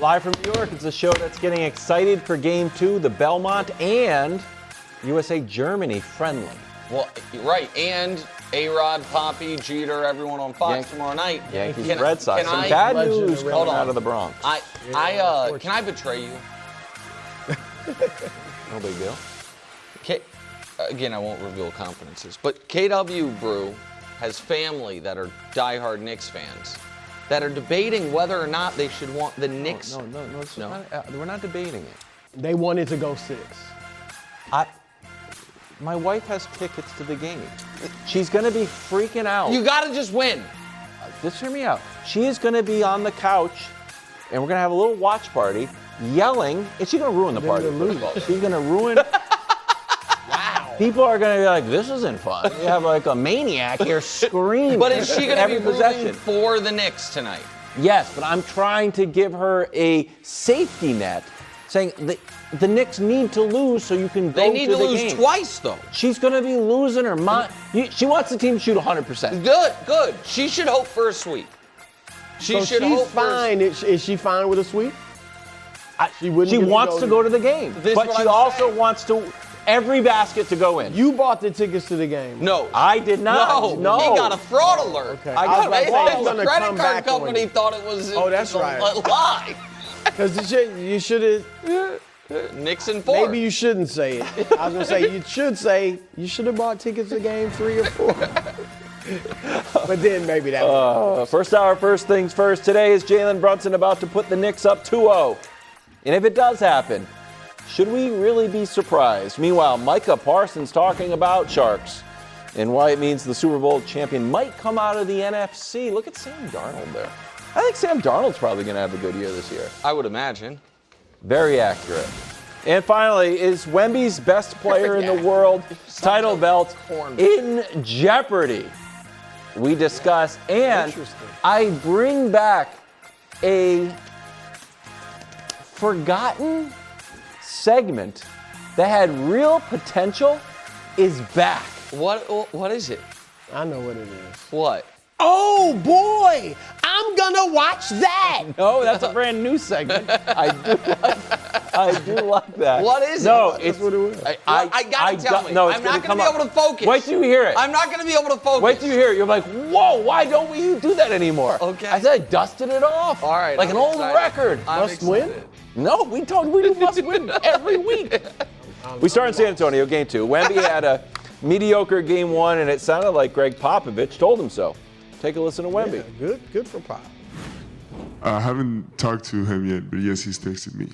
Live from New York, it's a show that's getting excited for Game 2, the Belmont and USA-Germany friendly. Well, right, and A-Rod, Poppy, Jeter, everyone on Fox tomorrow night. Yankees, Red Sox. Some bad news coming out of the Bronx. Can I betray you? No big deal. Again, I won't reveal confidences, but KW Brew has family that are diehard Knicks fans that are debating whether or not they should want the Knicks. No. We're not debating it. They wanted to go 6. My wife has tickets to the game. She's going to be freaking out. You got to just win. Just hear me out. She is going to be on the couch, and we're going to have a little watch party, yelling, and she's going to ruin the party. She's going to ruin. Wow. People are going to be like, this isn't fun. You have like a maniac here screaming. But is she going to be possession rooting for the Knicks tonight? Yes, but I'm trying to give her a safety net, saying the Knicks need to lose so you can go to the game. They need to lose twice, though. She's going to be losing her mind. She wants the team to shoot 100%. Good. She should hope for a sweep. She's fine. Is she fine with a sweep? She wants to go to the game, but she also wants every basket to go in. You bought the tickets to the game. No. I did not. No. He got a fraud alert. Okay. The credit card company thought it was that's right. a lie. Because you should have. Knicks and 4. Maybe you shouldn't say it. I was going to say you should have bought tickets to game 3 or 4. But then maybe that First hour, first things first. Today is Jalen Brunson about to put the Knicks up 2-0. And if it does happen, should we really be surprised? Meanwhile, Micah Parsons talking about Sharks and why it means the Super Bowl champion might come out of the NFC. Look at Sam Darnold there. I think Sam Darnold's probably going to have a good year this year. I would imagine. Very accurate. And finally, is Wemby's best player in the world title belt in jeopardy? We discuss, and I bring back a forgotten segment that had real potential is back. What is it? I know what it is. What? Oh, boy! I'm gonna watch that! No, that's a brand new segment. I do like that. What is it? That's what it was. I gotta tell me. No, I'm not gonna be able to focus. Wait till you hear it. I'm not gonna be able to focus. Wait till you hear it. You're like, whoa, why don't we do that anymore? Okay. I said I dusted it off. All right. Like an old record. Must win? No, we do must win every week. We start in San Antonio, game 2. Wemby had a mediocre game 1, and it sounded like Greg Popovich told him so. Take a listen to Wemby. Yeah, good for Pop. I haven't talked to him yet, but yes, he's texted me.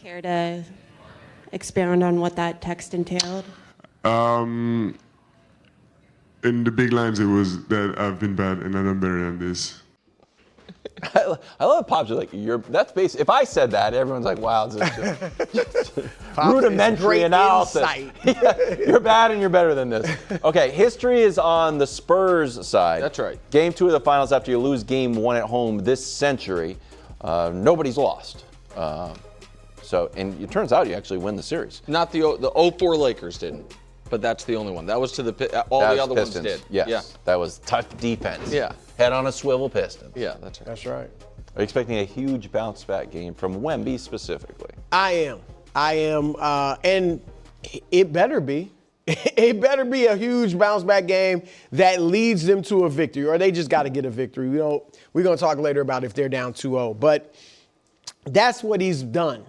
Care to expound on what that text entailed? In the big lines, it was that I've been bad and I've done better than this. I love Pop's like, that's basic. If I said that, everyone's like, wow, this is just rudimentary analysis. Yeah, you're bad and you're better than this. Okay, history is on the Spurs side. That's right. Game 2 of the finals after you lose game 1 at home this century. Nobody's lost. And it turns out you actually win the series. Not the 04 Lakers didn't, but that's the only one. That was to the all the other Pistons. ones did. Yes. Yeah. That was tough defense. Yeah. Head on a swivel Pistons. Yeah, that's right. That's right. Are you expecting a huge bounce back game from Wemby specifically? I am. And it better be. It better be a huge bounce back game that leads them to a victory, or they just got to get a victory. We're going to talk later about if they're down 2-0. But that's what he's done,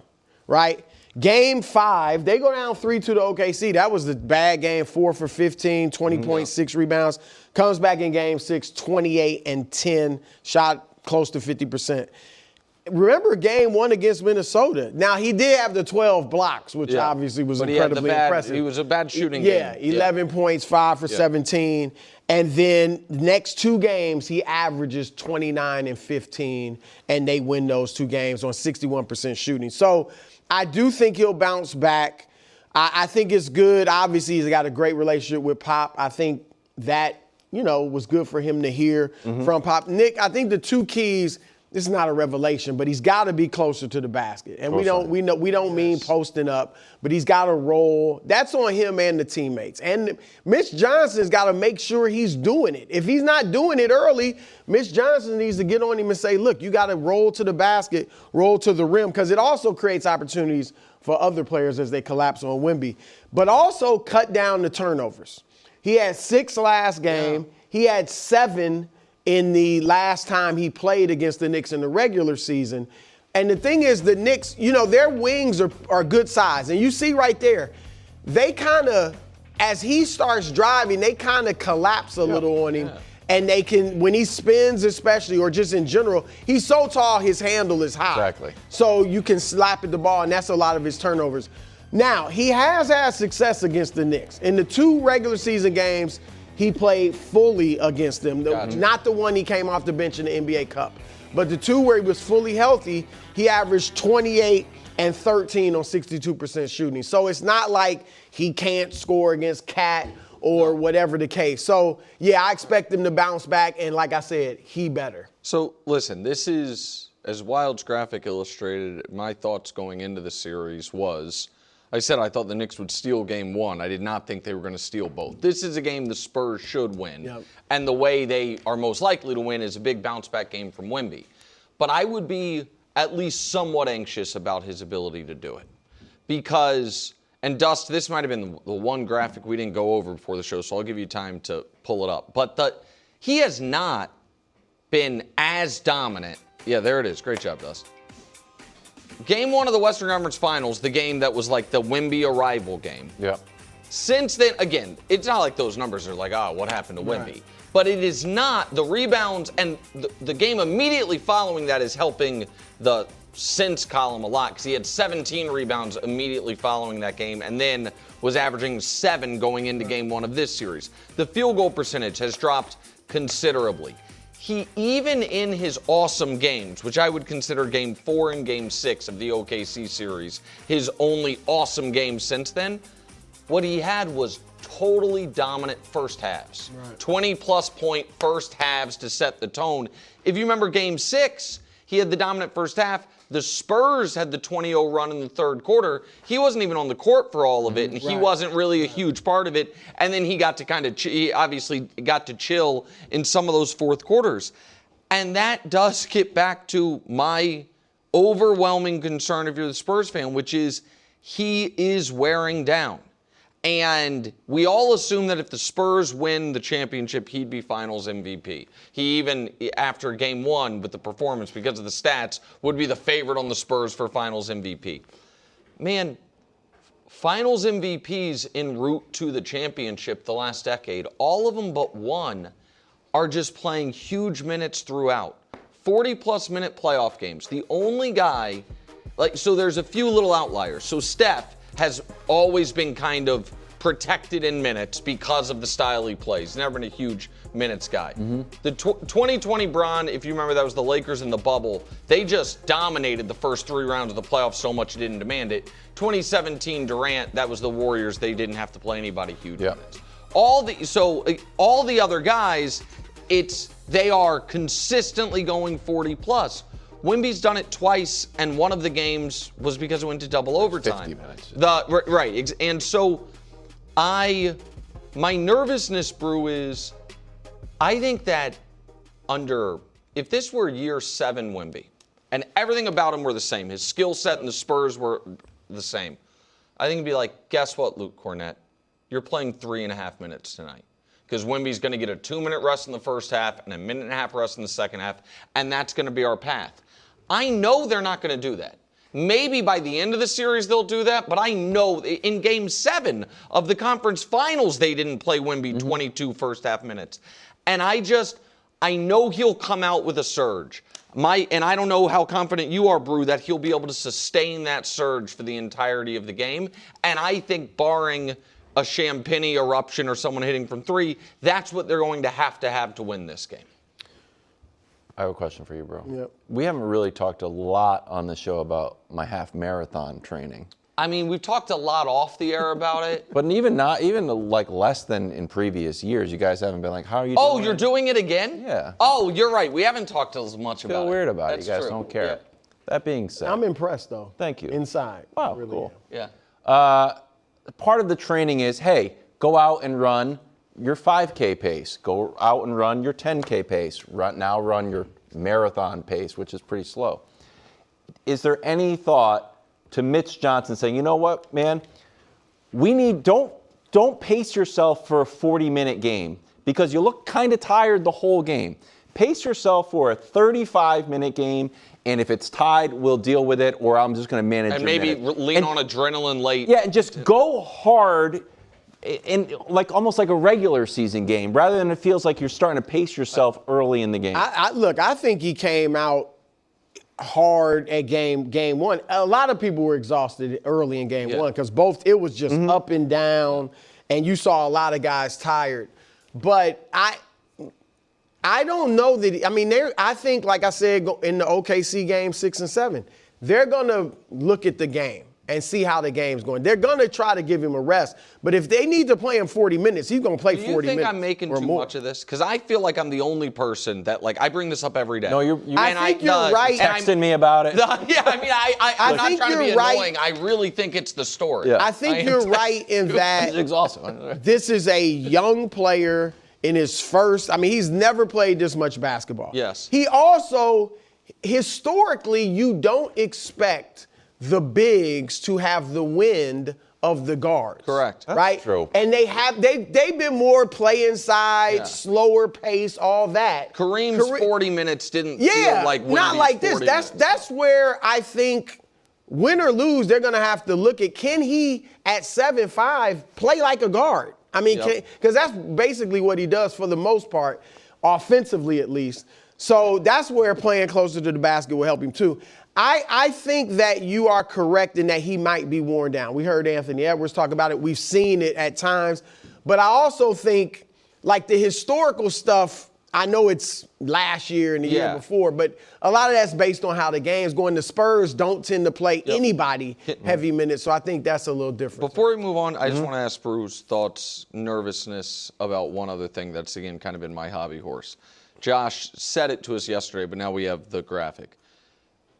right? Game 5, they go down 3-2 to OKC. That was the bad game, 4 for 15, 20.6 rebounds. Comes back in game 6, 28 and 10, shot close to 50%. Remember game 1 against Minnesota. Now, he did have the 12 blocks, which obviously was incredibly impressive. He was a bad shooting game. Yeah, 11 points, 5 for 17. And then the next 2 games, he averages 29 and 15, and they win those 2 games on 61% shooting. So I do think he'll bounce back. I think it's good. Obviously, he's got a great relationship with Pop. I think that, was good for him to hear from Pop. Nick, I think the 2 keys this is not a revelation, but he's got to be closer to the basket. And we don't mean posting up, but he's got to roll. That's on him and the teammates. And Mitch Johnson's got to make sure he's doing it. If he's not doing it early, Mitch Johnson needs to get on him and say, look, you got to roll to the basket, roll to the rim, because it also creates opportunities for other players as they collapse on Wemby. But also cut down the turnovers. He had 6 last game. Yeah. He had 7 in the last time he played against the Knicks in the regular season. And the thing is, the Knicks, their wings are good size. And you see right there, they kind of, as he starts driving, they kind of collapse a little on him. Yeah. And they can, when he spins especially, or just in general, he's so tall, his handle is high. Exactly. So you can slap at the ball, and that's a lot of his turnovers. Now, he has had success against the Knicks. In the 2 regular season games, he played fully against them. Gotcha. Not the one he came off the bench in the NBA Cup. But the 2 where he was fully healthy, he averaged 28 and 13 on 62% shooting. So it's not like he can't score against Cat or whatever the case. So, yeah, I expect him to bounce back. And like I said, he better. So, listen, this is, as Wild's graphic illustrated, my thoughts going into the series was, I said I thought the Knicks would steal game 1. I did not think they were going to steal both. This is a game the Spurs should win. Yep. And the way they are most likely to win is a big bounce-back game from Wemby. But I would be at least somewhat anxious about his ability to do it. Because, and Dust, this might have been the one graphic we didn't go over before the show, so I'll give you time to pull it up. But he has not been as dominant. Yeah, there it is. Great job, Dust. Game 1 of the Western Conference Finals, the game that was like the Wemby arrival game. Yeah. Since then, again, it's not like those numbers are like, what happened to Wemby? Right. But it is not the rebounds, and the game immediately following that is helping the since column a lot, because he had 17 rebounds immediately following that game, and then was averaging 7 going into game 1 of this series. The field goal percentage has dropped considerably. He, even in his awesome games, which I would consider game 4 and game 6 of the OKC series, his only awesome games since then, what he had was totally dominant first halves. Right. 20-plus point first halves to set the tone. If you remember game 6, he had the dominant first half. The Spurs had the 20-0 run in the third quarter. He wasn't even on the court for all of it, and he wasn't really a huge part of it. And then he got to he obviously got to chill in some of those fourth quarters. And that does get back to my overwhelming concern if you're the Spurs fan, which is he is wearing down. And we all assume that if the Spurs win the championship, he'd be Finals MVP. He even, after Game 1 with the performance, because of the stats, would be the favorite on the Spurs for Finals MVP. Man, Finals MVPs en route to the championship the last decade, all of them but one are just playing huge minutes throughout. 40-plus minute playoff games. The only guy, so there's a few little outliers. So Steph has always been kind of protected in minutes because of the style he plays. Never been a huge minutes guy. Mm-hmm. The 2020 Bron, if you remember, that was the Lakers in the bubble. They just dominated the first 3 rounds of the playoffs so much it didn't demand it. 2017 Durant, that was the Warriors. They didn't have to play anybody huge minutes. All the other guys, they are consistently going 40-plus. Wemby's done it twice, and one of the games was because it went to double overtime. 50 minutes. Right, and so my nervousness, Brew, is I think that if this were year 7 Wemby, and everything about him were the same, his skill set and the Spurs were the same, I think it'd be like, guess what, Luke Cornett? You're playing 3.5 minutes tonight. Because Wemby's going to get a 2-minute rest in the first half and a 1.5-minute rest in the second half, and that's going to be our path. I know they're not going to do that. Maybe by the end of the series they'll do that, but I know in Game 7 of the conference finals they didn't play Wemby 22 first-half minutes. And I know he'll come out with a surge. And I don't know how confident you are, Brew, that he'll be able to sustain that surge for the entirety of the game. And I think barring a Champagny eruption or someone hitting from 3, that's what they're going to have to win this game. I have a question for you, bro. Yep. We haven't really talked a lot on the show about my half marathon training. I mean, we've talked a lot off the air about it. But even like less than in previous years, you guys haven't been like, how are you doing? Oh, you're doing it again? Yeah. Oh, you're right. We haven't talked as much about it. I feel weird about it. That's You guys true. don't care. Yeah. That being said. I'm impressed, though. Thank you. Inside. Wow, really cool. am. Yeah. Part of the training is, hey, go out and run your 5K pace. Go out and run your 10K pace. Now run your marathon pace, which is pretty slow. Is there any thought to Mitch Johnson saying, you know what, man, don't pace yourself for a 40-minute game because you look kind of tired the whole game. Pace yourself for a 35-minute game, and if it's tied, we'll deal with it, or I'm just going to manage And your maybe minute. lean on adrenaline late. Yeah, and just go hard in like almost like a regular season game, rather than it feels like you're starting to pace yourself early in the game. I think he came out hard at game one. A lot of people were exhausted early in game one because it was just up and down, and you saw a lot of guys tired. But I don't know that. I think, like I said, in the OKC game 6 and 7, they're gonna look at the game and see how the game's going. They're gonna try to give him a rest. But if they need to play him 40 minutes, he's gonna play 40 minutes. Do you think I'm making too much of this? Because I feel like I'm the only person that I bring this up every day. No, you're I think you're right. texting me about it. Yeah, I mean, I'm not think trying to be you're right. annoying. I really think it's the story. Yeah. I think you're right in that It's exhausting. this is a young player in his first. He's never played this much basketball. Yes. He also, historically, you don't expect the bigs to have the wind of the guards. Correct. Right? That's true. And they've been more play inside, slower pace, all that. Kareem's 40 minutes didn't feel like not Wemby's like this. 40 minutes. That's where I think, win or lose, they're going to have to look at, can he at 7'5" play like a guard? Because that's basically what he does for the most part, offensively at least. So that's where playing closer to the basket will help him too. I think that you are correct in that he might be worn down. We heard Anthony Edwards talk about it. We've seen it at times. But I also think, like the historical stuff, I know it's last year and the year before, but a lot of that's based on how the game's going. The Spurs don't tend to play anybody heavy minutes, so I think that's a little different. Before we move on, I just want to ask Bruce thoughts, nervousness about one other thing that's, again, kind of been my hobby horse. Josh said it to us yesterday, but now we have the graphic.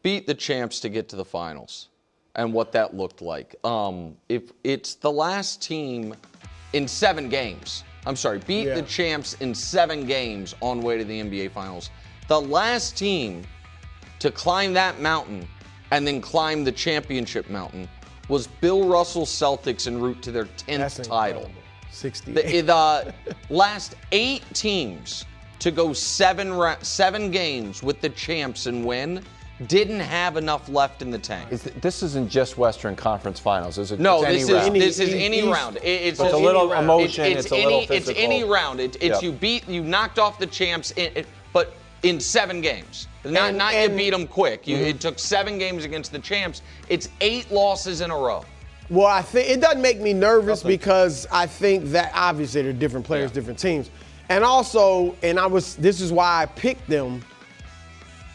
Beat the champs to get to the finals and what that looked like. If it's the last team in 7 games. Beat the champs in 7 games on way to the NBA Finals. The last team to climb that mountain and then climb the championship mountain was Bill Russell's Celtics en route to their 10th title. 68. The last 8 teams to go 7 games with the champs and win didn't have enough left in the tank. This isn't just Western Conference Finals. This is any round. It's a little emotion. It's a little physical. It's any round. You knocked off the champs, but in 7 games. Not you beat them quick. It took 7 games against the champs. It's 8 losses in a row. Well, I think it doesn't make me nervous because I think that obviously they're different players, different teams. And also, this is why I picked them.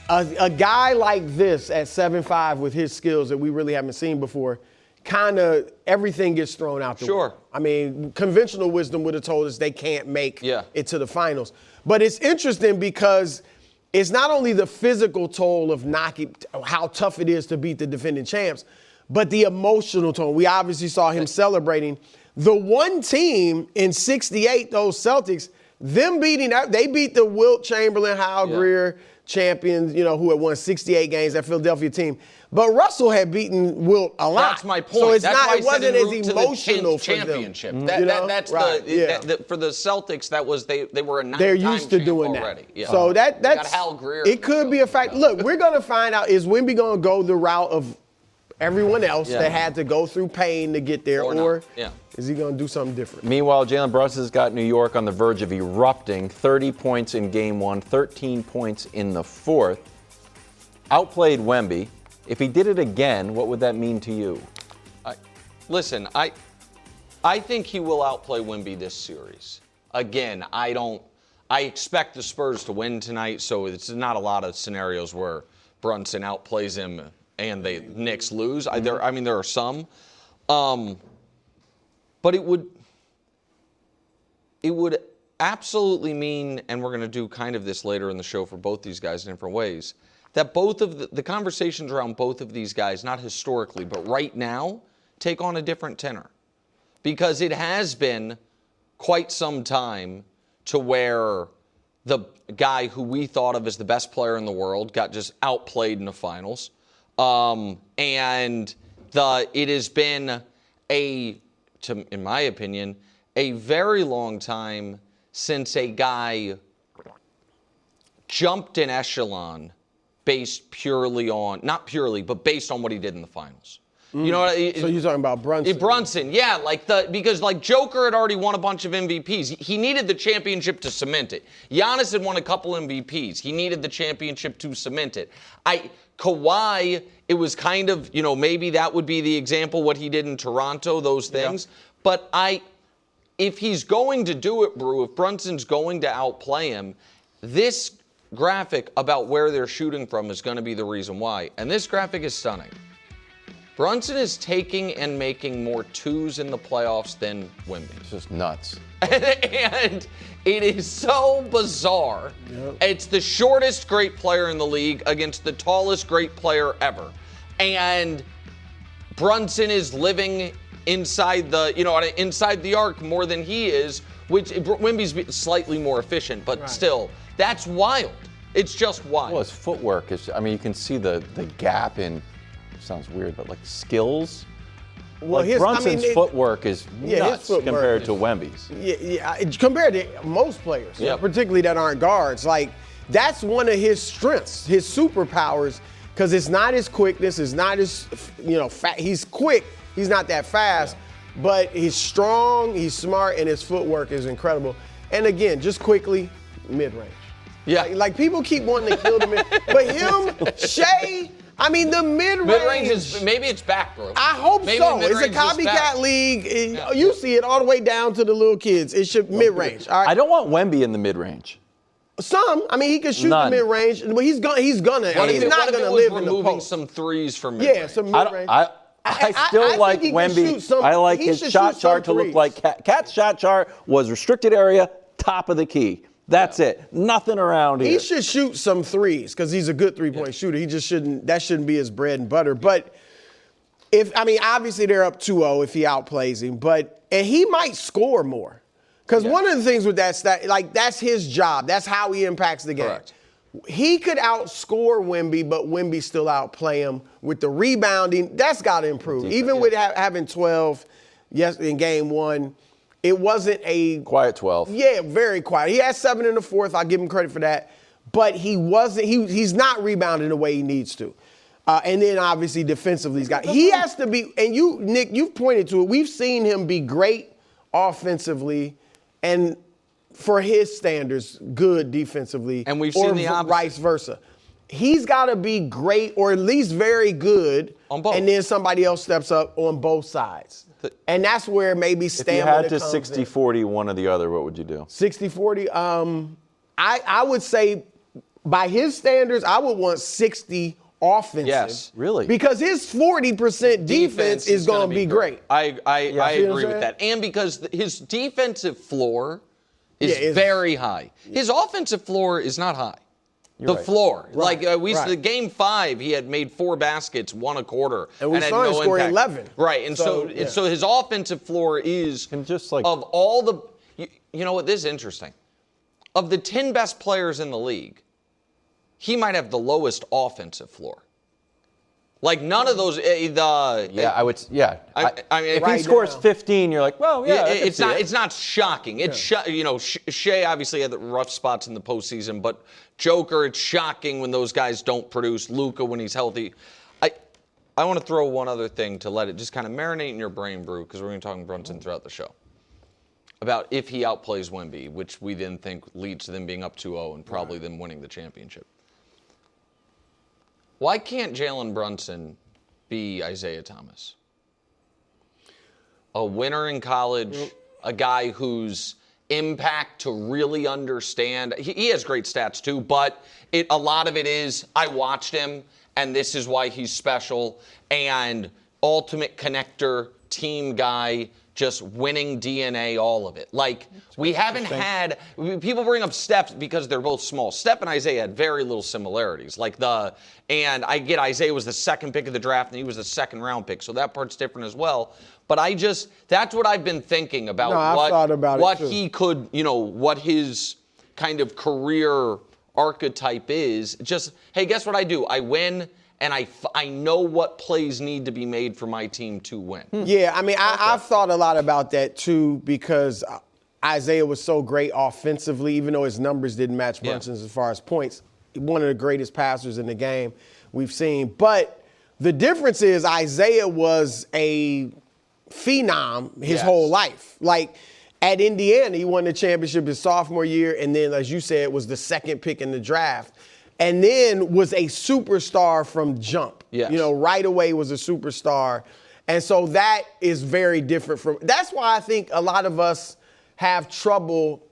A guy like this at 7'5" with his skills that we really haven't seen before, kind of everything gets thrown out the window. Conventional wisdom would have told us they can't make it to the finals. But it's interesting because it's not only the physical toll of how tough it is to beat the defending champs, but the emotional toll. We obviously saw him celebrating. The one team in 68, those Celtics, they beat the Wilt Chamberlain, Hal Greer champions, who had won 68 games, that Philadelphia team. But Russell had beaten Wilt a lot. That's my point. So it wasn't as emotional for championship. them. That's for the Celtics. That was they were a 9-time They're used to doing already. that. Yeah. So that's got Hal Greer. It could be a fact. Look, we're gonna find out, is Wemby gonna go the route of everyone else that had to go through pain to get there, or is he going to do something different? Meanwhile, Jalen Brunson's got New York on the verge of erupting. 30 points in game 1, 13 points in the 4th. Outplayed Wemby. If he did it again, what would that mean to you? Listen, I think he will outplay Wemby this series. Again, I expect the Spurs to win tonight, so it's not a lot of scenarios where Brunson outplays him and the Knicks lose. There are some. But it would absolutely mean, and we're going to do kind of this later in the show for both these guys in different ways, that both of the conversations around both of these guys, not historically, but right now, take on a different tenor. Because it has been quite some time to where the guy who we thought of as the best player in the world got just outplayed in the finals. It has been in my opinion, a very long time since a guy jumped an echelon based purely on, not purely, but based on what he did in the finals. You know what So you're talking about Brunson? Brunson, yeah, because Joker had already won a bunch of MVPs. He needed the championship to cement it. Giannis had won a couple MVPs. He needed the championship to cement it. Kawhi, it was kind of, maybe that would be the example, what he did in Toronto, those things. Yeah. But if he's going to do it, Brew, if Brunson's going to outplay him, this graphic about where they're shooting from is going to be the reason why. And this graphic is stunning. Brunson is taking and making more twos in the playoffs than Wemby. It's just nuts. And it is so bizarre. Yep. It's the shortest great player in the league against the tallest great player ever. And Brunson is living inside the arc more than he is, which Wemby's slightly more efficient, but still, that's wild. It's just wild. Well, his footwork is, you can see the gap in, sounds weird, but like skills. Well, Brunson's footwork is nuts compared to Wemby's. Yeah, compared to most players, particularly that aren't guards. That's one of his strengths, his superpowers, because it's not his quickness, it's not his, he's quick, he's not that fast, but he's strong, he's smart, and his footwork is incredible. And again, just quickly, mid-range. Yeah. Like people keep wanting to kill the mid, but him, Shea, the mid-range. Mid-range is, maybe it's back, bro. I hope so. It's a copycat league. You see it all the way down to the little kids. It should mid-range. All right. I don't want Wemby in the mid-range. Some. He can shoot the mid-range, but he's gonna. He's not gonna live in the post. Some threes from mid-range. Yeah, some mid-range. I still like Wemby. I like his shot chart to look like Cat's shot chart was restricted area, top of the key. That's it. Nothing around here. He should shoot some threes because he's a good three-point shooter. He just shouldn't. That shouldn't be his bread and butter. But obviously they're up 2-0 if he outplays him. And he might score more because one of the things with that stat, that's his job. That's how he impacts the game. Correct. He could outscore Wemby, but Wemby still outplay him with the rebounding. That's got to improve. Even with having 12, in game one. It wasn't a quiet 12. Yeah, very quiet. He had 7 in the fourth. I'll give him credit for that. But he wasn't. He's not rebounding the way he needs to. And then obviously defensively, he has to be. And you, Nick, you've pointed to it. We've seen him be great offensively, and for his standards, good defensively. And we've seen the opposite. Vice versa. He's got to be great or at least very good on both. And then somebody else steps up on both sides. And that's where maybe stamina If you had to 60-40 one or the other, what would you do? 60-40? I would say by his standards, I would want 60 offensive. Yes, really. Because his 40% defense is going to be great. I agree with that. And because his defensive floor is very high. His offensive floor is not high. Floor. Right. The game 5, he had made 4 baskets, 1 a quarter. And we saw him score 11. Right. And so his offensive floor is, and just of all the, you know what, this is interesting. Of the 10 best players in the league, he might have the lowest offensive floor. None of those, I would, yeah. If he scores 15, you're like, well, it's not shocking. It's Shea obviously had the rough spots in the postseason, but Joker, it's shocking when those guys don't produce. Luka when he's healthy. I want to throw one other thing to let it just kind of marinate in your brain, Brew, because we're going to be talking Brunson throughout the show. About if he outplays Wemby, which we then think leads to them being up 2-0 and probably them winning the championship. Why can't Jalen Brunson be Isaiah Thomas? A winner in college, a guy whose impact to really understand. He has great stats too, but a lot of it is I watched him, and this is why he's special, and ultimate connector team guy, just winning DNA, all of it. Like, we haven't had, people bring up Steph because they're both small. Steph and Isaiah had very little similarities. And I get Isaiah was the second pick of the draft and he was the second round pick, so that part's different as well. But that's what I've been thinking about. I've thought about what it too. he could, what his kind of career archetype is. Just, hey, guess what I do? I win. And I know what plays need to be made for my team to win. Yeah, I mean, I've thought a lot about that too because Isaiah was so great offensively, even though his numbers didn't match Brunson's as far as points. One of the greatest passers in the game we've seen. But the difference is Isaiah was a phenom his whole life. Like, at Indiana, he won the championship his sophomore year, and then, as you said, was the second pick in the draft. And then was a superstar from jump. Yes. Right away was a superstar. And so that is very different from, that's why I think a lot of us have trouble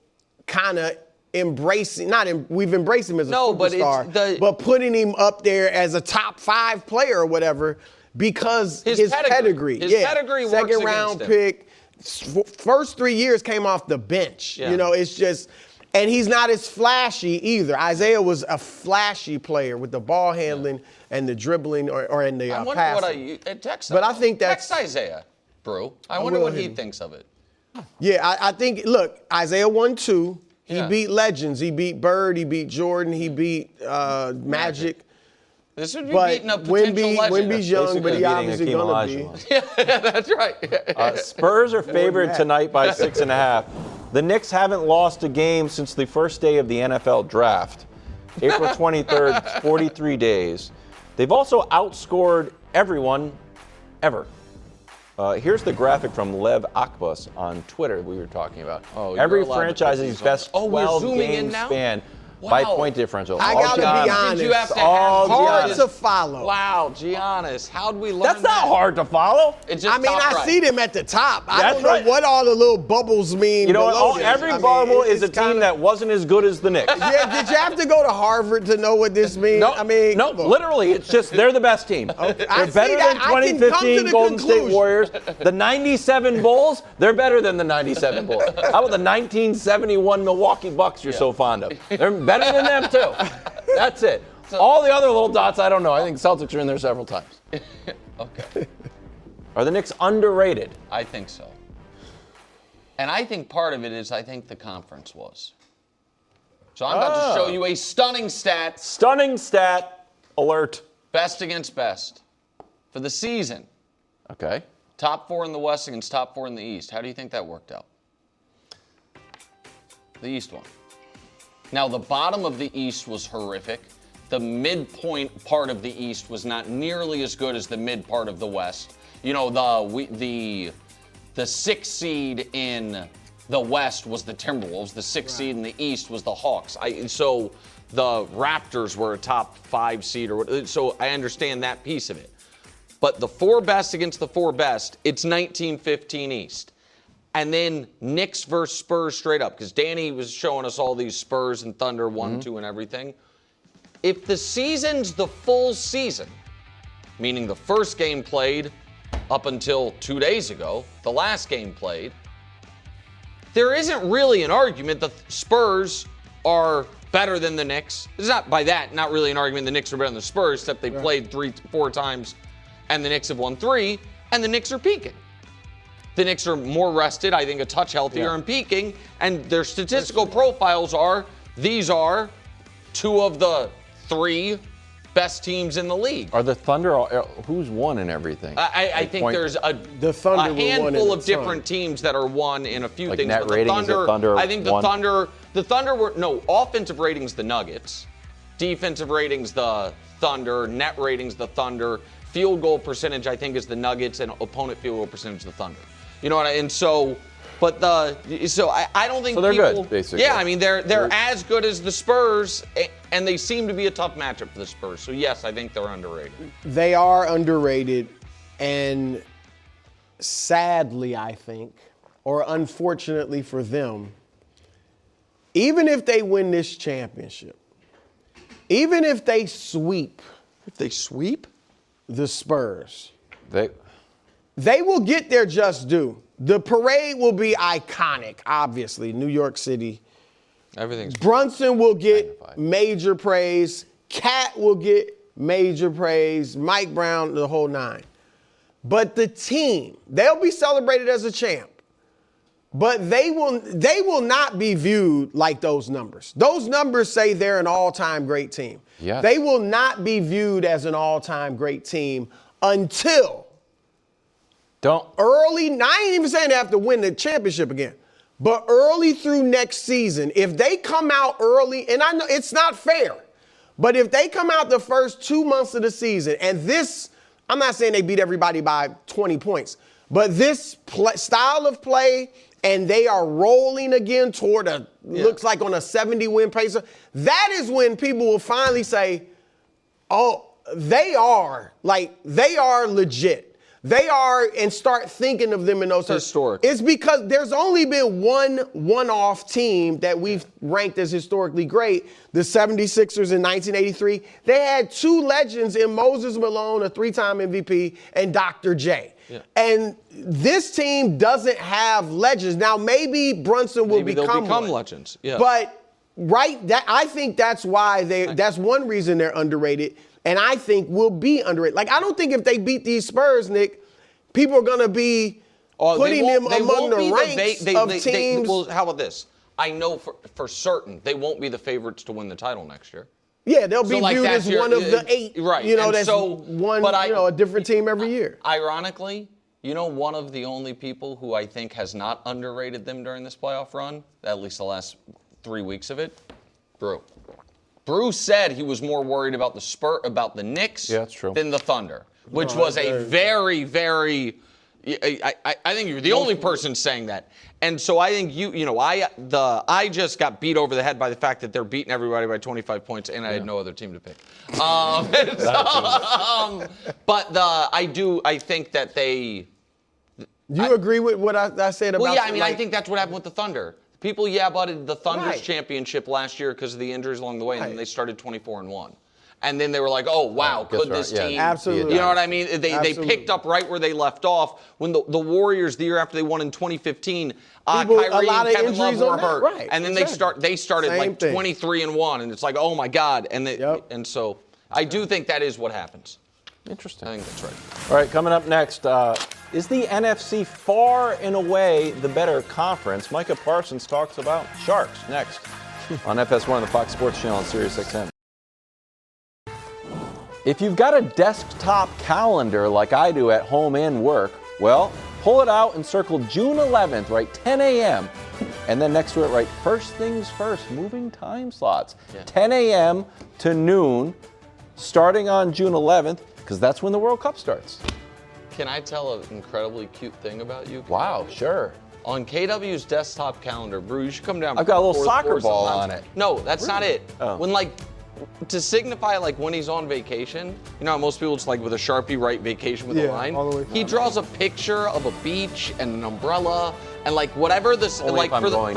kind of embracing, we've embraced him as a superstar, but putting him up there as a top 5 player or whatever because his pedigree. His pedigree works second round pick. First 3 years came off the bench. Yeah. It's just, and he's not as flashy either. Isaiah was a flashy player with the ball handling and the dribbling or in the I wonder passing. text. But I think text Isaiah, Brew. I wonder what he thinks of it. Yeah, I think. Look, Isaiah won 2. He beat legends. He beat Bird. He beat Jordan. He beat Magic. This would be beating a potential legend. Wemby's young, but he obviously gonna be. Yeah, that's right. Spurs are favored tonight by 6.5. The Knicks haven't lost a game since the first day of the NFL draft, April 23rd, 43 days. They've also outscored everyone ever. Here's the graphic from Lev Akbus on Twitter we were talking about. Every franchise's best 12-game span by point differential. I got to be honest. You have to hard to follow. Wow, Giannis, how'd we learn That's not hard to follow. It's just I see them at the top. I don't right. know what all the little bubbles mean. You know below what? this. Every bubble is a team that wasn't as good as the Knicks. Yeah, did you have to go to Harvard to know what this means? No, literally, it's just they're the best team. They're better than 2015 Golden State Warriors. The 97 Bulls, they're better than the 97 Bulls. How about the 1971 Milwaukee Bucks you're so fond of? They're better than them, too. That's it. All the other little dots, I don't know. I think Celtics are in there several times. Okay. Are the Knicks underrated? I think so. And I think part of it is I think the conference was. So I'm about to show you a stunning stat. Stunning stat alert. Best against best for the season. Okay. Top 4 in the West against top 4 in the East. How do you think that worked out? The East won. Now, the bottom of the East was horrific. The midpoint part of the East was not nearly as good as the mid part of the West. The 6th seed in the West was the Timberwolves. The 6th seed in the East was the Hawks. So the Raptors were a top 5 seed. So I understand that piece of it. But the 4 best against the 4 best, it's 19-15 East. And then Knicks versus Spurs straight up, because Danny was showing us all these Spurs and Thunder 1-2 and everything. If the season's the full season, meaning the first game played up until 2 days ago, the last game played, there isn't really an argument that Spurs are better than the Knicks. It's not by that, not really an argument the Knicks are better than the Spurs, except they played 3-4 times and the Knicks have won 3, and the Knicks are peaking. The Knicks are more rested, I think a touch healthier and peaking, and their statistical profiles are, these are 2 of the 3 best teams in the league. Are the Thunder, who's won in everything? I think there's a handful of different teams that are won in a few things. Net but the ratings, Thunder, I think the Thunder were, offensive ratings, the Nuggets. Defensive ratings, the Thunder. Net ratings, the Thunder. Field goal percentage, I think, is the Nuggets, and opponent field goal percentage, the Thunder. You know what I mean? So I don't think so they're people, good, basically. Yeah, I mean they're as good as the Spurs, and they seem to be a tough matchup for the Spurs. So yes, I think they're underrated. They are underrated, and sadly, I think, or unfortunately for them, even if they win this championship, even if they sweep, If they sweep, the Spurs, They will get their just due. The parade will be iconic, obviously. New York City. Everything's Brunson will get magnified. major praise. Cat will get major praise. Mike Brown, the whole nine. But the team, they'll be celebrated as a champ. But they will not be viewed like those numbers. Those numbers say they're an all-time great team. Yes. They will not be viewed as an all-time great team until early. I ain't even saying they have to win the championship again. But early through next season, if they come out early, and I know it's not fair, but if they come out the first 2 months of the season, and this, I'm not saying they beat everybody by 20 points, but this style of play, and they are rolling again toward looks like on a 70-win pace, that is when people will finally say, oh, they are legit. They are, and start thinking of them in those terms. Historic. It's because there's only been one-off team that we've ranked as historically great, the 76ers in 1983. They had two legends in Moses Malone, a 3-time MVP, and Dr. J. Yeah. And this team doesn't have legends. Now, maybe Brunson will become legends. Yeah. But I think that's why that's one reason they're underrated. And I think will be underrated. Like, I don't think if they beat these Spurs, Nick, people are going to be putting them among the ranks of teams. Well, how about this? I know for certain they won't be the favorites to win the title next year. Yeah, they'll be viewed as one of the 8. Right. You know, and that's a different team every year. Ironically, one of the only people who I think has not underrated them during this playoff run, at least the last 3 weeks of it, Brew. Brew said he was more worried about the Knicks than the Thunder, which was a very, very. I think you're the only person saying that, and so I think I just got beat over the head by the fact that they're beating everybody by 25 points, and I had no other team to pick. I think that they. Do you agree with what I said about? Well, yeah, I think that's what happened with the Thunder. People butted the Thunder's championship last year because of the injuries along the way, and then they started 24-1. And then they were like, oh, wow, could this team? Absolutely. You know what I mean? They picked up right where they left off when the Warriors, the year after they won in 2015, Kyrie and Kevin Love were hurt. Right, and then they started like 23-1, and it's like, oh, my God. And so I do think that is what happens. Interesting. I think that's right. All right, coming up next, is the NFC far and away the better conference? Micah Parsons talks about Sharks next on FS1 the Fox Sports Channel on Sirius XM. If you've got a desktop calendar like I do at home and work, well, pull it out and circle June 11th, right, 10 a.m. And then next to it, right, first things first, moving time slots. 10 a.m. to noon, starting on June 11th, because that's when the World Cup starts. Can I tell an incredibly cute thing about you? Wow, sure. On KW's desktop calendar, Brew, you should come down. I've got a little soccer ball on it. No, that's not it. Oh. When to signify when he's on vacation, how most people just with a Sharpie write vacation with a line. All the way He draws a picture of a beach and an umbrella and whatever this for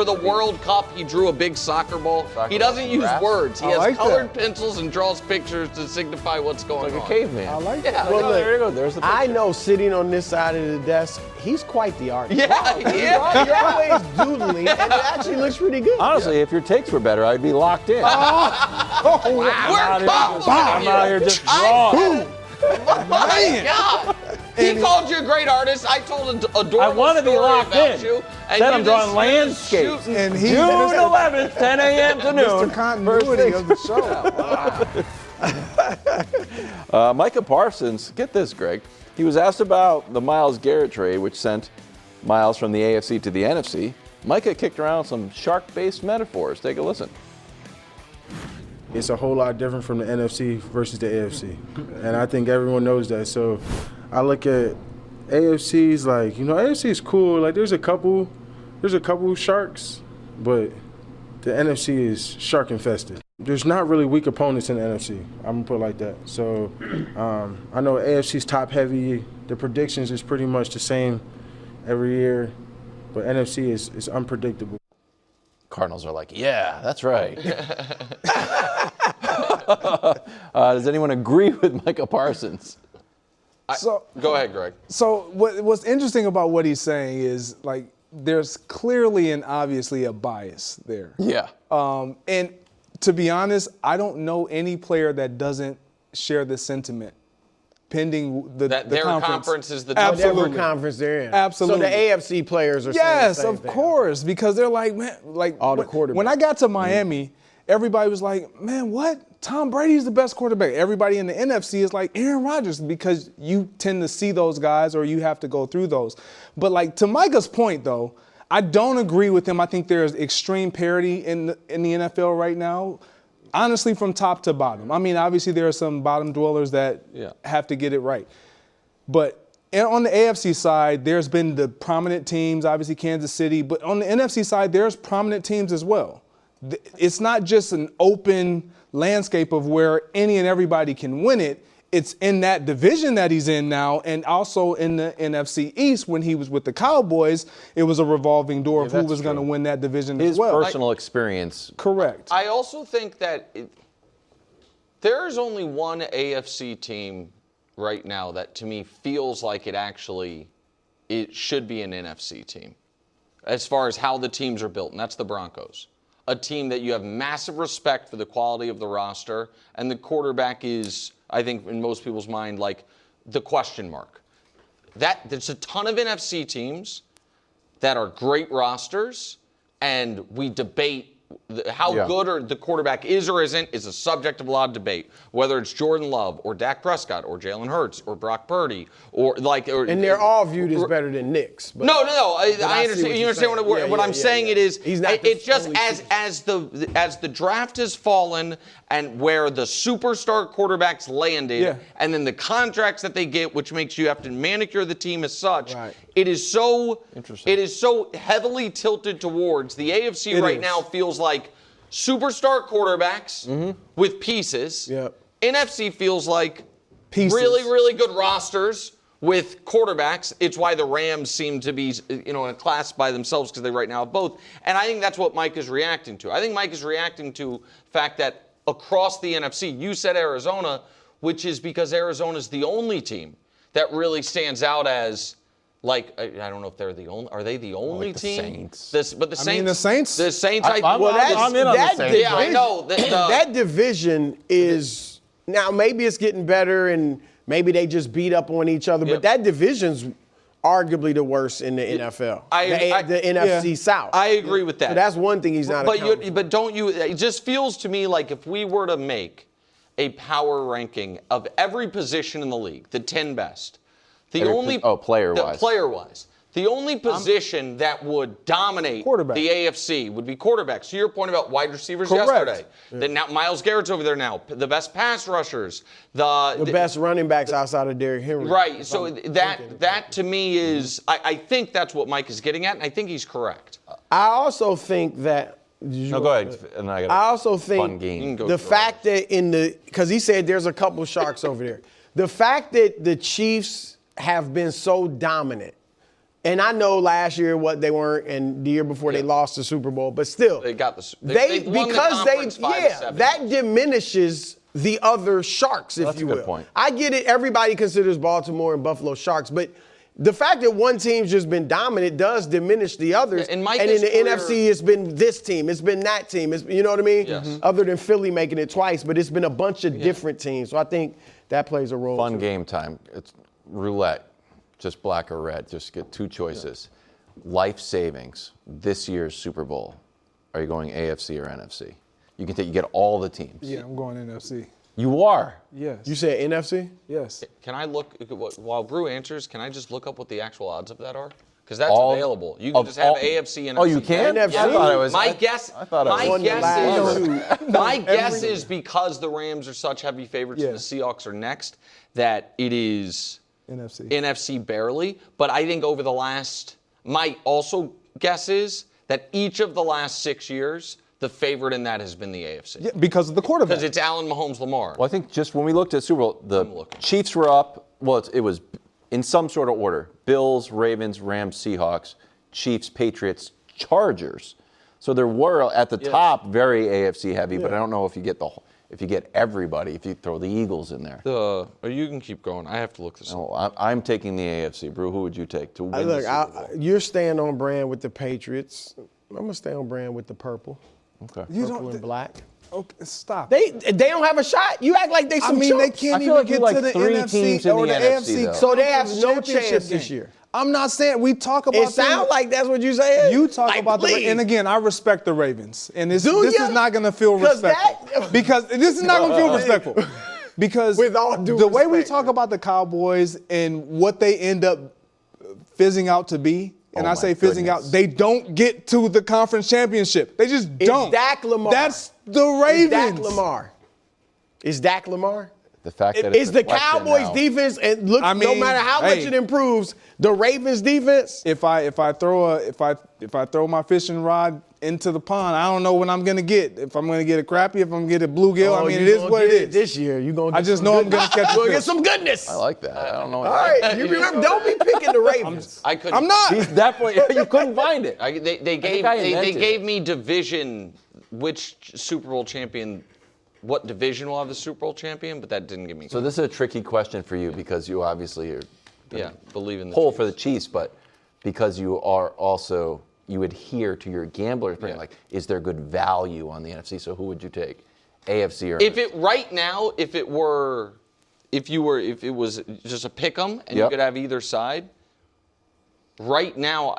the World Cup, he drew a big soccer ball. He doesn't use words. He has colored pencils and draws pictures to signify what's going on. Like a caveman. I like that. Well, look, there you go. There's the picture. I know sitting on this side of the desk, he's quite the artist. Yeah. You're always doodling, and it actually looks pretty good. Honestly, if your takes were better, I'd be locked in. We're I'm out here just drawing. Oh my God! He called you a great artist. I told an adorable I want to be locked in. You, and then I'm drawing landscapes. And June 11th, 10 a.m. to noon. Mr. Continuity of the show. Micah Parsons, get this, Greg. He was asked about the Myles Garrett trade, which sent Myles from the AFC to the NFC. Micah kicked around some shark-based metaphors. Take a listen. It's a whole lot different from the NFC versus the AFC. And I think everyone knows that. So I look at AFC's AFC is cool. There's a couple sharks, but the NFC is shark infested. There's not really weak opponents in the NFC. I'm gonna put it like that. So I know AFC's top heavy. The predictions is pretty much the same every year, but NFC is unpredictable. Cardinals are like, yeah, that's right. Does anyone agree with Micah Parsons? Go ahead, Greg. So what's interesting about what he's saying is, like, there's clearly and obviously a bias there. Yeah. And to be honest, I don't know any player that doesn't share this sentiment. Pending the Their conference is the Absolutely. Whatever conference they're in. Absolutely. So the AFC players are saying Yes, the same of thing. course, because they're like, man, like All the quarterbacks. when I got to Miami, everybody was like, man, what? Tom Brady's the best quarterback. Everybody in the NFC is like Aaron Rodgers, because you tend to see those guys or you have to go through those. But like, to Micah's point though, I don't agree with him. I think there's extreme parity in the NFL right now. Honestly, from top to bottom. I mean, obviously there are some bottom dwellers that have to get it right. But on the AFC side, there's been the prominent teams, obviously Kansas City. But on the NFC side, there's prominent teams as well. It's not just an open landscape of where any and everybody can win it. It's in that division that he's in now, and also in the NFC East when he was with the Cowboys, it was a revolving door of who was going to win that division as well. His personal experience. Correct. I also think that there is only one AFC team right now that to me feels like it should be an NFC team as far as how the teams are built, and that's the Broncos. A team that you have massive respect for the quality of the roster, and the quarterback is, I think, in most people's mind, like the question mark. There's a ton of NFC teams that are great rosters, and we debate how good or the quarterback is or isn't is a subject of a lot of debate. Whether it's Jordan Love or Dak Prescott or Jalen Hurts or Brock Purdy and they're all viewed as better than Knicks. No. I understand. You understand what I'm saying? It is. It's just as the draft has fallen and where the superstar quarterbacks landed, and then the contracts that they get, which makes you have to manicure the team as such. Right. It is so heavily tilted towards the AFC right now. Feels like superstar quarterbacks with pieces. Yep. NFC feels like really, really good rosters with quarterbacks. It's why the Rams seem to be, in a class by themselves because they right now have both. And I think that's what Mike is reacting to. I think Mike is reacting to the fact that across the NFC, you said Arizona, which is because Arizona is the only team that really stands out as, like, I don't know if they're the only. Are they the only team? Saints. The Saints. The Saints. I'm in on the Saints. Yeah, I know. That division is now maybe it's getting better and maybe they just beat up on each other, but that division's arguably the worst in the NFL. The NFC South. I agree with that. So that's one thing he's not. But don't you? It just feels to me like if we were to make a power ranking of every position in the league, the 10 best. Player-wise. The only position that would dominate the AFC would be quarterbacks. To your point about wide receivers yesterday. Then now Myles Garrett's over there now. The best pass rushers. The best running backs outside of Derrick Henry. Right. So that to me is, I think that's what Mike is getting at, and I think he's correct. I also think that. No, go ahead. And I also think the fact that because he said there's a couple sharks over there. The fact that the Chiefs have been so dominant. And I know last year what they weren't, and the year before they lost the Super Bowl, but still, they got they won the conference 5-7. That diminishes the other sharks, if you will. That's a good point. I get it. Everybody considers Baltimore and Buffalo sharks, but the fact that one team's just been dominant does diminish the others. And in the NFC, it's been this team, it's been that team. You know what I mean? Yes. Other than Philly making it twice, but it's been a bunch of different teams. So I think that plays a role. Fun game time. It's roulette, just black or red. Just get two choices. Life savings, this year's Super Bowl. Are you going AFC or NFC? You get all the teams. Yeah, I'm going NFC. You are? Yes. You said NFC? Yes. Can I look, while Brew answers, can I just look up what the actual odds of that are? Because that's available. You can just have AFC and NFC. Oh, you can? NFC? I thought it was. My guess is because the Rams are such heavy favorites and the Seahawks are next, that it is NFC barely. But I think over the last, my also guess is that each of the last 6 years, the favorite in that has been the AFC. Yeah, because of the quarterback. Because it's Allen Mahomes Lamar. Well, I think just when we looked at Super Bowl, the Chiefs were up. Well, it was in some sort of order. Bills, Ravens, Rams, Seahawks, Chiefs, Patriots, Chargers. So there were at the top very AFC heavy, but I don't know if you get if you get everybody, if you throw the Eagles in there. You can keep going. I have to look this up. No, I'm taking the AFC. Brew, who would you take to win the Super Bowl? You're staying on brand with the Patriots. I'm going to stay on brand with the purple. Okay. Purple and black. Okay, stop. They don't have a shot. You act like they some they chumps. can't I feel even like get to the three NFC teams in or the the NFC, AFC. though. So they have no Championship chance this game. year. I'm not saying we talk about It sounds like that's what you saying. You talk like, about please. and again, I respect the Ravens, and this Do is ya? not going to feel 'Cause respectful because this is not going to feel respectful because With all due the way we respect. talk about the Cowboys and what they end up fizzing out to be, and Oh I my say fizzing goodness. out, they don't get to the conference championship. They just It's don't. Dak Lamar. That's the Ravens. Is Dak Lamar. Is Dak Lamar? The fact that Is it's the a question Cowboys now. defense, and look, I no mean, matter how much hey. it improves, the Ravens defense? If I throw my fishing rod into the pond, I don't know what I'm gonna get. If I'm gonna get a crappie, if I'm gonna get a bluegill, I mean, it is what it is. This year, you're going to I just know I'm gonna catch a You'll get fish. some goodness. I like that. I don't know. All right, you remember, don't be picking the Ravens. I couldn't. I'm not. He's definitely. You couldn't find it. They gave me division, which Super Bowl champion, what division will have the Super Bowl champion, but that didn't give me. So this is a tricky question for you because you obviously are believe in the pull Chiefs. for the Chiefs, but because you are also you adhere to your gambler's brain. Yeah. Like, is there good value on the NFC? So who would you take, AFC or? If it right now, if it was just a pick 'em and you Yep. could have either side. Right now,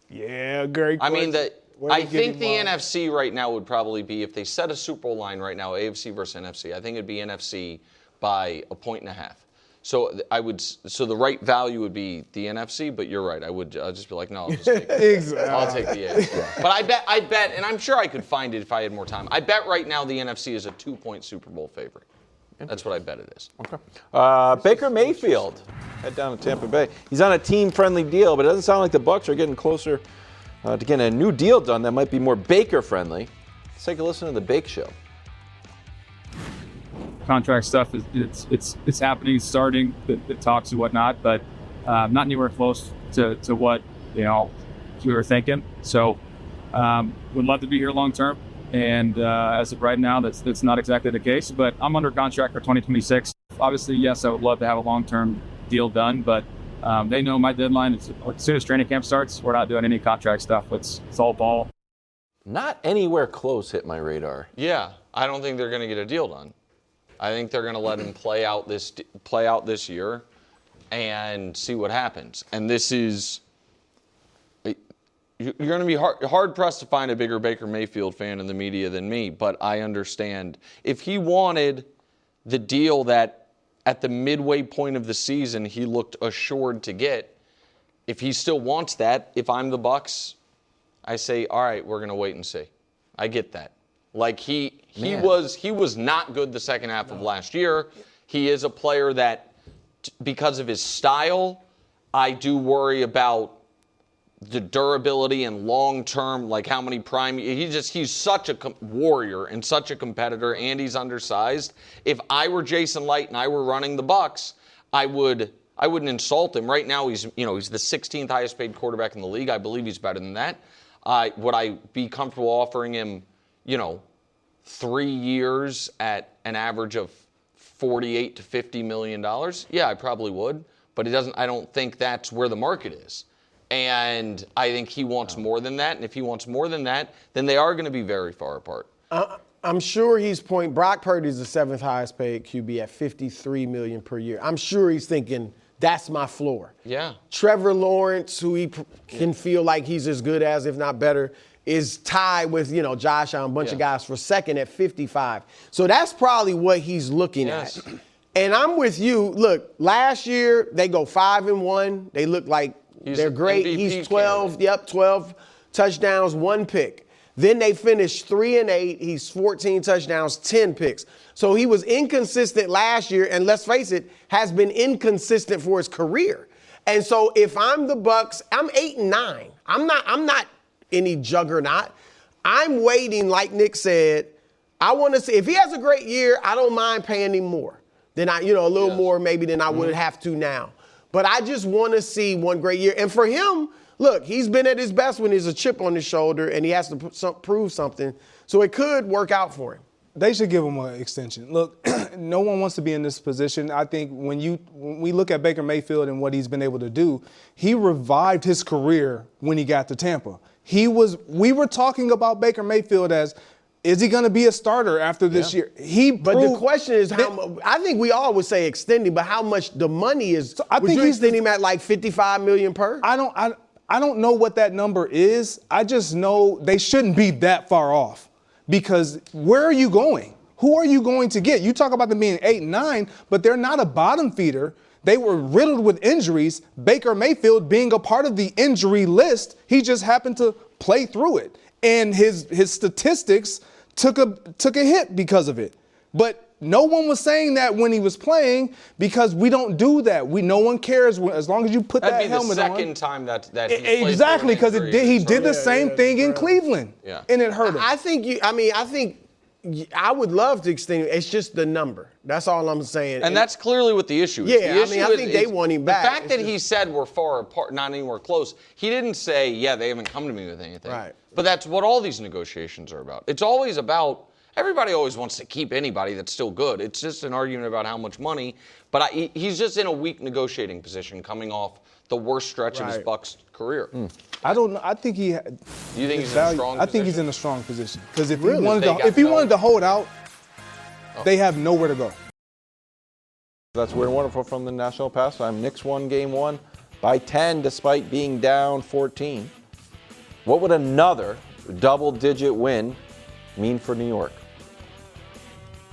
Yeah, great I question. mean Where I we think the getting NFC right now would probably be if they set a Super Bowl line right now, AFC versus NFC. I think it'd be NFC by 1.5. So So the right value would be the NFC, but you're right. I'll just be like, no, I'll just take it. Exactly. I'll take the AFC. But I bet, and I'm sure I could find it if I had more time. I bet right now the NFC is a 2-point Super Bowl favorite. That's what I bet it is. Okay. Baker Mayfield head down to Tampa Bay. He's on a team-friendly deal, but it doesn't sound like the Bucs are getting closer to getting a new deal done that might be more Baker-friendly. Let's take a listen to the Bake Show. Contract stuff it's happening, starting the talks and whatnot, but not anywhere close to what we were thinking. So would love to be here long term, and as of right now, that's not exactly the case. But I'm under contract for 2026. Obviously, yes, I would love to have a long term deal done, but they know my deadline is as soon as training camp starts. We're not doing any contract stuff. It's all ball. Not anywhere close hit my radar. Yeah, I don't think they're going to get a deal done. I think they're going to let him play out this year and see what happens. And this is you're going to be hard pressed to find a bigger Baker Mayfield fan in the media than me, but I understand if he wanted the deal that at the midway point of the season he looked assured to get. If he still wants that, if I'm the Bucs, I say, all right, we're going to wait and see. I get that. Like he was not good the second half of last year. He is a player that, because of his style, I do worry about the durability and long-term, like how many prime. He's such a warrior and such a competitor, and he's undersized. If I were Jason Light and I were running the Bucs, I wouldn't insult him. Right now, he's the 16th highest paid quarterback in the league. I believe he's better than that. Would I be comfortable offering him, 3 years at an average of $48 to $50 million? Yeah, I probably would. But I don't think that's where the market is. And I think he wants more than that. And if he wants more than that, then they are going to be very far apart. I'm sure Brock Purdy's the 7th highest paid QB at $53 million per year. I'm sure he's thinking, that's my floor. Yeah. Trevor Lawrence, who he can feel like he's as good as, if not better, is tied with, Josh Allen, a bunch of guys for second at 55. So that's probably what he's looking at. And I'm with you. Look, last year they go 5-1. They look like they're great. MVP He's 12. candidate. 12 touchdowns, 1 pick. Then they finished 3-8. He's 14 touchdowns, 10 picks. So he was inconsistent last year, and let's face it, has been inconsistent for his career. And so if I'm the Bucs, I'm 8-9. I'm not any juggernaut. I'm waiting, like Nick said. I want to see if he has a great year. I don't mind paying him more than a little more maybe than I would have to now. But I just want to see one great year. And for him, look, he's been at his best when there's a chip on his shoulder and he has to prove something. So it could work out for him. They should give him an extension. Look, no one wants to be in this position. I think when we look at Baker Mayfield and what he's been able to do, he revived his career when he got to Tampa. We were talking about Baker Mayfield as, is he going to be a starter after this year? But the question is, I think we all would say extending, but how much the money is? So would you extend him at like $55 million per? I don't know what that number is. I just know they shouldn't be that far off. Because where are you going? Who are you going to get? You talk about them being 8 and 9, but they're not a bottom feeder. They were riddled with injuries. Baker Mayfield being a part of the injury list, he just happened to play through it. And his statistics took a hit because of it. But no one was saying that when he was playing because we don't do that. No one cares as long as you put that helmet on. That'd be the second time that he played exactly, because he did the same thing in Cleveland, and it hurt him. I think I would love to extend him. It's just the number. That's all I'm saying. And that's clearly what the issue is. Yeah, I think they want him back. The fact that he said we're far apart, not anywhere close, he didn't say, they haven't come to me with anything. Right. But that's what all these negotiations are about. It's always about, everybody always wants to keep anybody that's still good. It's just an argument about how much money. But he's just in a weak negotiating position coming off the worst stretch of his Bucs career. I don't know. I think he. You think he's in a strong position? I think he's in a strong position. Because if he wanted to hold out, they have nowhere to go. That's Weird and Wonderful from the National Pastime. Knicks won Game 1 by 10 despite being down 14. What would another double-digit win mean for New York?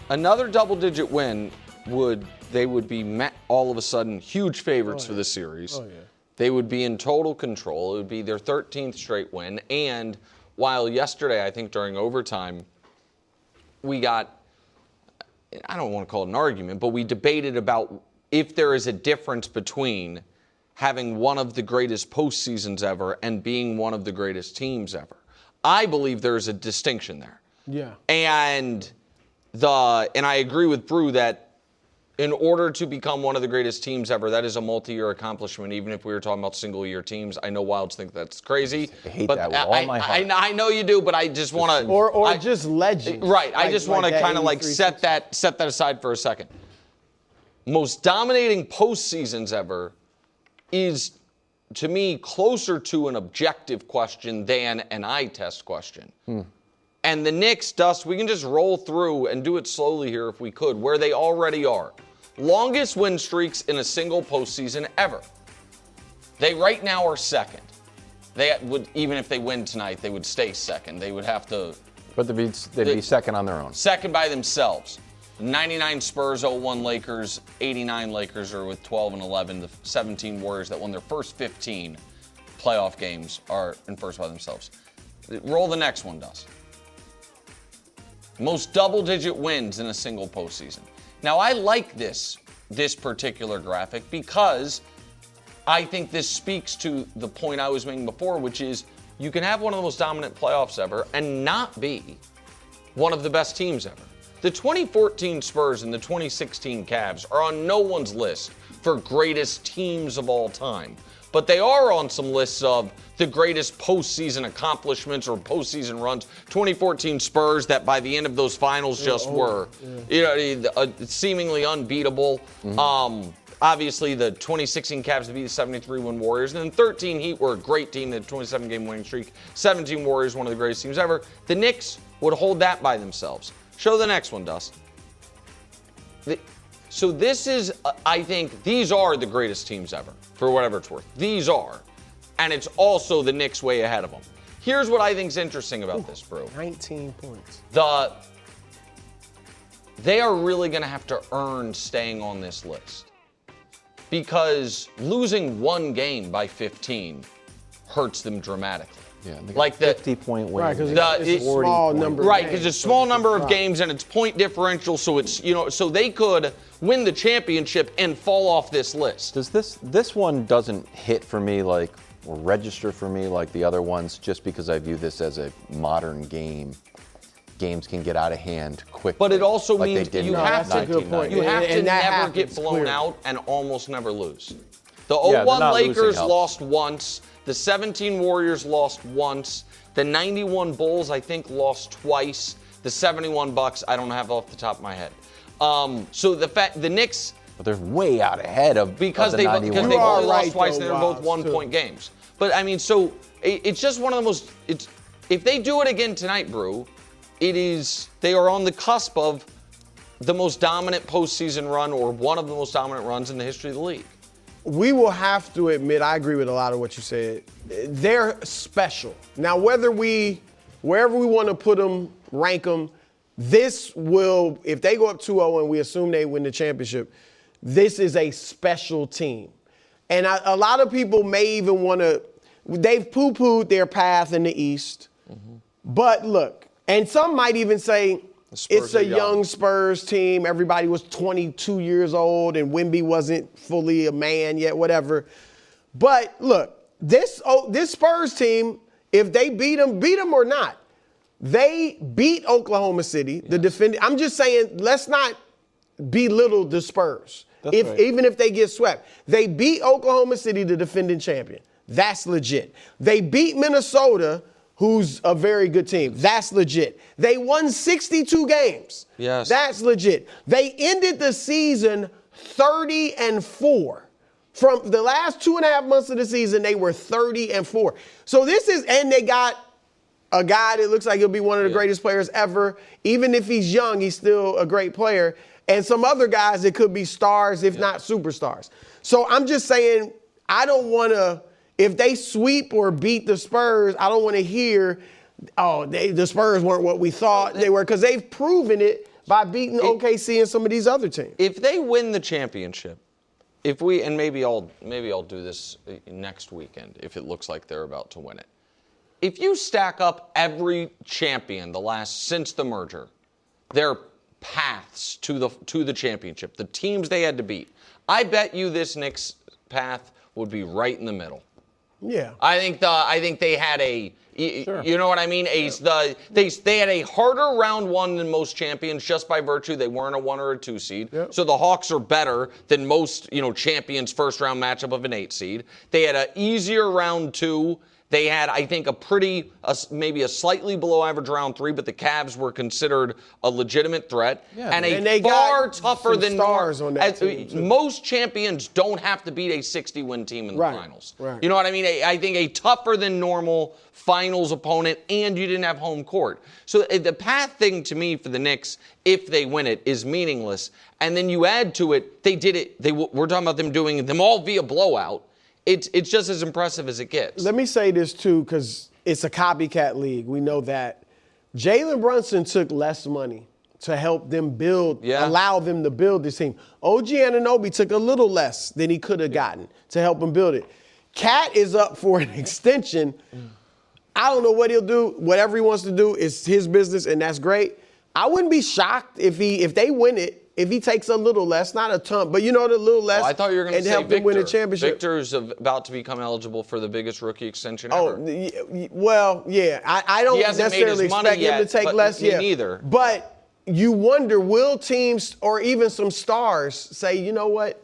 Another double-digit win they would be all of a sudden huge favorites for the series. Oh, yeah. They would be in total control. It would be their 13th straight win. And while yesterday, I think during overtime, we got, I don't want to call it an argument, but we debated about if there is a difference between having one of the greatest postseasons ever and being one of the greatest teams ever. I believe there is a distinction there. Yeah. And I agree with Brew that in order to become one of the greatest teams ever, that is a multi-year accomplishment, even if we were talking about single-year teams. I know Wilds think that's crazy. I hate that with all my heart. I know you do, but I just want to... Or just legends. Right. I just want to kind of like set that aside for a second. Most dominating postseasons ever is, to me, closer to an objective question than an eye test question. And the Knicks, Dust, we can just roll through and do it slowly here if we could, where they already are. Longest win streaks in a single postseason ever. They right now are second. They would, even if they win tonight, they would stay second. They would have to... But they'd be second on their own. Second by themselves. 99 Spurs, 01 Lakers, 89 Lakers are with 12 and 11. The 17 Warriors that won their first 15 playoff games are in first by themselves. Roll the next one, Dust. Most double-digit wins in a single postseason. Now, I like this particular graphic because I think this speaks to the point I was making before, which is you can have one of the most dominant playoffs ever and not be one of the best teams ever. The 2014 Spurs and the 2016 Cavs are on no one's list for greatest teams of all time. But they are on some lists of the greatest postseason accomplishments or postseason runs. 2014 Spurs that by the end of those finals were seemingly unbeatable. Obviously, the 2016 Cavs to beat the 73-win Warriors. And then 13 Heat were a great team, the 27-game winning streak. 17 Warriors, one of the greatest teams ever. The Knicks would hold that by themselves. Show the next one, Dust. So this is, I think, these are the greatest teams ever, for whatever it's worth. These are. And it's also the Knicks way ahead of them. Here's what I think is interesting about this, bro. 19 points. They are really going to have to earn staying on this list. Because losing one game by 15 hurts them dramatically. Yeah, like the 50-point win. Right, because it's a small number. Right, because it's a small number of games and it's point differential, so it's so they could win the championship and fall off this list. Does this one doesn't hit for me like or register for me like the other ones, just because I view this as a modern game. Games can get out of hand quickly. But it also like means you have to never get blown out and almost never lose. The 01 Lakers lost once. The 17 Warriors lost once. The 91 Bulls, I think, lost twice. The The 71 bucks, I don't have off the top of my head. So the Knicks, But they're way out ahead of because the they've 91. only are lost right, twice though, and they're both Woz, 1-point games. But I mean, so it's just one of the most. If they do it again tonight, Brew, they are on the cusp of the most dominant postseason run or one of the most dominant runs in the history of the league. We will have to admit, I agree with a lot of what you said. They're special. Now, wherever we want to put them, rank them, this will, if they go up 2-0 and we assume they win the championship, this is a special team. And a lot of people may even want to, they've poo-pooed their path in the East. Mm-hmm. But look, and some might even say, it's a young Spurs team. Everybody was 22 years old and Wemby wasn't fully a man yet, whatever. But look, this Spurs team, if they beat them or not, they beat Oklahoma City, the defending. I'm just saying, let's not belittle the Spurs. Even if they get swept. They beat Oklahoma City, the defending champion. That's legit. They beat Minnesota, who's a very good team. That's legit. They won 62 games. Yes. That's legit. They ended the season 30-4. From the last 2.5 months of the season, they were 30-4. So and they got a guy that looks like he'll be one of the greatest players ever. Even if he's young, he's still a great player. And some other guys that could be stars, if not superstars. So I'm just saying, I don't want to, if they sweep or beat the Spurs, I don't want to hear, the Spurs weren't what we thought they were, because they've proven it by beating OKC and some of these other teams. If they win the championship, and maybe I'll do this next weekend if it looks like they're about to win it. If you stack up every champion since the merger, their paths to the championship, the teams they had to beat, I bet you this Knicks path would be right in the middle. Yeah. I think they had you know what I mean? They had a harder round one than most champions just by virtue they weren't a 1 or a 2 seed. Yep. So the Hawks are better than most, champions first round matchup of an 8 seed. They had an easier round 2. They had, I think, maybe a slightly below average round 3, but the Cavs were considered a legitimate threat. Yeah, and they far tougher than stars on that team too. Most champions don't have to beat a 60-win team in the finals. Right. You know what I mean? I think a tougher than normal finals opponent, and you didn't have home court. So the path thing to me for the Knicks, if they win it, is meaningless. And then you add to it, they did it. We're talking about them doing them all via blowout. It's just as impressive as it gets. Let me say this, too, because it's a copycat league. We know that. Jalen Brunson took less money to help them allow them to build this team. OG Anunoby took a little less than he could have gotten to help him build it. Cat is up for an extension. I don't know what he'll do. Whatever he wants to do is his business, and that's great. I wouldn't be shocked if they win it. If he takes a little less, not a ton, but the little less. I thought you were going to say help Victor. Them win a championship. Victor's about to become eligible for the biggest rookie extension ever. Well, yeah. I don't necessarily expect him to take less. Me neither. But you wonder, will teams or even some stars say, you know what?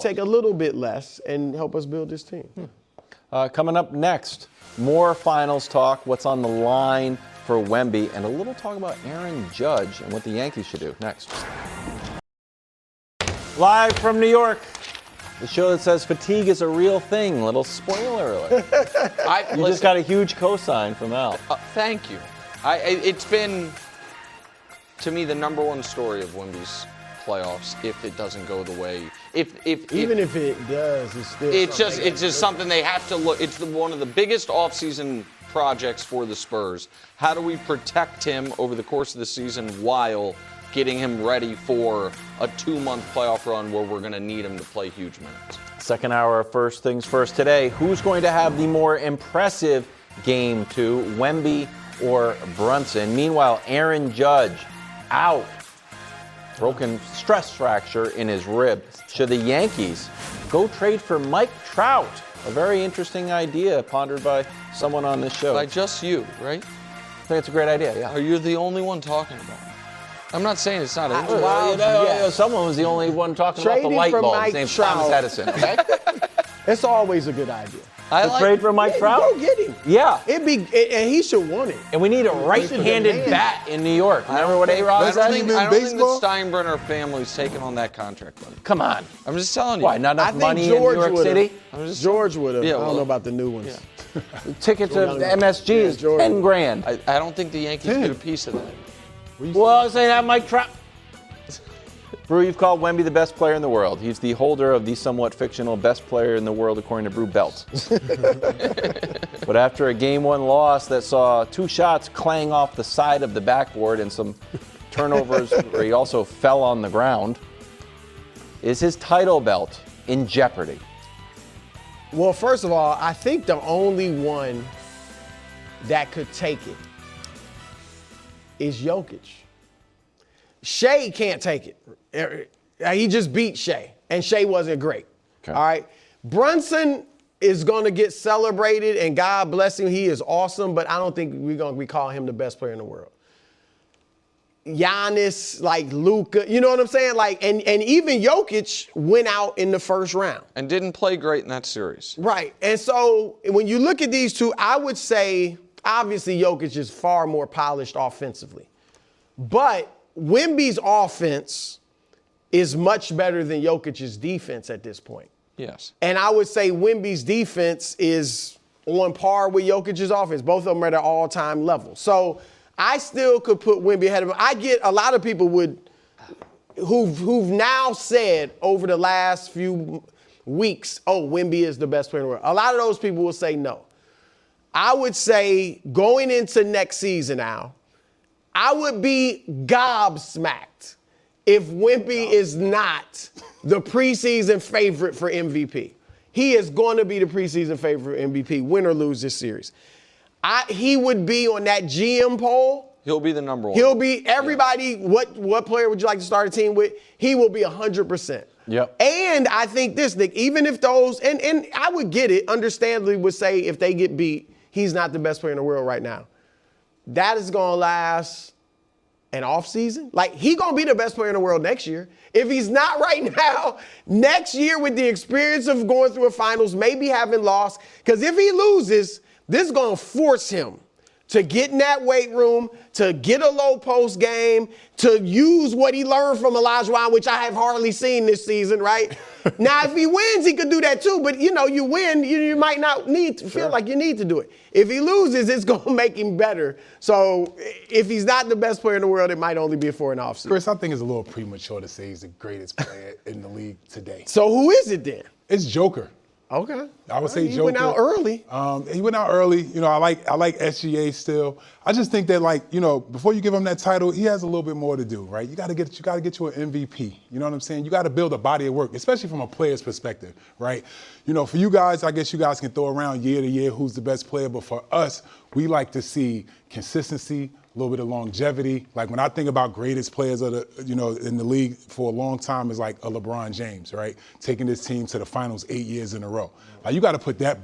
Take a little bit less and help us build this team. Coming up next, more finals talk, what's on the line for Wemby, and a little talk about Aaron Judge and what the Yankees should do next. Live from New York, the show that says fatigue is a real thing. Little spoiler alert. You just got a huge cosign from Al. Thank you. It's been, to me, the number one story of Wemby's playoffs. If it doesn't go the way, even if it does, it's just something they have to look. It's one of the biggest offseason projects for the Spurs. How do we protect him over the course of the season while getting him ready for a 2-month playoff run where we're going to need him to play huge minutes? Second hour of First Things First today. Who's going to have the more impressive Game 2, Wemby or Brunson? Meanwhile, Aaron Judge out. Broken stress fracture in his rib. Should the Yankees go trade for Mike Trout? A very interesting idea pondered by someone on this show. By just you, right? I think it's a great idea, yeah. Are you the only one talking about it? I'm not saying it's not. Someone was the only one talking about the light bulb. His name's Thomas Edison, okay? It's always a good idea. to trade for Mike Trout? Go get him. Yeah. And he should want it. And we need a right-handed bat in New York. Remember what A-Rod I said? don't think the Steinbrenner family's taking on that contract, buddy. Come on. I'm just telling you. Why, not enough money in New York City? George would have. Yeah, I don't know about the new ones. Yeah. Ticket to MSG is $10,000. I don't think the Yankees get a piece of that. Well, say that, Mike Trout. Brew, you've called Wemby the best player in the world. He's the holder of the somewhat fictional best player in the world, according to Brew Belt. But after a Game 1 loss that saw 2 shots clang off the side of the backboard and some turnovers where he also fell on the ground, is his title belt in jeopardy? Well, first of all, I think the only one that could take it is Jokic. Shea can't take it. He just beat Shea, and Shea wasn't great. Okay. All right. Brunson is going to get celebrated, and God bless him. He is awesome, but I don't think we're going to recall him the best player in the world. Giannis, like Luka, you know what I'm saying? Like, and even Jokic went out in the first round. And didn't play great in that series. Right. And so when you look at these two, I would say, obviously, Jokic is far more polished offensively. But Wemby's offense is much better than Jokic's defense at this point. Yes. And I would say Wemby's defense is on par with Jokic's offense. Both of them are at an all-time level. So I still could put Wemby ahead of him. I get a lot of people who've now said over the last few weeks, oh, Wemby is the best player in the world. A lot of those people will say no. I would say going into next season now, I would be gobsmacked if Wemby is not the preseason favorite for MVP. He is going to be the preseason favorite for MVP, win or lose this series. He would be on that GM poll. He'll be the number one. He'll be everybody. Yeah. What player would you like to start a team with? He will be 100%. Yep. And I think this, Nick, even if those, and I would get it, understandably would say if they get beat, he's not the best player in the world right now. That is going to last an offseason. Like, he going to be the best player in the world next year. If he's not right now, next year with the experience of going through a finals, maybe having lost, because if he loses, this is going to force him to get in that weight room, to get a low post game, to use what he learned from Olajuwon, which I have hardly seen this season, right? Now, if he wins, he could do that too, but you win, you might not need to feel like you need to do it. If he loses, it's going to make him better. So if he's not the best player in the world, it might only be for an offseason. Chris, I think it's a little premature to say he's the greatest player in the league today. So who is it then? It's Joker. Okay. I would say Joker. He went out early. He went out early. You know, I like SGA still. I just think that, like, you know, before you give him that title, he has a little bit more to do, right? You got to get you an MVP. You know what I'm saying? You got to build a body of work, especially from a player's perspective, right? You know, for you guys, I guess you guys can throw around year to year who's the best player, but for us, we like to see consistency, a little bit of longevity. Like, when I think about greatest players of in the league for a long time, is like a LeBron James, right? Taking this team to the finals 8 years in a row. Like, you got to put that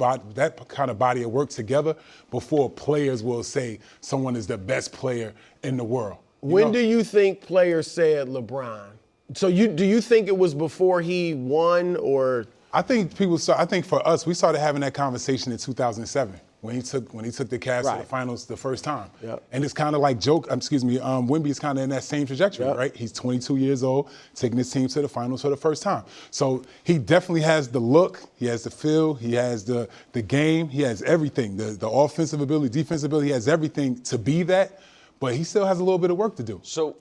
kind of body of work together before players will say someone is the best player in the world. When do you think players said LeBron? So do you think it was before he won, or? I think for us, we started having that conversation in 2007. When he took the Cavs to the finals the first time. Yep. And it's kind of like Wemby is kind of in that same trajectory, right? He's 22 years old, taking his team to the finals for the first time. So he definitely has the look, he has the feel, he has the game, he has everything, the offensive ability, defensive ability, he has everything to be that, but he still has a little bit of work to do. So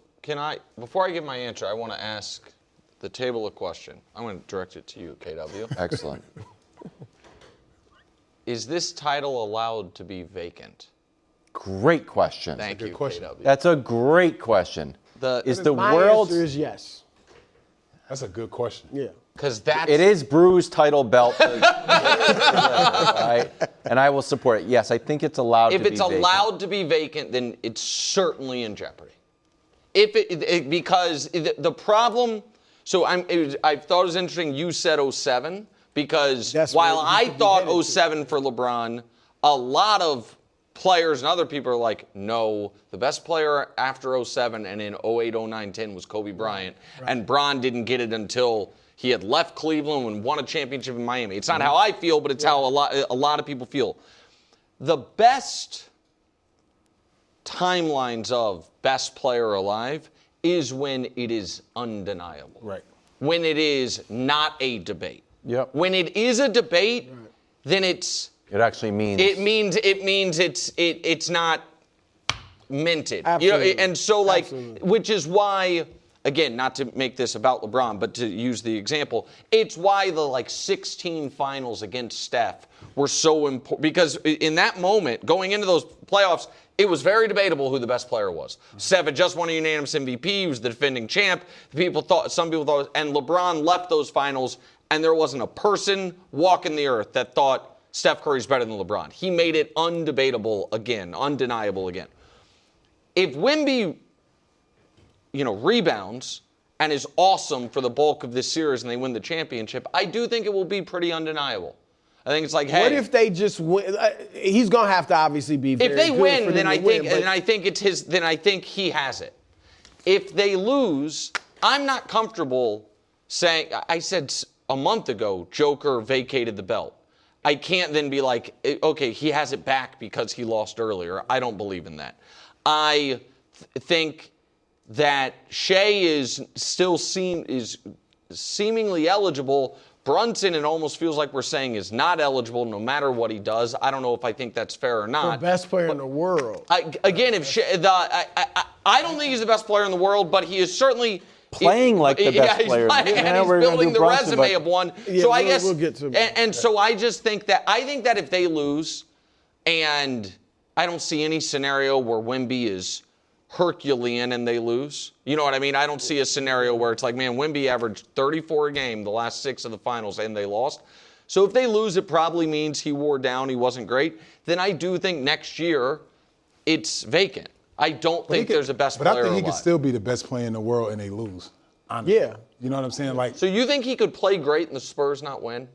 before I give my answer, I want to ask the table a question. I'm going to direct it to you, KW. Excellent. Is this title allowed to be vacant? Great question. Thank you, KW. That's a great question. My answer is yes. That's a good question. Yeah. Because it is Brew's title belt. Right? And I will support it. Yes, I think it's allowed to be vacant. If it's allowed to be vacant, then it's certainly in jeopardy. Because the problem, I thought it was interesting you said 07. Because while I thought 07 for LeBron, a lot of players and other people are like, no, the best player after 07 and in 08, 09, 10 was Kobe Bryant. Right. And Bron didn't get it until He had left Cleveland and won a championship in Miami. It's not how I feel, but it's how a lot of people feel. The best timelines of best player alive is when it is undeniable. Right. When it is not a debate. Yep. When it is a debate, then it's. It actually means. It means it's not minted. Absolutely. You know, and so like, Absolutely. which is why. Again, not to make this about LeBron, but to use the example, it's why the 16 finals against Steph were so important. Because in that moment, going into those playoffs, it was very debatable who the best player was. Steph had just won a unanimous MVP. He was the defending champ. Some people thought, and LeBron left those finals, and there wasn't a person walking the earth that thought Steph Curry's better than LeBron. He made it undebatable again, undeniable again. If Wemby rebounds and is awesome for the bulk of this series and they win the championship, I do think it will be pretty undeniable. I think it's like, hey. What if they just win? He's going to have to obviously be very if they good win, for them then I to think win, and I think it's his. Then I think he has it. If they lose, I'm not comfortable saying. I said a month ago, Joker vacated the belt. I can't then be like, okay, he has it back because he lost earlier. I don't believe in that. I think that Shea is still seemingly eligible. Brunson, it almost feels like we're saying, is not eligible no matter what he does. I don't know if I think that's fair or not. the best player in the world. I don't think he's the best player in the world, but he is certainly playing like the best player. And he's building the resume of one. Yeah, so I guess, we'll get to and so I just think that if they lose, and I don't see any scenario where Wemby is Herculean and they lose. You know what I mean? I don't see a scenario where it's like, man, Wemby averaged 34 a game the last 6 of the finals and they lost. So if they lose, it probably means he wore down, he wasn't great. Then I do think next year it's vacant. I don't think there's a best player But I think he alive. could still be the best player in the world and they lose. Honestly. Yeah. You know what I'm saying? Like, So you think he could play great and the Spurs not win?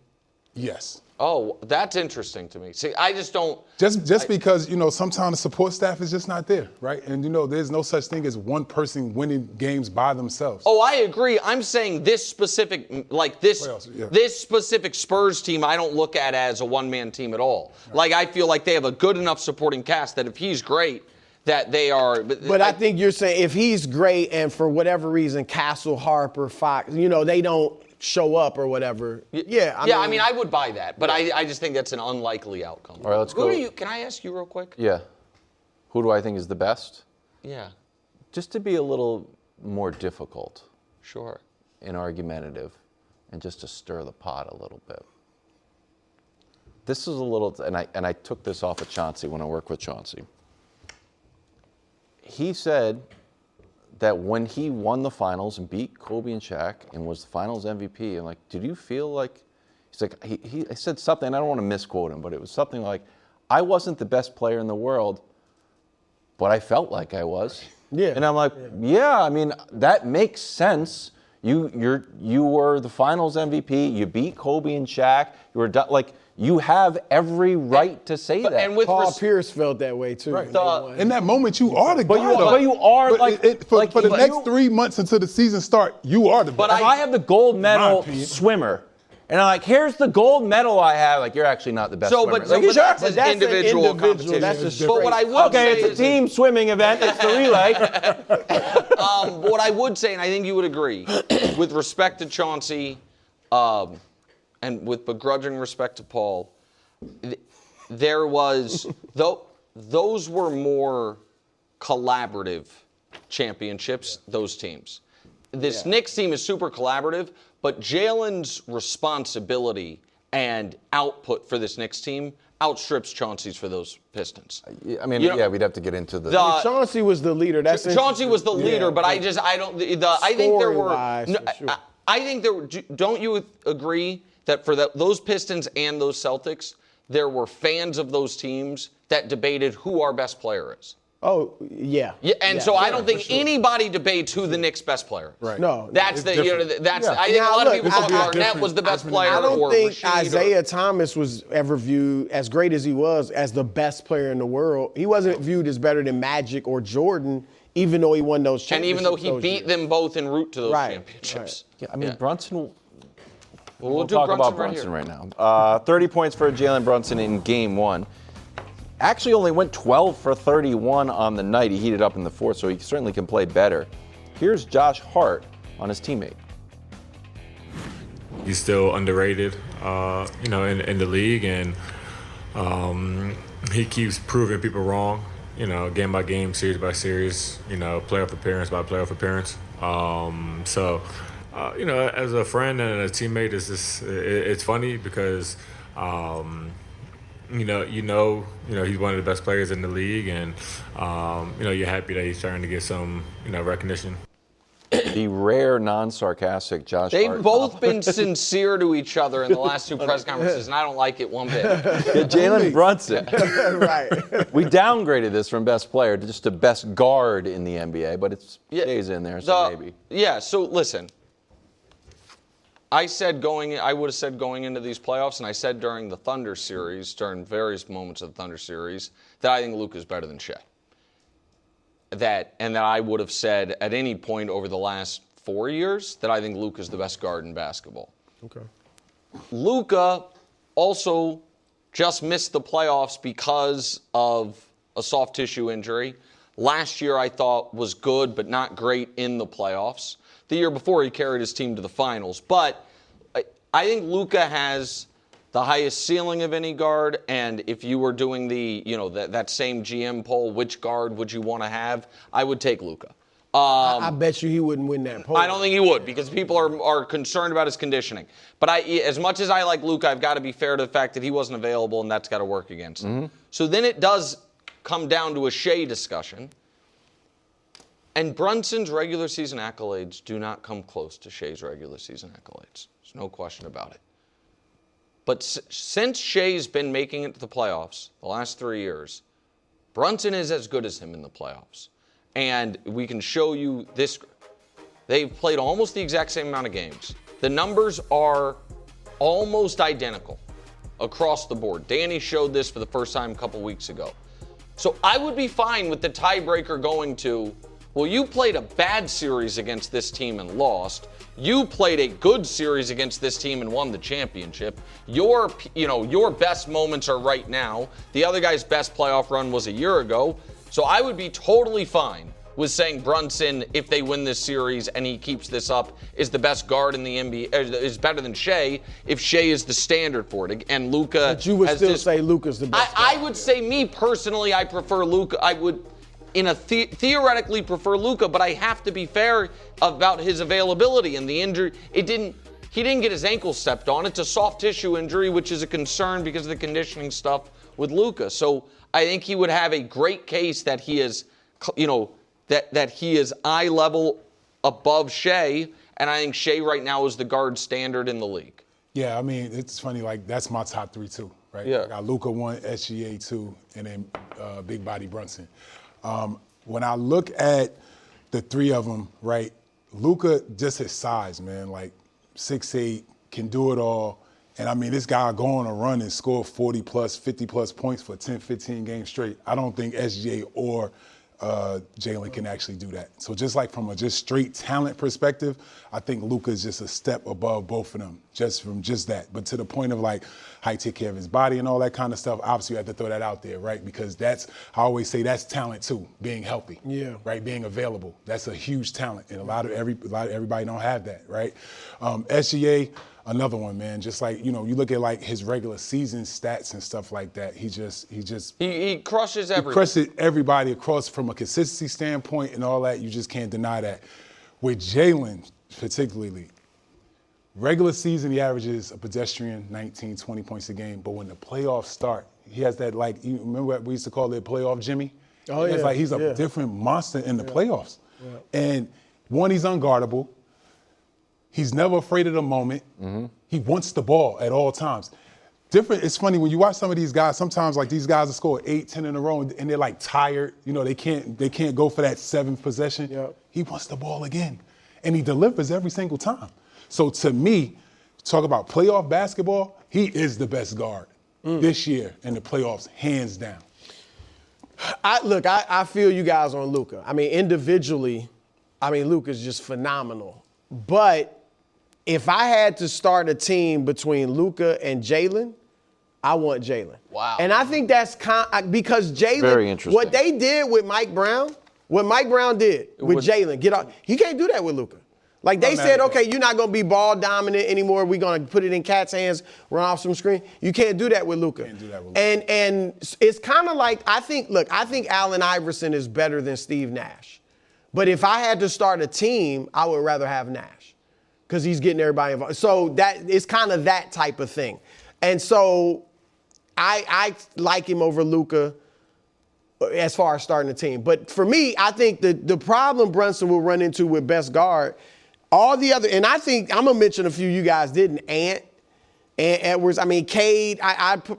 yes. Oh, that's interesting to me. See, I just don't. Just because, sometimes the support staff is just not there, right? And, there's no such thing as one person winning games by themselves. Oh, I agree. I'm saying this specific, this specific Spurs team, I don't look at as a one-man team at all. Right. Like, I feel like they have a good enough supporting cast that if he's great, that they are. But I think you're saying if he's great and for whatever reason, Castle, Harper, Fox, they don't show up or whatever. Yeah, I mean, I would buy that, but I just think that's an unlikely outcome. All right, let's go. Can I ask you real quick? Yeah. Who do I think is the best? Yeah. Just to be a little more difficult. Sure. And argumentative, and just to stir the pot a little bit. This is a little, and I took this off of Chauncey when I worked with Chauncey. He said that when he won the finals and beat Kobe and Shaq and was the finals MVP, and did you feel like, he's like, he said something, and I don't want to misquote him, but it was something like, I wasn't the best player in the world, but I felt like I was. Yeah. And I'm like, yeah, I mean, that makes sense. You were the finals MVP, you beat Kobe and Shaq, you have every right to say that. And with Paul Pierce felt that way too. Right. In that moment, you are the guy. But you are for the next 3 months until the season start, you are the best. But if I have the gold medal swimmer, and I'm like, here's the gold medal I have, you're actually not the best swimmer. But that's an individual competition. But what I would say it's a team swimming event. It's the relay. What I would say, and I think you would agree, with respect to Chauncey, and with begrudging respect to Paul, there was, those were more collaborative championships, those teams. This Knicks team is super collaborative, but Jalen's responsibility and output for this Knicks team outstrips Chauncey's for those Pistons. I mean, we'd have to get into the Chauncey was the leader. Chauncey was the leader, but I think there were. Don't you agree that for those Pistons and those Celtics, there were fans of those teams that debated who our best player is? Oh, yeah. So I don't think anybody debates who the Knicks' best player is. Right. No. That's I think a lot of people thought Garnett was the best player. I don't think Isaiah Thomas was ever viewed, as great as he was, as the best player in the world. He wasn't viewed as better than Magic or Jordan, even though he won those championships. And even though he beat them both en route to those championships. Right. Yeah, I mean, Brunson We'll do talk Brunson about right Brunson here. right now. 30 points for Jalen Brunson in game one. Actually only went 12 for 31 on the night. He heated up in the fourth, so he certainly can play better. Here's Josh Hart on his teammate. He's still underrated, in the league, and he keeps proving people wrong, game by game, series by series, playoff appearance by playoff appearance. As a friend and a teammate, it's funny because, he's one of the best players in the league, and, you're happy that he's starting to get some, recognition. The rare non-sarcastic Josh They've Hart. both been sincere to each other in the last two press conferences, and I don't like it one bit. Jalen Brunson. Right. We downgraded this from best player to just to best guard in the NBA, but it stays in there, so maybe. Yeah, so listen. I would have said going into these playoffs, and I said during the Thunder series, during various moments of the Thunder series, that I think Luka's better than Shea. That I would have said at any point over the last 4 years that I think Luka's the best guard in basketball. Okay. Luka also just missed the playoffs because of a soft tissue injury. Last year I thought was good but not great in the playoffs. The year before he carried his team to the finals. But I think Luka has the highest ceiling of any guard, and if you were doing that same GM poll, which guard would you want to have, I would take Luka. I bet you he wouldn't win that poll. I don't think he would because people are concerned about his conditioning. But as much as I like Luka, I've got to be fair to the fact that he wasn't available, and that's got to work against him. Mm-hmm. So then it does come down to a Shea discussion. And Brunson's regular season accolades do not come close to Shea's regular season accolades. There's no question about it. But since Shea's been making it to the playoffs the last 3 years, Brunson is as good as him in the playoffs. And we can show you this. They've played almost the exact same amount of games. The numbers are almost identical across the board. Danny showed this for the first time a couple weeks ago. So I would be fine with the tiebreaker going to, well, you played a bad series against this team and lost. You played a good series against this team and won the championship. Your best moments are right now. The other guy's best playoff run was a year ago. So I would be totally fine with saying Brunson, if they win this series and he keeps this up, is the best guard in the NBA, is better than Shea if Shea is the standard for it. And Luka. But you would still say Luka's the best. I would say, me personally, I prefer Luka. I would. Theoretically prefer Luka, but I have to be fair about his availability and the injury. He didn't get his ankle stepped on. It's a soft tissue injury, which is a concern because of the conditioning stuff with Luka. So I think he would have a great case that he is, that he is eye level above Shea, and I think Shea right now is the guard standard in the league. Yeah, I mean, it's funny, that's my top three too, right? Yeah. I got Luka 1, SGA 2, and then Big Body Brunson. When I look at the three of them, right, Luka, just his size, man, 6'8", can do it all. And I mean, this guy go on a run and score 40 plus, 50 plus points for 10, 15 games straight. I don't think SGA or Jalen can actually do that. So just from a straight talent perspective, I think Luka is just a step above both of them, just from that. But to the point of how he take care of his body and all that kind of stuff, obviously you have to throw that out there, right? Because I always say that's talent too, being healthy, right? Being available. That's a huge talent, and a lot of everybody don't have that, right? SGA, another one, man. Just you look at his regular season stats and stuff like that. He crushes everybody. He crushes everybody across from a consistency standpoint and all that. You just can't deny that. With Jalen, particularly, regular season he averages a pedestrian 19, 20 points a game. But when the playoffs start, he has that you remember what we used to call it playoff Jimmy? Oh yeah. It's he's a different monster in the playoffs. Yeah. And one, he's unguardable. He's never afraid of the moment. Mm-hmm. He wants the ball at all times. It's funny when you watch some of these guys, sometimes these guys will score 8, 10 in a row and they're tired. They can't go for that 7th possession. Yep. He wants the ball again. And he delivers every single time. So to me, talk about playoff basketball, he is the best guard this year in the playoffs, hands down. I feel you guys on Luka. I mean, individually, Luka's just phenomenal. But if I had to start a team between Luka and Jalen, I want Jalen. Wow. And I think that's because Very Jalen, interesting. what they did with Mike Brown, what Mike Brown did with Jalen, get off. He can't do that with Luka. Like they said, okay, you're not going to be ball dominant anymore. We're going to put it in Cat's hands, run off some screen. You can't do that with Luka. And it's kind of like, I think Allen Iverson is better than Steve Nash. But if I had to start a team, I would rather have Nash because he's getting everybody involved. So that it's kind of that type of thing. And so I like him over Luka as far as starting a team. But for me, I think the problem Brunson will run into with best guard, all the other, and I think I'm gonna mention a few you guys didn't. Ant Edwards. I mean, Cade.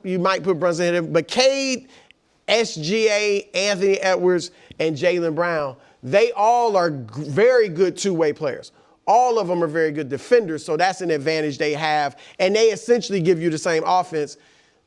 You might put Brunson in him, but Cade, SGA, Anthony Edwards, and Jalen Brown. They all are very good two-way players. All of them are very good defenders, so that's an advantage they have, and they essentially give you the same offense.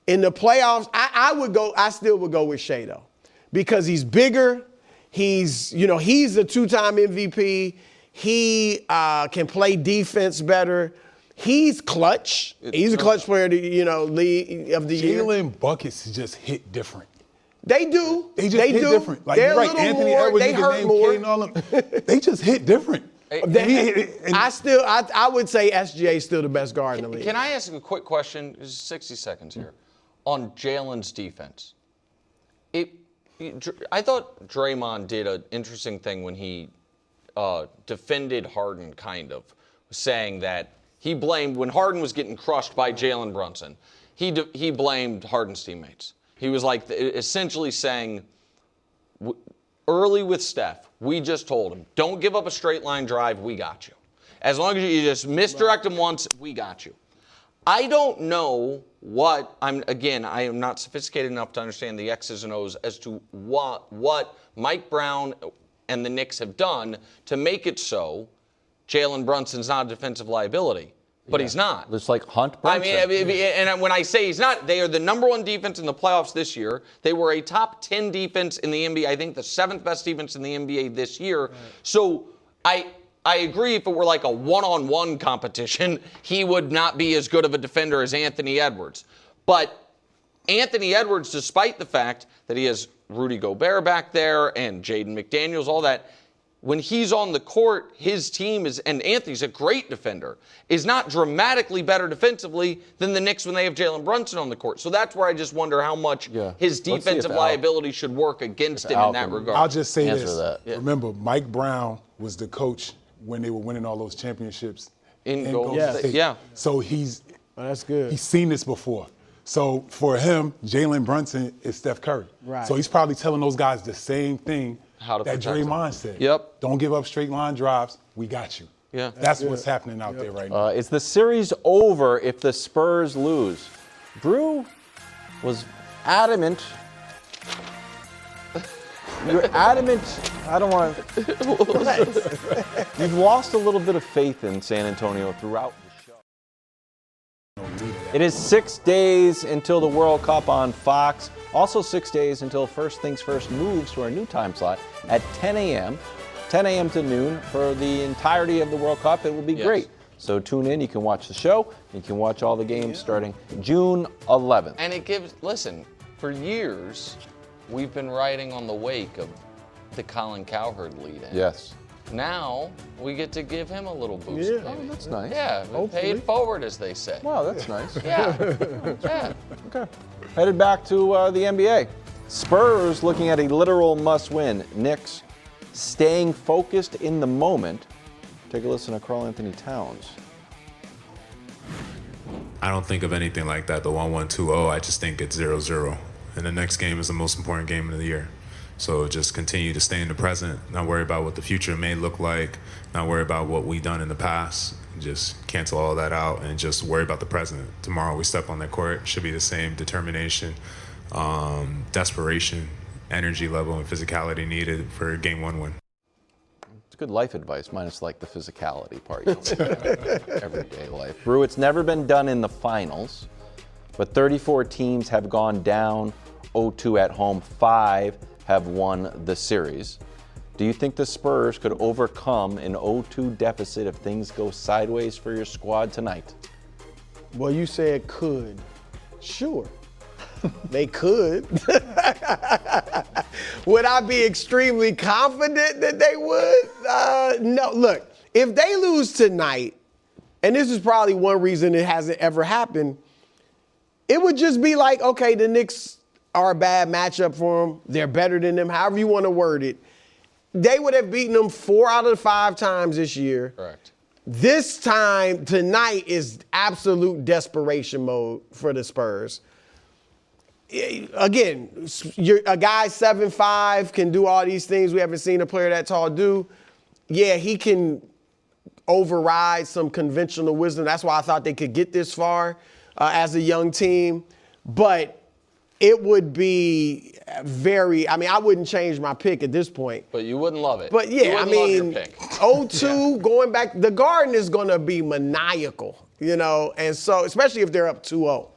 In the playoffs, I still would go with Shea though, because he's bigger. He's a two-time MVP. He can play defense better. He's clutch. He's a clutch player, league of the year. Jalen buckets just hit different. They do. They just hit different. Like they're you're right, a little Anthony more. Edwards, They hurt more. and all them. They just hit different. I would say SGA is still the best guard in the league. Can I ask a quick question? There's 60 seconds here. On Jalen's defense. I thought Draymond did an interesting thing when he defended Harden, kind of, saying that he blamed, when Harden was getting crushed by Jalen Brunson, he blamed Harden's teammates. He was like essentially saying, early with Steph, we just told him, don't give up a straight line drive, we got you. As long as you just misdirect him once, we got you. I don't know I am not sophisticated enough to understand the X's and O's as to what Mike Brown and the Knicks have done to make it so Jalen Brunson's not a defensive liability. But he's not. It's like Hunt Brunson. I mean, and when I say he's not, they are the number one defense in the playoffs this year. They were a top 10 defense in the NBA. I think the 7th best defense in the NBA this year. Right. So I agree if it were like a one-on-one competition, he would not be as good of a defender as Anthony Edwards. But Anthony Edwards, despite the fact that he has Rudy Gobert back there and Jaden McDaniels, all that, when he's on the court, his team is, and Anthony's a great defender, is not dramatically better defensively than the Knicks when they have Jalen Brunson on the court. So that's where I just wonder how much his defensive liability should work against him in that regard. I'll just say this. Remember, Mike Brown was the coach when they were winning all those championships in Golden State. Yeah. So that's good. He's seen this before. So for him, Jalen Brunson is Steph Curry. Right. So he's probably telling those guys the same thing that Draymond said. Yep. Don't give up straight line drives. We got you. Yeah. That's what's happening out there right now. Is the series over if the Spurs lose? Brew was adamant. You're adamant. I don't want to. You've lost a little bit of faith in San Antonio throughout the show. It is 6 days until the World Cup on Fox. Also 6 days until First Things First moves to our new time slot at 10 a.m. 10 a.m. to noon for the entirety of the World Cup. It will be great. So tune in. You can watch the show. You can watch all the games starting June 11th. And listen, for years, we've been riding on the wake of the Colin Cowherd lead-in. Yes. Now, we get to give him a little boost. Yeah, oh, that's nice. Yeah, pay it forward, as they say. Wow, that's nice. Yeah. Yeah. Okay. Headed back to the NBA. Spurs looking at a literal must-win. Knicks staying focused in the moment. Take a listen to Karl Anthony Towns. I don't think of anything like that, the 1-1-2-0. I just think it's 0-0. And the next game is the most important game of the year. So just continue to stay in the present, not worry about what the future may look like, not worry about what we've done in the past. Just cancel all that out and just worry about the present. Tomorrow we step on that court, should be the same determination, desperation, energy level, and physicality needed for a Game 1 win. It's good life advice, minus like the physicality part. Everyday life. Brew, it's never been done in the finals, but 34 teams have gone down 0-2 at home. 5 have won the series. Do you think the Spurs could overcome an 0-2 deficit if things go sideways for your squad tonight? Well, you said could. Sure. They could. Would I be extremely confident that they would? No. Look, if they lose tonight, and this is probably one reason it hasn't ever happened, it would just be like, okay, the Knicks are a bad matchup for them. They're better than them, however you want to word it. They would have beaten them 4 out of 5 times this year. Correct. This time, tonight, is absolute desperation mode for the Spurs. Again, a guy 7'5" can do all these things we haven't seen a player that tall do. Yeah, he can override some conventional wisdom. That's why I thought they could get this far as a young team. But it would be I wouldn't change my pick at this point. But you wouldn't love it. But yeah, love your pick. 0-2, going back, the Garden is going to be maniacal, and so, especially if they're up 2-0.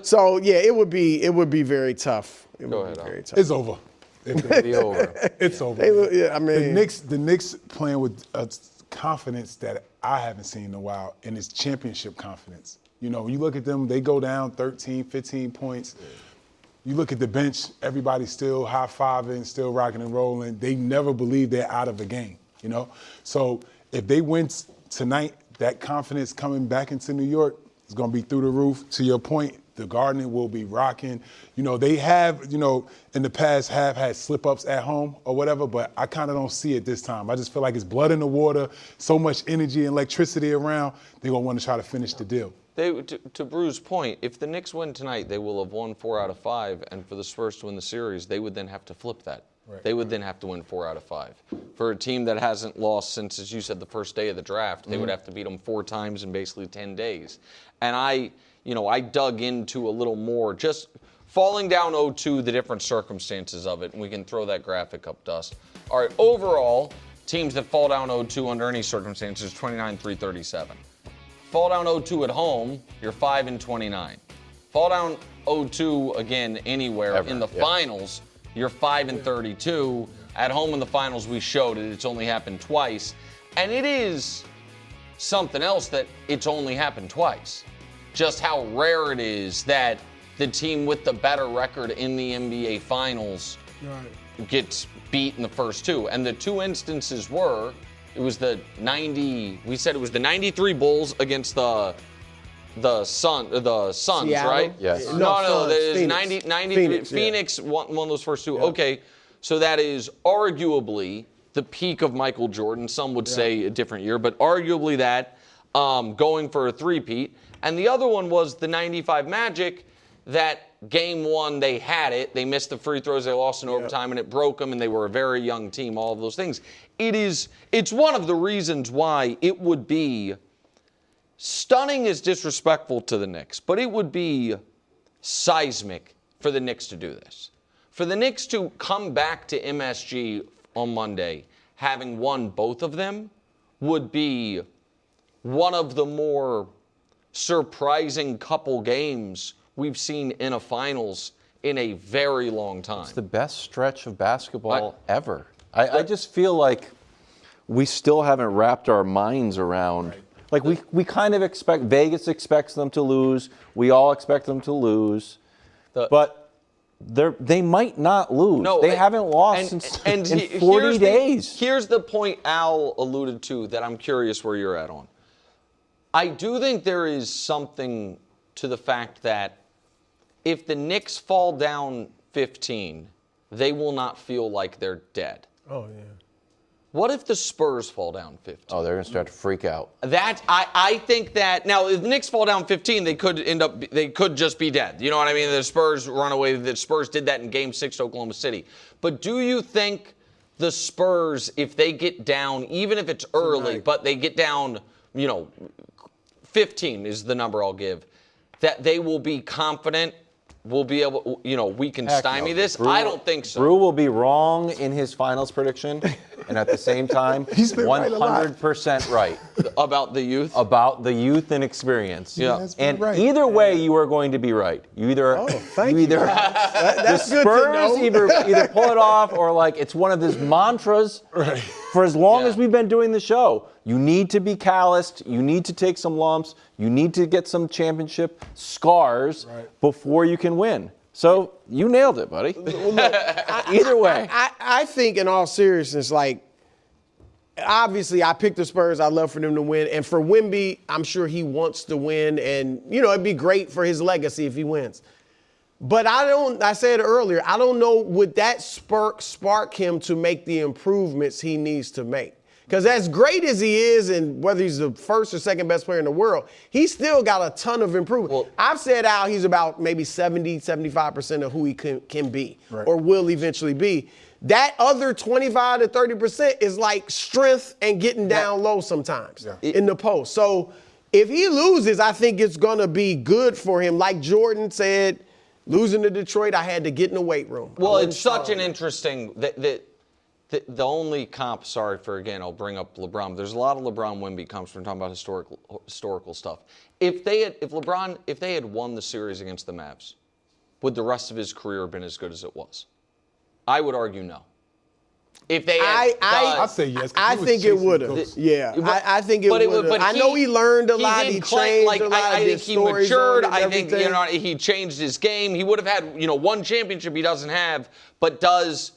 So yeah, it would be very tough. Go ahead, Al. It's over. It's over. It's over. The Knicks playing with a confidence that I haven't seen in a while, and it's championship confidence. When you look at them, they go down 13, 15 points. Yeah. You look at the bench, everybody's still high-fiving, still rocking and rolling. They never believe they're out of the game, So if they win tonight, that confidence coming back into New York is going to be through the roof. To your point, the Garden will be rocking. They have, in the past have had slip-ups at home or whatever, but I kind of don't see it this time. I just feel like it's blood in the water, so much energy and electricity around, they're going to want to try to finish the deal. To Brew's point, if the Knicks win tonight, they will have won 4 out of 5, and for the Spurs to win the series, they would then have to flip that. Right. They would then have to win 4 out of 5. For a team that hasn't lost since, as you said, the first day of the draft, they would have to beat them 4 times in basically 10 days. And I dug into a little more, just falling down 0-2, the different circumstances of it, and we can throw that graphic up, Dust. All right, overall, teams that fall down 0-2 under any circumstances, 29-3-37. Fall down 0-2 at home, you're 5-29. Fall down 0-2 again anywhere in the finals, you're 5-32. At home in the finals, we showed it. It's only happened twice, and it is something else that it's only happened twice. Just how rare it is that the team with the better record in the NBA Finals gets beat in the first 2, and the 2 instances were. It was the 93 Bulls against the Suns, Seattle? Right? Yes. No, there's Phoenix. 93. Phoenix won those first 2. Yeah. Okay, so that is arguably the peak of Michael Jordan. Some would say a different year, but arguably that, going for a three-peat. And the other one was the 95 Magic, that game 1, they had it. They missed the free throws. They lost in overtime, and it broke them, and they were a very young team, all of those things. It's one of the reasons why it would be stunning is disrespectful to the Knicks, but it would be seismic for the Knicks to do this. For the Knicks to come back to MSG on Monday, having won both of them, would be one of the more surprising couple games we've seen in a finals in a very long time. It's the best stretch of basketball ever. I just feel like we still haven't wrapped our minds around. Like we kind of expect, Vegas expects them to lose. We all expect them to lose. But they might not lose. No, they haven't lost in 40 days. Here's the point Al alluded to that I'm curious where you're at on. I do think there is something to the fact that if the Knicks fall down 15, they will not feel like they're dead. Oh, yeah. What if the Spurs fall down 15? Oh, they're going to start to freak out. I think that now if the Knicks fall down 15, they could just be dead. You know what I mean? The Spurs run away. The Spurs did that in Game 6 to Oklahoma City. But do you think the Spurs, if they get down, even if it's early, but they get down, 15 is the number I'll give, that they will be confident will be able, we can stymie this? Brew, I don't think so. Brew will be wrong in his finals prediction, and at the same time, 100% right about the youth? About the youth and experience. Yeah. And either way, you are going to be right. You either, the Spurs either pull it off or like it's one of his mantras for as long as we've been doing the show. You need to be calloused. You need to take some lumps. You need to get some championship scars before you can win. So you nailed it, buddy. Either way. I think in all seriousness, like, obviously I picked the Spurs. I'd love for them to win. And for Wemby, I'm sure he wants to win. And, it'd be great for his legacy if he wins. But I said earlier, I don't know, would that spark him to make the improvements he needs to make? Because as great as he is, and whether he's the first or second best player in the world, he's still got a ton of improvement. Well, I've said out he's about maybe 70, 75% of who he can be or will eventually be. That other 25 to 30% is like strength and getting down low sometimes in the post. So if he loses, I think it's going to be good for him. Like Jordan said, losing to Detroit, I had to get in the weight room. Well, it's such an interesting the only comp, I'll bring up LeBron. There's a lot of LeBron Wemby comps from talking about historical stuff. If they had won the series against the Mavs, would the rest of his career have been as good as it was? I would argue no. If they had I'd say yes. I think it would have. Yeah, I think it would have. I know he learned a lot. He changed a lot. I think he matured. I think he changed his game. He would have had one championship he doesn't have. But does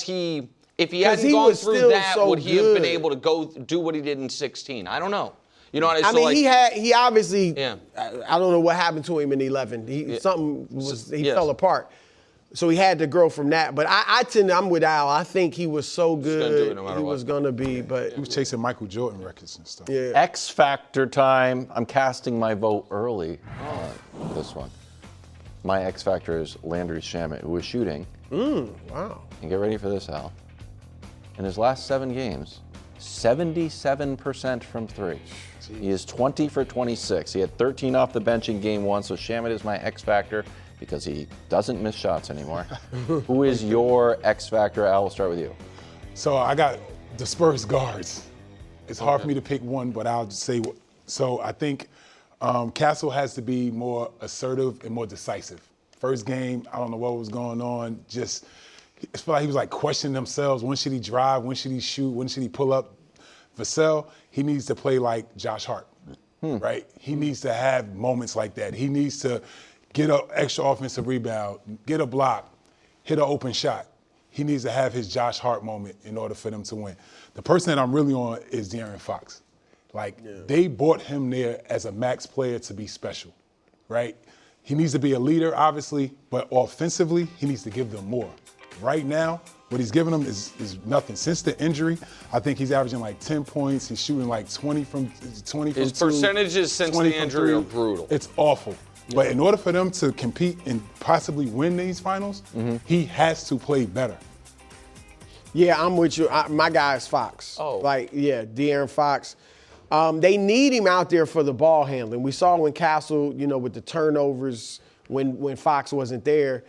he? If he hadn't gone through that, would he have been able to go do what he did in 16? I don't know. I mean, he obviously. Yeah. I don't know what happened to him in 11. He fell apart. So he had to grow from that. But I'm with Al. I think he was so good. He was going to be. But he was chasing Michael Jordan records and stuff. Yeah. X Factor time. I'm casting my vote early on this one. My X Factor is Landry Shamet, who was shooting. Wow. And get ready for this, Al. In his last 7 games, 77% from 3. Jeez. He is 20 for 26. He had 13 off the bench in game 1, so Shamet is my X Factor because he doesn't miss shots anymore. Who is your X Factor? Al, we'll start with you. So I got the Spurs guards. It's hard for me to pick one, but I'll just say, so I think Castle has to be more assertive and more decisive. First game, I don't know what was going on, I feel like he was like questioning themselves. When should he drive? When should he shoot? When should he pull up? Vassell, he needs to play like Josh Hart, right? He needs to have moments like that. He needs to get an extra offensive rebound, get a block, hit an open shot. He needs to have his Josh Hart moment in order for them to win. The person that I'm really on is De'Aaron Fox. They brought him there as a max player to be special, right? He needs to be a leader, obviously, but offensively, he needs to give them more. Right now, what he's giving them is nothing. Since the injury, I think he's averaging like 10 points. He's shooting like 20 from 2. His percentages since the injury are brutal. It's awful. Yeah. But in order for them to compete and possibly win these finals, he has to play better. Yeah, I'm with you. My guy is Fox. De'Aaron Fox. They need him out there for the ball handling. We saw when Castle, with the turnovers when Fox wasn't there.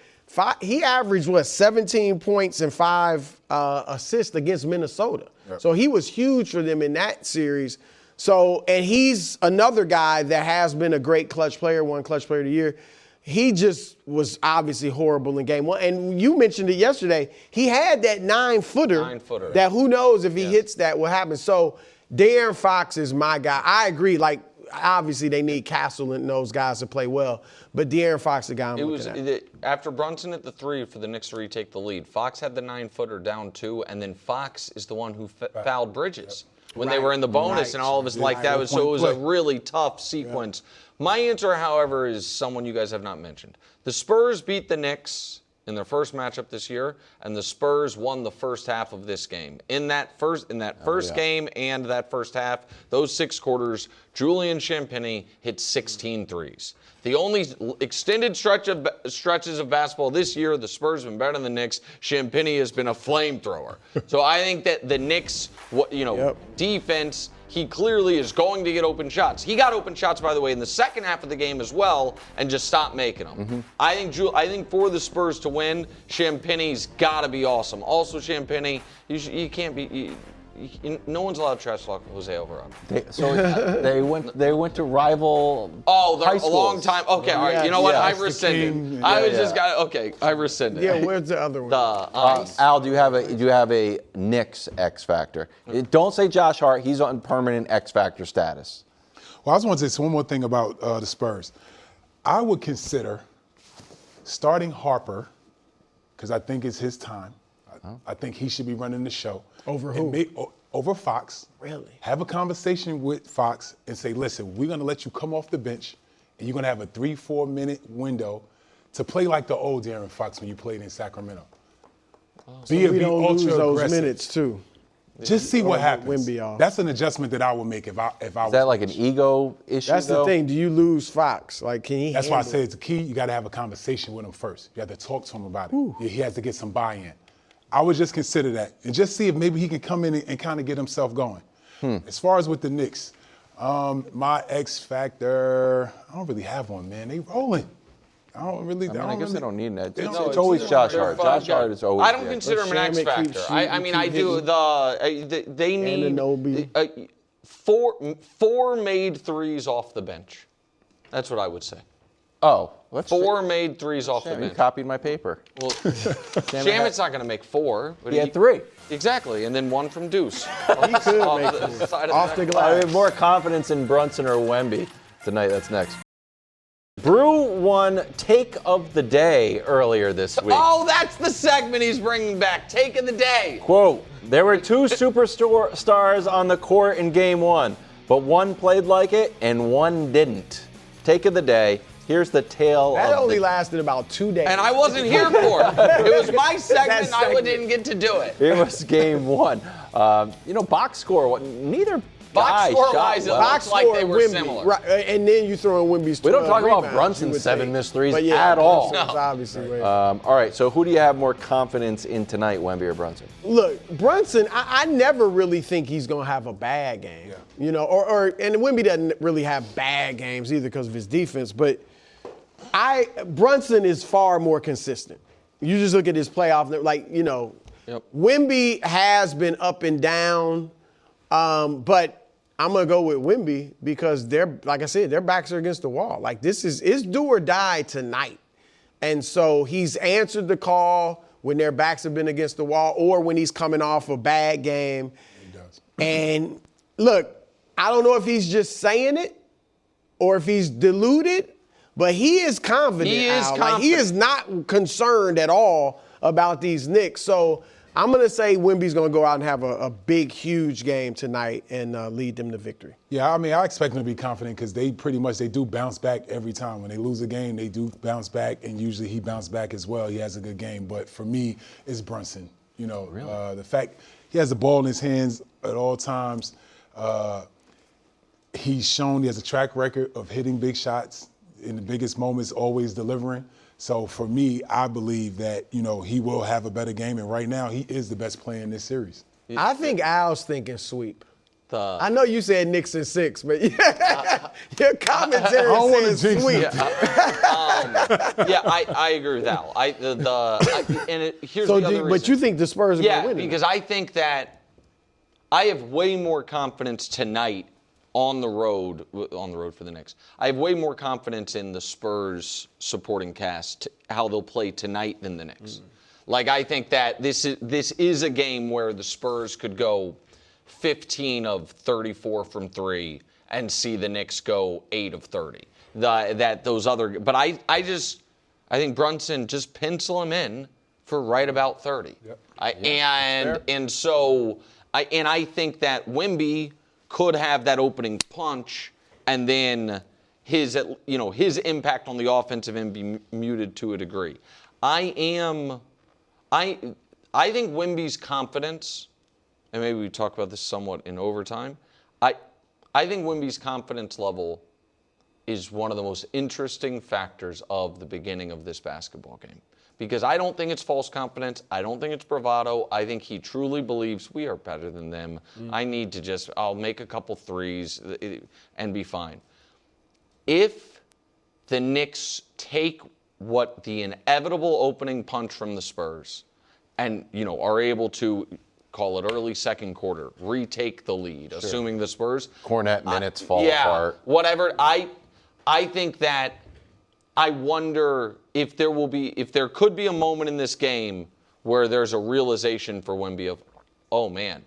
He averaged, 17 points and 5 assists against Minnesota. Yep. So he was huge for them in that series. So, and he's another guy that has been a great clutch player, won Clutch Player of the Year. He just was obviously horrible in game 1. And you mentioned it yesterday. He had that 9-footer. That who knows if he hits that, what happens. So De'Aaron Fox is my guy. I agree. Obviously, they need Castle and those guys to play well, but De'Aaron Fox is the guy I'm looking at. After Brunson at the 3 for the Knicks to retake the lead, Fox had the 9-footer down 2, and then Fox is the one who fouled Bridges when they were in the bonus, and all of us that was so it was a really tough sequence. My answer, however, is someone you guys have not mentioned. The Spurs beat the Knicks in their first matchup this year, and the Spurs won the first half of this game. In that first game and that first half, those 6 quarters, Julian Champagnie hit 16 threes. The only extended stretches of basketball this year, the Spurs have been better than the Knicks. Champagnie has been a flamethrower. So I think that the Knicks, defense he clearly is going to get open shots. He got open shots, by the way, in the second half of the game as well, and just stopped making them. I think for the Spurs to win, Champagne's got to be awesome. Also, Champagne, you can't be. No one's allowed to trash talk Jose Alvarado. They went to rival. Oh, they're high a schools. long time. Okay, all right. You know what? I rescinded. I rescinded. Yeah, where's the other one? Al, do you have a Knicks X factor? Don't say Josh Hart. He's on permanent X factor status. Well, I just want to say one more thing about the Spurs. I would consider starting Harper, because I think it's his time. I think he should be running the show. Over who? Over Fox. Really? Have a conversation with Fox and say, listen, we're going to let you come off the bench, and you're going to have a 3-4 minute window to play like the old De'Aaron Fox when you played in Sacramento. We don't ultra lose those aggressive. minutes too. Just see what happens. Wemby off. That's an adjustment that I would make if I Is was that like an coach. ego issue? That's the thing. Do you lose Fox? Like, can he? That's why I handle say it? it's the key. You got to have a conversation with him first. You have to talk to him about it. He has to get some buy-in. I would just consider that and just see if maybe he can come in and kind of get himself going. As far as with the Knicks, my X factor, I don't really have one, man. They rolling. I guess they don't need that. They It's don't- always Josh They're Hart. fun. Josh Hart is always. I don't consider him an X Shaman factor. keeps I mean, I do. hitting. They need Anunoby. four made threes off the bench. That's what I would say. Oh, let's. Four made threes off the You bench. copied my paper. Well, Shaman's not going to make four. But He had 3. Exactly, and then one from Deuce. He could make it. Off the I glass. have more confidence in Brunson or Wemby tonight. That's next. Brew won Take of the Day earlier this week. Oh, that's the segment he's bringing back. Take of the day. Quote, there were 2 superstars on the court in game 1, but one played like it and one didn't. Take of the day. Here's the tale That of only the... lasted about 2 days. And I wasn't here for it. It was my segment. I segment. didn't get to do it. It was game 1. Box score, neither Box guy score shot wise, it well. looks like they were Wemby, similar. right? And then you throw in Wemby's. We don't 12 talk about rebounds, Brunson's you would 7 think. missed threes But yeah, at all. Brunson's obviously way. All right, so who do you have more confidence in tonight, Wemby or Brunson? Look, Brunson, I never really think he's gonna have a bad game. You know, and Wemby doesn't really have bad games either because of his defense. But Brunson is far more consistent. You just look at his playoff, Wemby has been up and down, but I'm gonna go with Wemby because like I said, their backs are against the wall. Like it's do or die tonight. And so he's answered the call when their backs have been against the wall or when he's coming off a bad game. He does. And look, I don't know if he's just saying it or if he's deluded, but he is confident. He is Al. confident. Like, he is not concerned at all about these Knicks. So I'm going to say Wemby's going to go out and have a big, huge game tonight and lead them to victory. Yeah, I mean, I expect them to be confident because they do bounce back every time. When they lose a game, they do bounce back, and usually he bounces back as well. He has a good game. But for me, it's Brunson. You know, the fact he has the ball in his hands at all times. He's shown he has a track record of hitting big shots in the biggest moments, always delivering. So for me, I believe that, he will have a better game. And right now, he is the best player in this series. I think Al's thinking sweep. The- I know you said Knicks in 6, but your commentary don't wanna says jinx sweep. I agree with Al. Here's So the other reason. but you think the Spurs are going to Yeah, win? because I think that I have way more confidence tonight on the road for the Knicks. I have way more confidence in the Spurs supporting cast, how they'll play tonight than the Knicks. Like, I think that this is a game where the Spurs could go 15 of 34 from 3 and see the Knicks go 8 of 30. But I think Brunson, just pencil him in for right about 30. Yep. I think that Wemby could have that opening punch, and then his impact on the offensive end be muted to a degree. I think Wemby's confidence, and maybe we talk about this somewhat in overtime. I think Wemby's confidence level is one of the most interesting factors of the beginning of this basketball game, because I don't think it's false confidence. I don't think it's bravado. I think he truly believes we are better than them. I need to I'll make a couple threes and be fine. If the Knicks take what the inevitable opening punch from the Spurs and, are able to, call it early second quarter, retake the lead, assuming the Spurs. Cornet minutes fall apart. Whatever. I think that I wonder if there could be a moment in this game where there's a realization for Wemby of, oh man,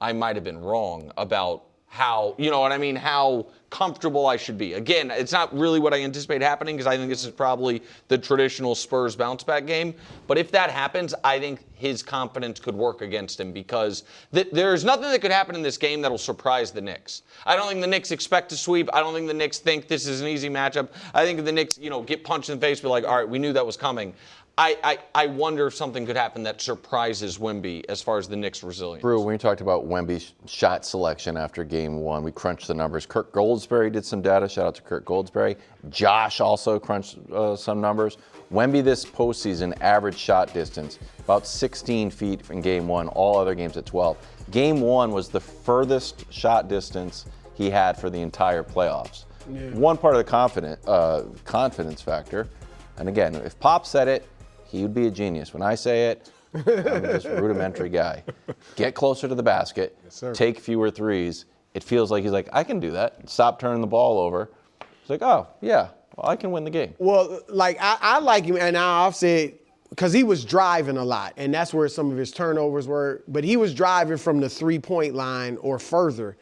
I might have been wrong about how, how comfortable I should be. Again, it's not really what I anticipate happening because I think this is probably the traditional Spurs bounce back game. But if that happens, I think his confidence could work against him because there's nothing that could happen in this game that'll surprise the Knicks. I don't think the Knicks expect to sweep. I don't think the Knicks think this is an easy matchup. I think the Knicks, get punched in the face, be like, all right, we knew that was coming. I wonder if something could happen that surprises Wemby as far as the Knicks' resilience. Brew, when you talked about Wemby's shot selection after game one, we crunched the numbers. Kirk Goldsberry did some data. Shout out to Kirk Goldsberry. Josh also crunched some numbers. Wemby this postseason average shot distance, about 16 feet in game one, all other games at 12. Game one was the furthest shot distance he had for the entire playoffs. Yeah. One part of the confidence factor, and again, if Pop said it, he would be a genius. When I say it, I'm just a rudimentary guy. Get closer to the basket, take fewer threes. It feels like he's like, I can do that. Stop turning the ball over. He's like, oh, yeah, well, I can win the game. Well, I like him, and I've said, because he was driving a lot, and that's where some of his turnovers were, but he was driving from the three-point line or further.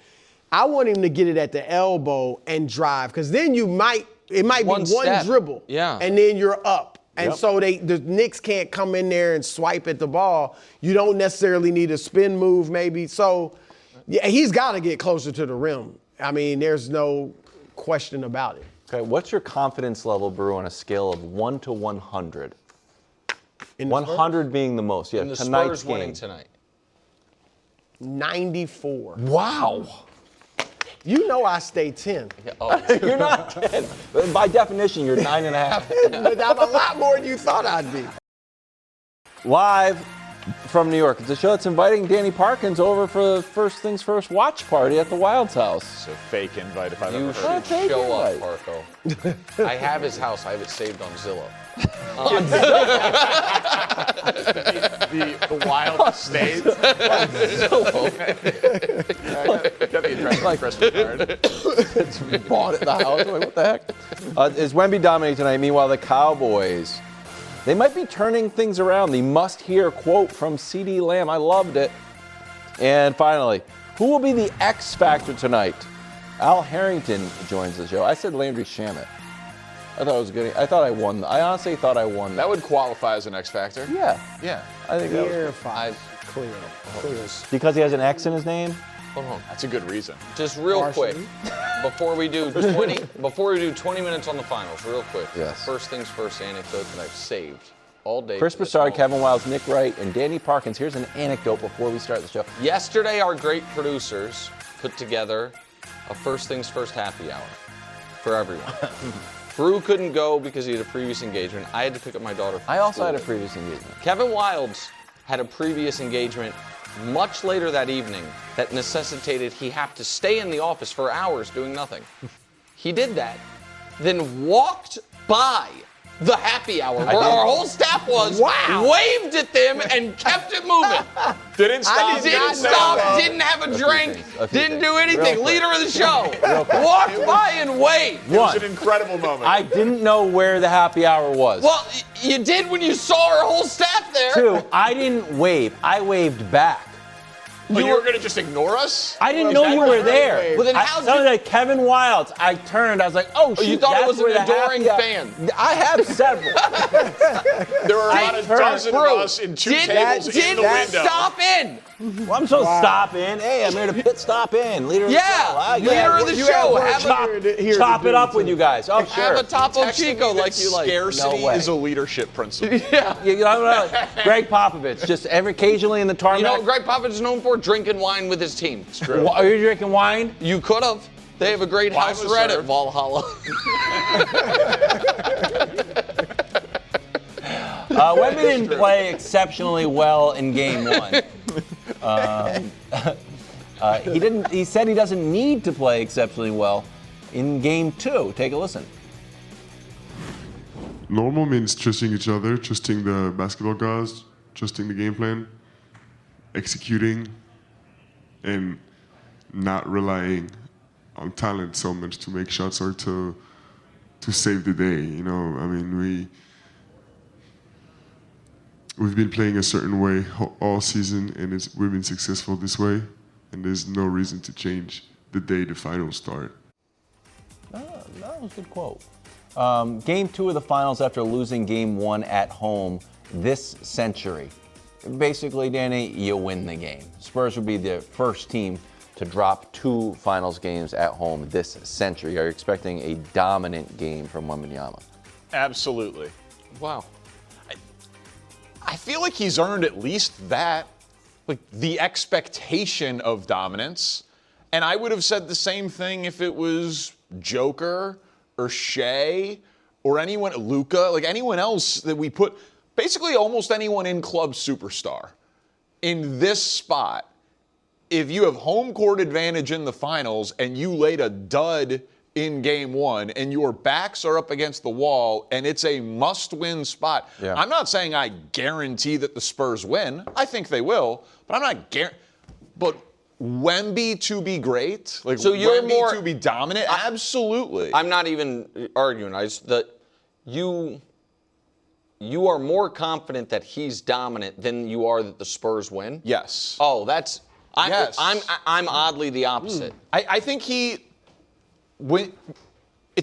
I want him to get it at the elbow and drive, because then it might be one dribble, and then you're up. And so the Knicks can't come in there and swipe at the ball. You don't necessarily need a spin move maybe. So, yeah, he's got to get closer to the rim. I mean, there's no question about it. Okay, what's your confidence level, Brew, on a scale of 1 to 100? 100 being the most. Yeah, in the tonight's Spurs game. winning tonight. 94. Wow. You know I stay 10. You're not 10. By definition, you're 9.5. But I'm a lot more than you thought I'd be. Live from New York. It's a show that's inviting Danny Parkins over for the First Things First watch party at the Wild's house. It's a fake invite if I've ever You heard should it. show up, Parco. I have his house. I have it saved on Zillow. The Wild States. Got the address on the Christmas card. Bought at the house. I'm like, what the heck? Is Wemby dominating tonight? Meanwhile, the Cowboys, they might be turning things around. The must-hear quote from CeeDee Lamb. I loved it. And finally, who will be the X factor tonight? Al Harrington joins the show. I said Landry Shamet. I thought it was good. I thought I won. I honestly thought I won. That would qualify as an X factor. Yeah. Yeah. I think that was Clear. because he has an X in his name. Hold on. That's a good reason. Just real quick, before we do 20 minutes on the finals, real quick. Yes. First things first anecdote that I've saved all day. Chris for this Broussard, moment. Kevin Wiles, Nick Wright, and Danny Parkins. Here's an anecdote before we start the show. Yesterday, our great producers put together a First Things First happy hour for everyone. Brew couldn't go because he had a previous engagement. I had to pick up my daughter from I also school. had a previous engagement. Kevin Wildes had a previous engagement much later that evening that necessitated he have to stay in the office for hours doing nothing. He did that, then walked by the happy hour where our whole staff was, waved at them, and kept it moving. Didn't stop. Didn't have a drink, didn't do anything. Leader of the show. Walked by and waved. It was an incredible moment. I didn't know where the happy hour was. Well, you did when you saw our whole staff there. 2, I didn't wave. I waved back. you were going to just ignore us? I didn't know you were there. Well, then I was like, Kevin Wildes. I turned. I was like, oh, shoot. You thought it was an that's where the adoring happy fan. I have several. There were about a dozen of us in two tables in the window. Stop in. Well, I'm supposed to stop in. Hey, I'm here to pit stop in. Leader of the show. Leader of the show. Chop it up with you guys. Oh, sure. Have a Topo Chico like you like. Scarcity is a leadership principle. You know, Greg Popovich, just occasionally in the tarmac. You know what Greg Popovich is known for? Drinking wine with his team. It's true. Are you drinking wine? You could have. They have a great house red at Valhalla. Wemby didn't play exceptionally well in Game 1. He said he doesn't need to play exceptionally well in Game 2. Take a listen. Normal means trusting each other, trusting the basketball guys, trusting the game plan, executing, and not relying on talent so much to make shots or to save the day. You know, I mean, we've been playing a certain way all season, and we've been successful this way, and there's no reason to change the day the finals start. That was a good quote. Game 2 of the finals after losing Game 1 at home this century. Basically, Danny, you win the game. Spurs would be the first team to drop 2 finals games at home this century. Are you expecting a dominant game from Wembanyama? Absolutely. Wow. I feel like he's earned at least that, like the expectation of dominance. And I would have said the same thing if it was Joker or Shea or anyone, Luka, like anyone else that we put, basically almost anyone in club superstar. In this spot, if you have home court advantage in the finals and you laid a dud in Game 1 and your backs are up against the wall and it's a must-win spot, I'm not saying I guarantee that the Spurs win. I think they will, but I'm not guaranteeing. But Wemby to be great, like so you're Wemby more, to be dominant, absolutely. I'm not even arguing. You are more confident that he's dominant than you are that the Spurs win? Yes. Oh, I'm oddly the opposite. I think it's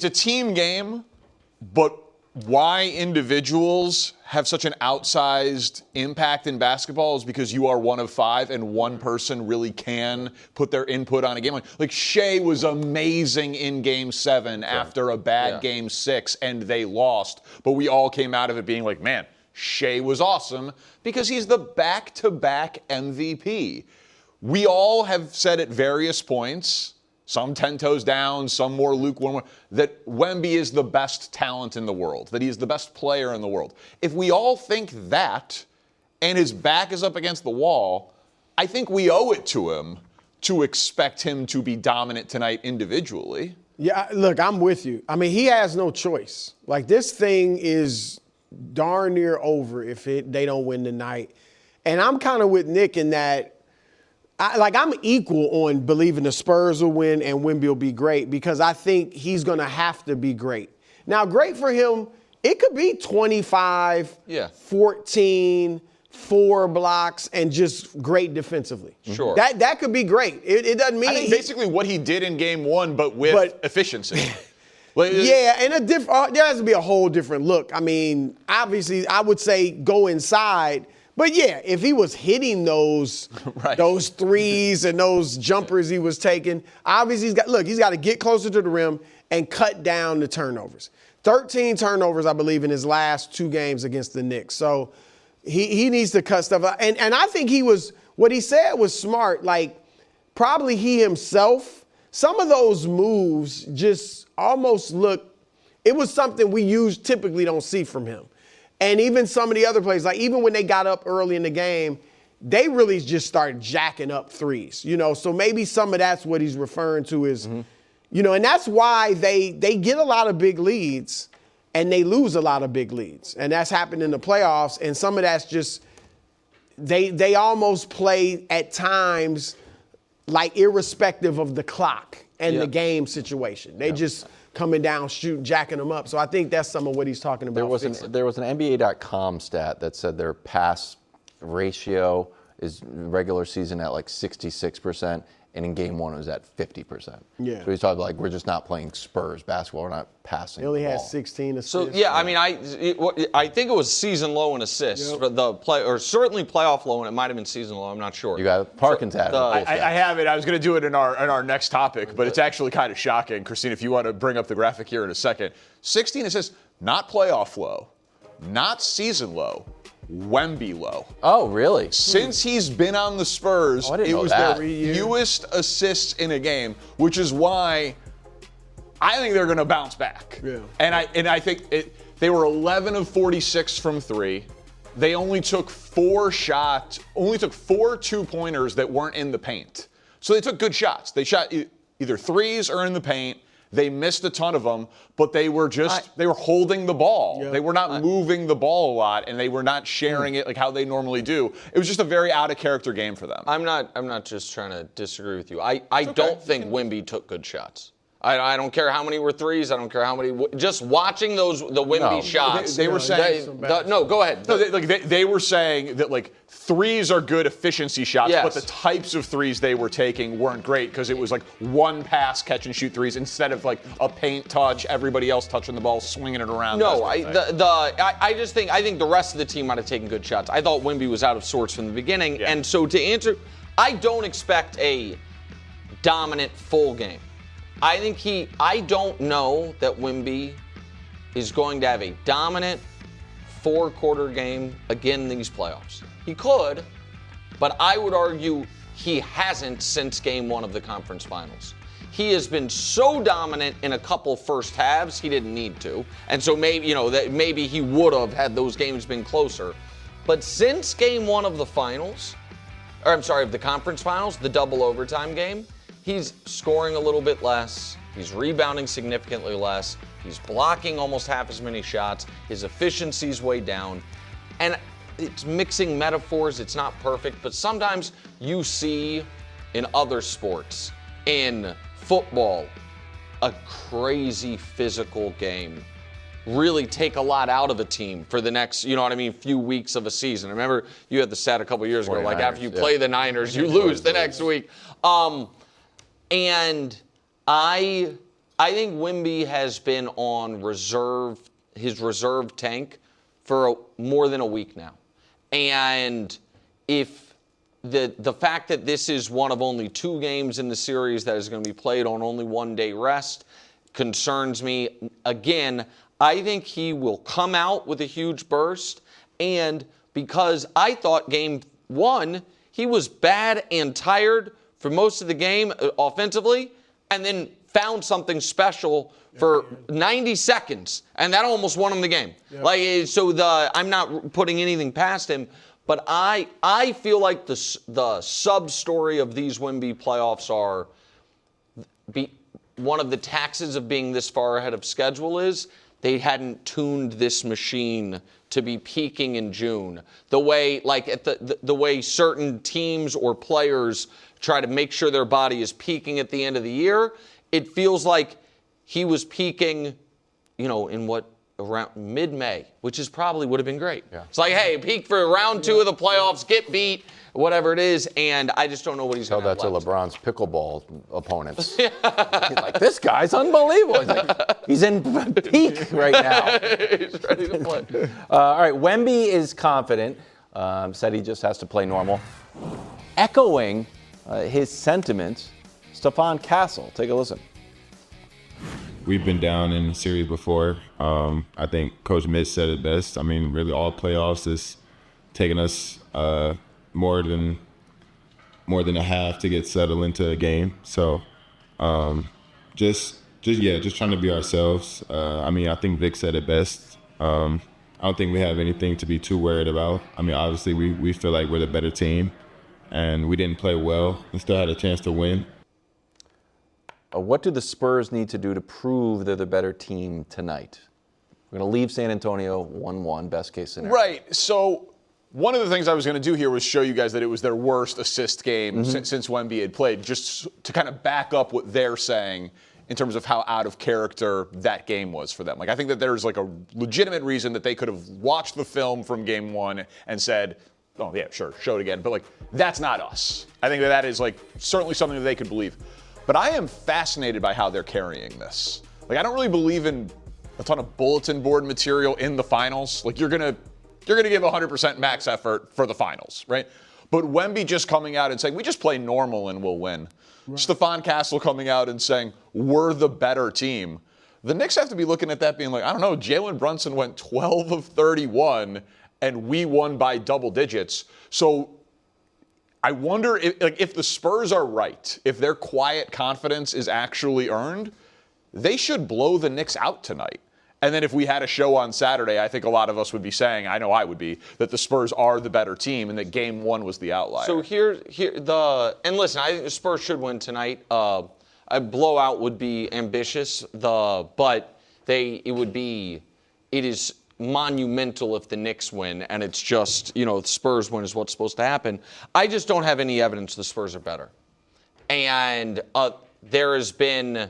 a team game, but why individuals have such an outsized impact in basketball is because you are one of 5 and one person really can put their input on a game. Like Shea was amazing in Game 7 after a bad Game 6 and they lost, but we all came out of it being like, man, Shea was awesome because he's the back-to-back MVP. We all have said at various points, some 10 toes down, some more lukewarm, that Wemby is the best talent in the world, that he's the best player in the world. If we all think that, and his back is up against the wall, I think we owe it to him to expect him to be dominant tonight individually. Yeah, look, I'm with you. I mean, he has no choice. Like, this thing is darn near over if they don't win tonight. And I'm kind of with Nick in that, I'm equal on believing the Spurs will win and Wemby will be great because I think he's going to have to be great. Now, great for him, it could be 25, 14, 4 blocks, and just great defensively. Sure. That could be great. It doesn't mean I think basically what he did in Game 1, but with efficiency. Yeah, and there has to be a whole different look. I mean, obviously, I would say go inside. But yeah, if he was hitting those threes and those jumpers he was taking, obviously he's got to get closer to the rim and cut down the turnovers. 13 turnovers, I believe, in his last 2 games against the Knicks. So he needs to cut stuff out. And I think what he said was smart. Like, probably he himself, some of those moves just almost it was something we typically don't see from him. And even some of the other plays, like even when they got up early in the game, they really just started jacking up threes, So maybe some of that's what he's referring to is, and that's why they get a lot of big leads and they lose a lot of big leads. And that's happened in the playoffs. And some of that's just, they almost play at times like irrespective of the clock and the game situation. They just coming down, shooting, jacking them up. So I think that's some of what he's talking about. There was an NBA.com stat that said their pass ratio is regular season at like 66%, and in Game 1 it was at 50%. Yeah. So he's talking like we're just not playing Spurs basketball. We're not passing. He only the ball. had 16 assists. So yeah, I mean, I think it was season low in assists for the play, or certainly playoff low, and it might have been season low. I'm not sure. You got Parkins had it. I have it. I was going to do it in our next topic, but it's actually kind of shocking. Christine, if you want to bring up the graphic here in a second. 16 assists, not playoff low, not season low, Wemby low. Oh, really? Since he's been on the Spurs, it was their fewest assists in a game, which is why I think they're going to bounce back. Yeah. And I think they were 11 of 46 from 3. they only took 4 2-pointers that weren't in the paint. So they took good shots. They shot either threes or in the paint. They missed a ton of them, but they were they were holding the ball. They were not moving the ball a lot, and they were not sharing it like how they normally do. It was just a very out of character game for them. I'm not just trying to disagree with you. I don't think Wemby took good shots. I don't care how many were threes. I don't care how many. Just watching the Wemby shots. They were saying. No, go ahead. No, they were saying that like threes are good efficiency shots, Yes. but the types of threes they were taking weren't great because it was like one pass catch and shoot threes instead of like a paint touch, everybody else touching the ball, swinging it around. No, I think the rest of the team might have taken good shots. I thought Wemby was out of sorts from the beginning, and so to answer, I don't expect a dominant full game. I don't know that Wemby is going to have a dominant 4-quarter game again in these playoffs. He could, but I would argue he hasn't since game 1 of the conference finals. He has been so dominant in a couple first halves, he didn't need to. And so maybe he would have had those games been closer. But since game 1 of the finals, of the conference finals, the double overtime game, he's scoring a little bit less. He's rebounding significantly less. He's blocking almost half as many shots. His efficiency's way down. And it's mixing metaphors. It's not perfect. But sometimes you see in other sports, in football, a crazy physical game really take a lot out of a team for the next, few weeks of a season. I remember you had the stat a couple years ago, like after you play the Niners, you lose the next week. And I think Wemby has been on his reserve tank for more than a week now. And if the fact that this is one of only 2 games in the series that is going to be played on only 1 day rest concerns me. Again, I think he will come out with a huge burst. And because I thought game 1, he was bad and tired for most of the game offensively, and then found something special for 90 seconds, and that almost won him the game. I'm not putting anything past him, but I feel like the sub-story of these Wemby playoffs are one of the taxes of being this far ahead of schedule is they hadn't tuned this machine to be peaking in June. The way, the way certain teams or players try to make sure their body is peaking at the end of the year, it feels like he was peaking, in around mid-May, which is probably would have been great. Yeah. It's like, hey, peak for round 2 of the playoffs, get beat, whatever it is, and I just don't know what he's going to have Tell that left. to LeBron's pickleball opponents. He's like, this guy's unbelievable. He's in peak right now. He's ready to play. All right, Wemby is confident, said he just has to play normal. Echoing his sentiments, Stephon Castle. Take a listen. We've been down in the series before. I think Coach Mitch said it best. I mean, really, all playoffs is taking us more than a half to get settled into a game. So, just trying to be ourselves. I think Vic said it best. I don't think we have anything to be too worried about. I mean, obviously, we feel like we're the better team, and we didn't play well and still had a chance to win. What do the Spurs need to do to prove they're the better team tonight? We're going to leave San Antonio 1-1, best case scenario. Right. So one of the things I was going to do here was show you guys that it was their worst assist game since Wemby had played, just to kind of back up what they're saying in terms of how out of character that game was for them. Like, I think that there's like a legitimate reason that they could have watched the film from game 1 and said, oh, yeah, sure, show it again. But, like, that's not us. I think that is, like, certainly something that they could believe. But I am fascinated by how they're carrying this. Like, I don't really believe in a ton of bulletin board material in the finals. Like, you're gonna give 100% max effort for the finals, right? But Wemby just coming out and saying, we just play normal and we'll win. Right. Stephon Castle coming out and saying, we're the better team. The Knicks have to be looking at that being like, I don't know, Jalen Brunson went 12 of 31 and we won by double digits. So I wonder if the Spurs are right, if their quiet confidence is actually earned, they should blow the Knicks out tonight. And then if we had a show on Saturday, I think a lot of us would be saying, I know I would be, that the Spurs are the better team and that game one was the outlier. So and listen, I think the Spurs should win tonight. A blowout would be ambitious, but it is monumental if the Knicks win, and it's just, the Spurs win is what's supposed to happen. I just don't have any evidence the Spurs are better. And there has been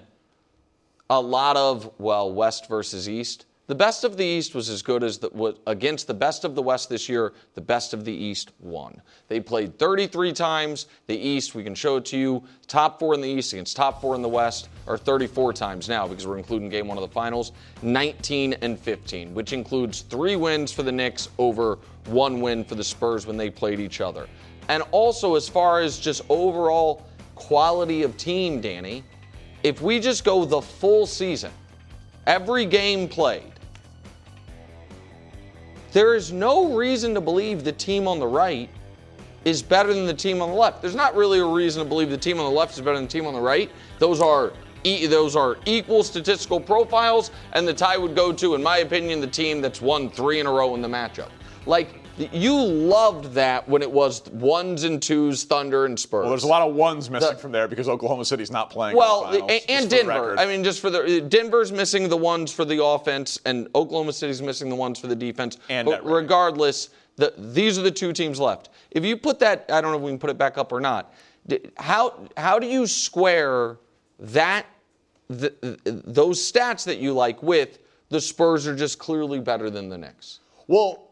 a lot of, West versus East. The best of the East was as good as against the best of the West this year. The best of the East won. They played 33 times. The East, we can show it to you, top 4 in the East against top 4 in the West are 34 times now because we're including game 1 of the finals. 19 and 15, which includes 3 wins for the Knicks over 1 win for the Spurs when they played each other. And also, as far as just overall quality of team, Danny, if we just go the full season, every game played, there is no reason to believe the team on the right is better than the team on the left. There's not really a reason to believe the team on the left is better than the team on the right. Those are equal statistical profiles, and the tie would go to, in my opinion, the team that's won 3 in a row in the matchup. You loved that when it was 1s and 2s, Thunder and Spurs. Well, there's a lot of 1s missing from there because Oklahoma City's not playing. And Denver. I mean, Denver's missing the 1s for the offense, and Oklahoma City's missing the 1s for the defense. But regardless, these are the 2 teams left. If you put that, I don't know if we can put it back up or not. How do you square that those stats that you like with the Spurs are just clearly better than the Knicks? Well,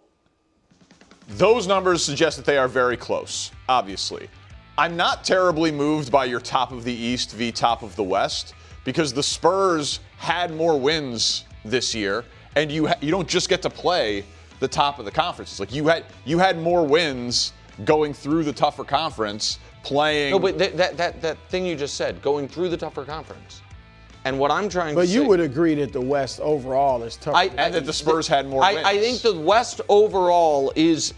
those numbers suggest that they are very close, obviously. I'm not terribly moved by your top of the East v. top of the West because the Spurs had more wins this year, and you don't just get to play the top of the conferences. You had more wins going through the tougher conference playing. No, but that thing you just said, going through the tougher conference. And what I'm trying to say... But you would agree that the West overall is tougher. And that the Spurs had more wins. I think the West overall is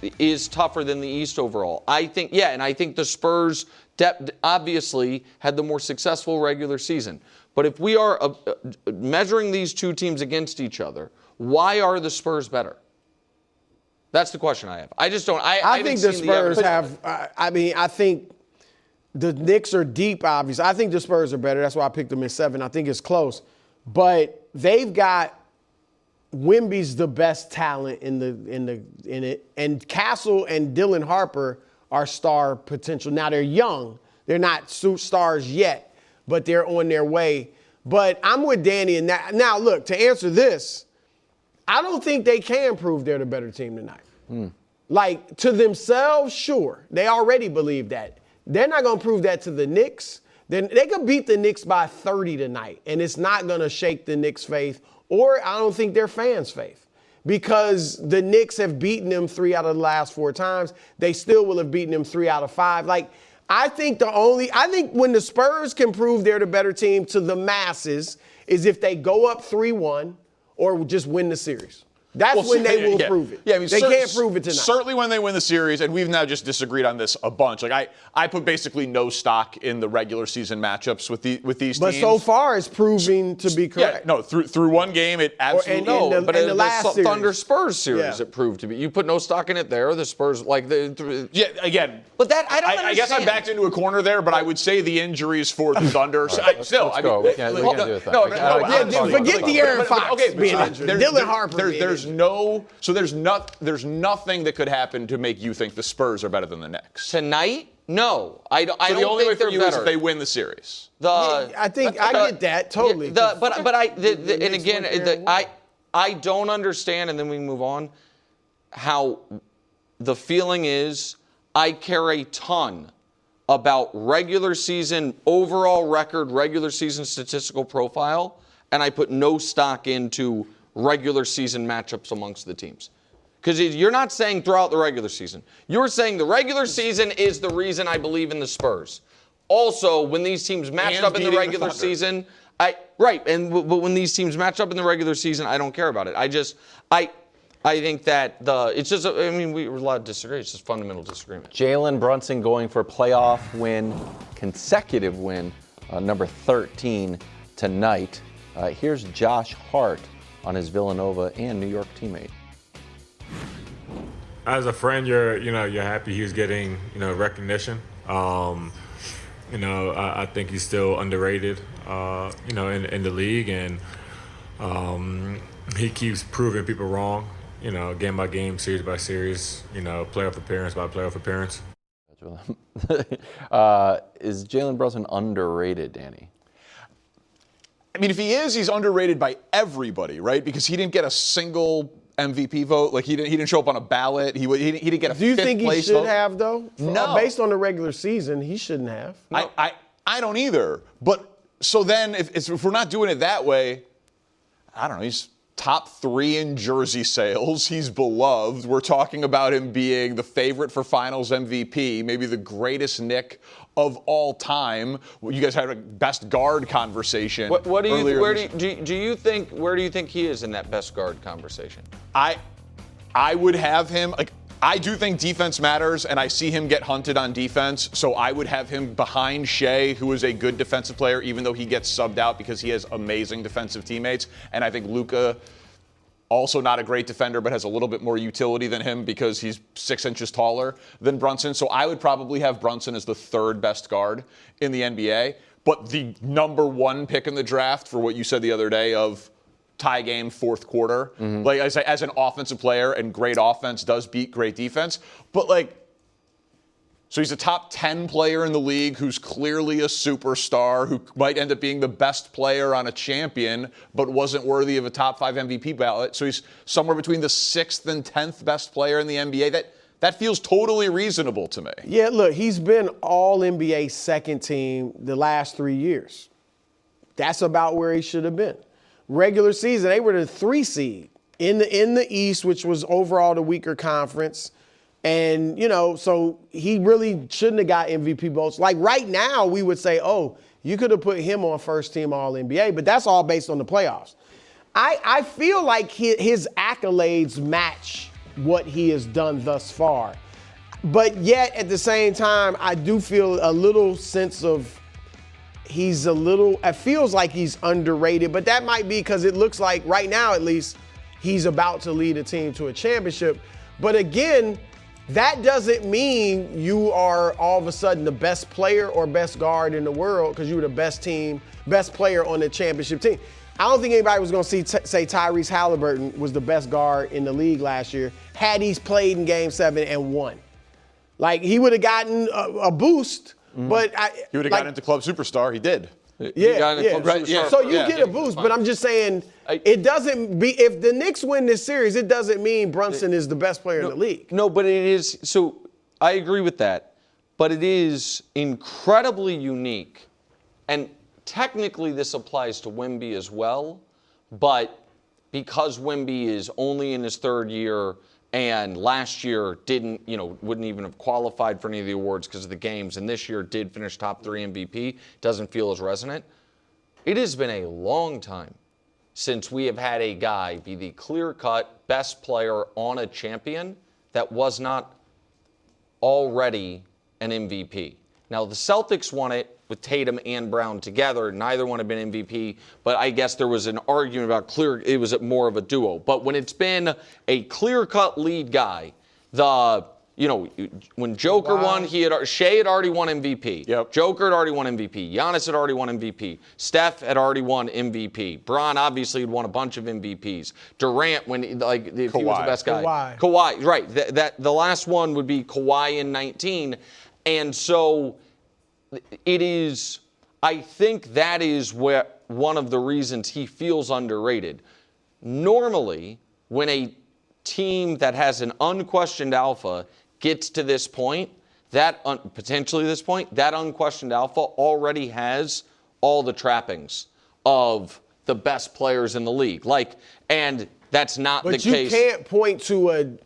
tougher than the East overall. I think the Spurs obviously had the more successful regular season. But if we are measuring these 2 teams against each other, why are the Spurs better? That's the question I have. I just don't... I think the Spurs have... I think... The Knicks are deep, obviously. I think the Spurs are better. That's why I picked them in 7. I think it's close. But they've got Wemby's the best talent in it. And Castle and Dylan Harper are star potential. Now they're young. They're not stars yet, but they're on their way. But I'm with Danny in that. Now look, to answer this, I don't think they can prove they're the better team tonight. To themselves, sure. They already believe that. They're not going to prove that to the Knicks. Then they could beat the Knicks by 30 tonight, and it's not going to shake the Knicks' faith, or I don't think their fans' faith, because the Knicks have beaten them 3 out of the last 4 times. They still will have beaten them 3 out of 5. I think when the Spurs can prove they're the better team to the masses is if they go up 3-1 or just win the series. That's when they will prove it. Yeah, I mean, they can't prove it tonight. Certainly when they win the series, and we've now just disagreed on this a bunch. I put basically no stock in the regular season matchups with these teams. But so far, it's proving to be correct. Yeah, no, through one game, it absolutely but in the last Thunder Spurs series, it proved to be. You put no stock in it there. The Spurs again. But that I don't understand. I guess I'm backed into a corner there, but I would say the injuries for the Thunder. Let's go. We can't do it. Forget the Aaron Fox being injured. Dylan Harper. There's nothing that could happen to make you think the Spurs are better than the Knicks tonight. No, I don't. So the only way for you better. is if they win the series. I get that totally. I don't understand, and then we move on. How the feeling is, I care a ton about regular season overall record, regular season statistical profile, and I put no stock into regular season matchups amongst the teams. Because you're not saying throughout the regular season. You're saying the regular season is the reason I believe in the Spurs. Also, when these teams matched up in the regular season, but when these teams match up in the regular season, I don't care about it. I think that we're allowed to disagree. It's just fundamental disagreement. Jalen Brunson going for playoff win, consecutive win, number 13 tonight. Here's Josh Hart on his Villanova and New York teammate. As a friend, you're happy he's getting, recognition. I think he's still underrated, in the league, and he keeps proving people wrong, game by game, series by series, playoff appearance by playoff appearance. Is Jalen Brunson underrated, Danny? I mean, if he is, he's underrated by everybody, right? Because he didn't get a single MVP vote. Like, he didn't show up on a ballot. He didn't get a fifth place vote. Do you think he should have, though? No. Based on the regular season, he shouldn't have. No. I don't either. But so then if we're not doing it that way, I don't know. He's top 3 in jersey sales. He's beloved. We're talking about him being the favorite for Finals MVP, maybe the greatest Knick of all time. You guys had a best guard conversation. Where do you think he is in that best guard conversation? I would have him, like, I do think defense matters, and I see him get hunted on defense, so I would have him behind Shea, who is a good defensive player, even though he gets subbed out because he has amazing defensive teammates. And I think Luka, also not a great defender, but has a little bit more utility than him because he's 6 inches taller than Brunson. So I would probably have Brunson as the 3rd best guard in the NBA. But the number 1 pick in the draft, for what you said the other day of tie game, 4th quarter, like as an offensive player, and great offense does beat great defense. But so he's a top 10 player in the league who's clearly a superstar, who might end up being the best player on a champion, but wasn't worthy of a top 5 MVP ballot. So he's somewhere between the 6th and 10th best player in the NBA. That feels totally reasonable to me. Yeah, look, he's been all NBA second team the last 3 years. That's about where he should have been. Regular season, they were the 3 seed in the East, which was overall the weaker conference. And, so he really shouldn't have got MVP votes. Like right now, we would say, oh, you could have put him on first team All-NBA, but that's all based on the playoffs. I feel like his accolades match what he has done thus far. But yet, at the same time, I do feel a little sense of it feels like he's underrated, but that might be because it looks like right now, at least, he's about to lead a team to a championship. But again, that doesn't mean you are all of a sudden the best player or best guard in the world because you were the best player on the championship team. I don't think anybody was going to say Tyrese Halliburton was the best guard in the league last year had he played in Game 7 and won. Like, he would have gotten a boost. But he would have gotten into Club Superstar. He did. Yeah. So you get a boost, but I'm just saying it doesn't be if the Knicks win this series, it doesn't mean Brunson is the best player in the league. No, but it is. So I agree with that, but it is incredibly unique, and technically this applies to Wemby as well. But because Wemby is only in his 3rd year. And last year wouldn't even have qualified for any of the awards because of the games. And this year did finish top 3 MVP. Doesn't feel as resonant. It has been a long time since we have had a guy be the clear-cut best player on a champion that was not already an MVP. Now, the Celtics won it with Tatum and Brown together. Neither one had been MVP, but I guess there was an argument about it was more of a duo. But when it's been a clear-cut lead guy, when Joker won, Shea had already won MVP. Yep. Joker had already won MVP. Giannis had already won MVP. Steph had already won MVP. Bron obviously had won a bunch of MVPs. Durant, if he was the best guy. Kawhi, right. The last one would be Kawhi in 19. And so it is, I think that is where one of the reasons he feels underrated. Normally, when a team that has an unquestioned alpha gets to this point, potentially this point, that unquestioned alpha already has all the trappings of the best players in the league. And that's not the case. But you can't point to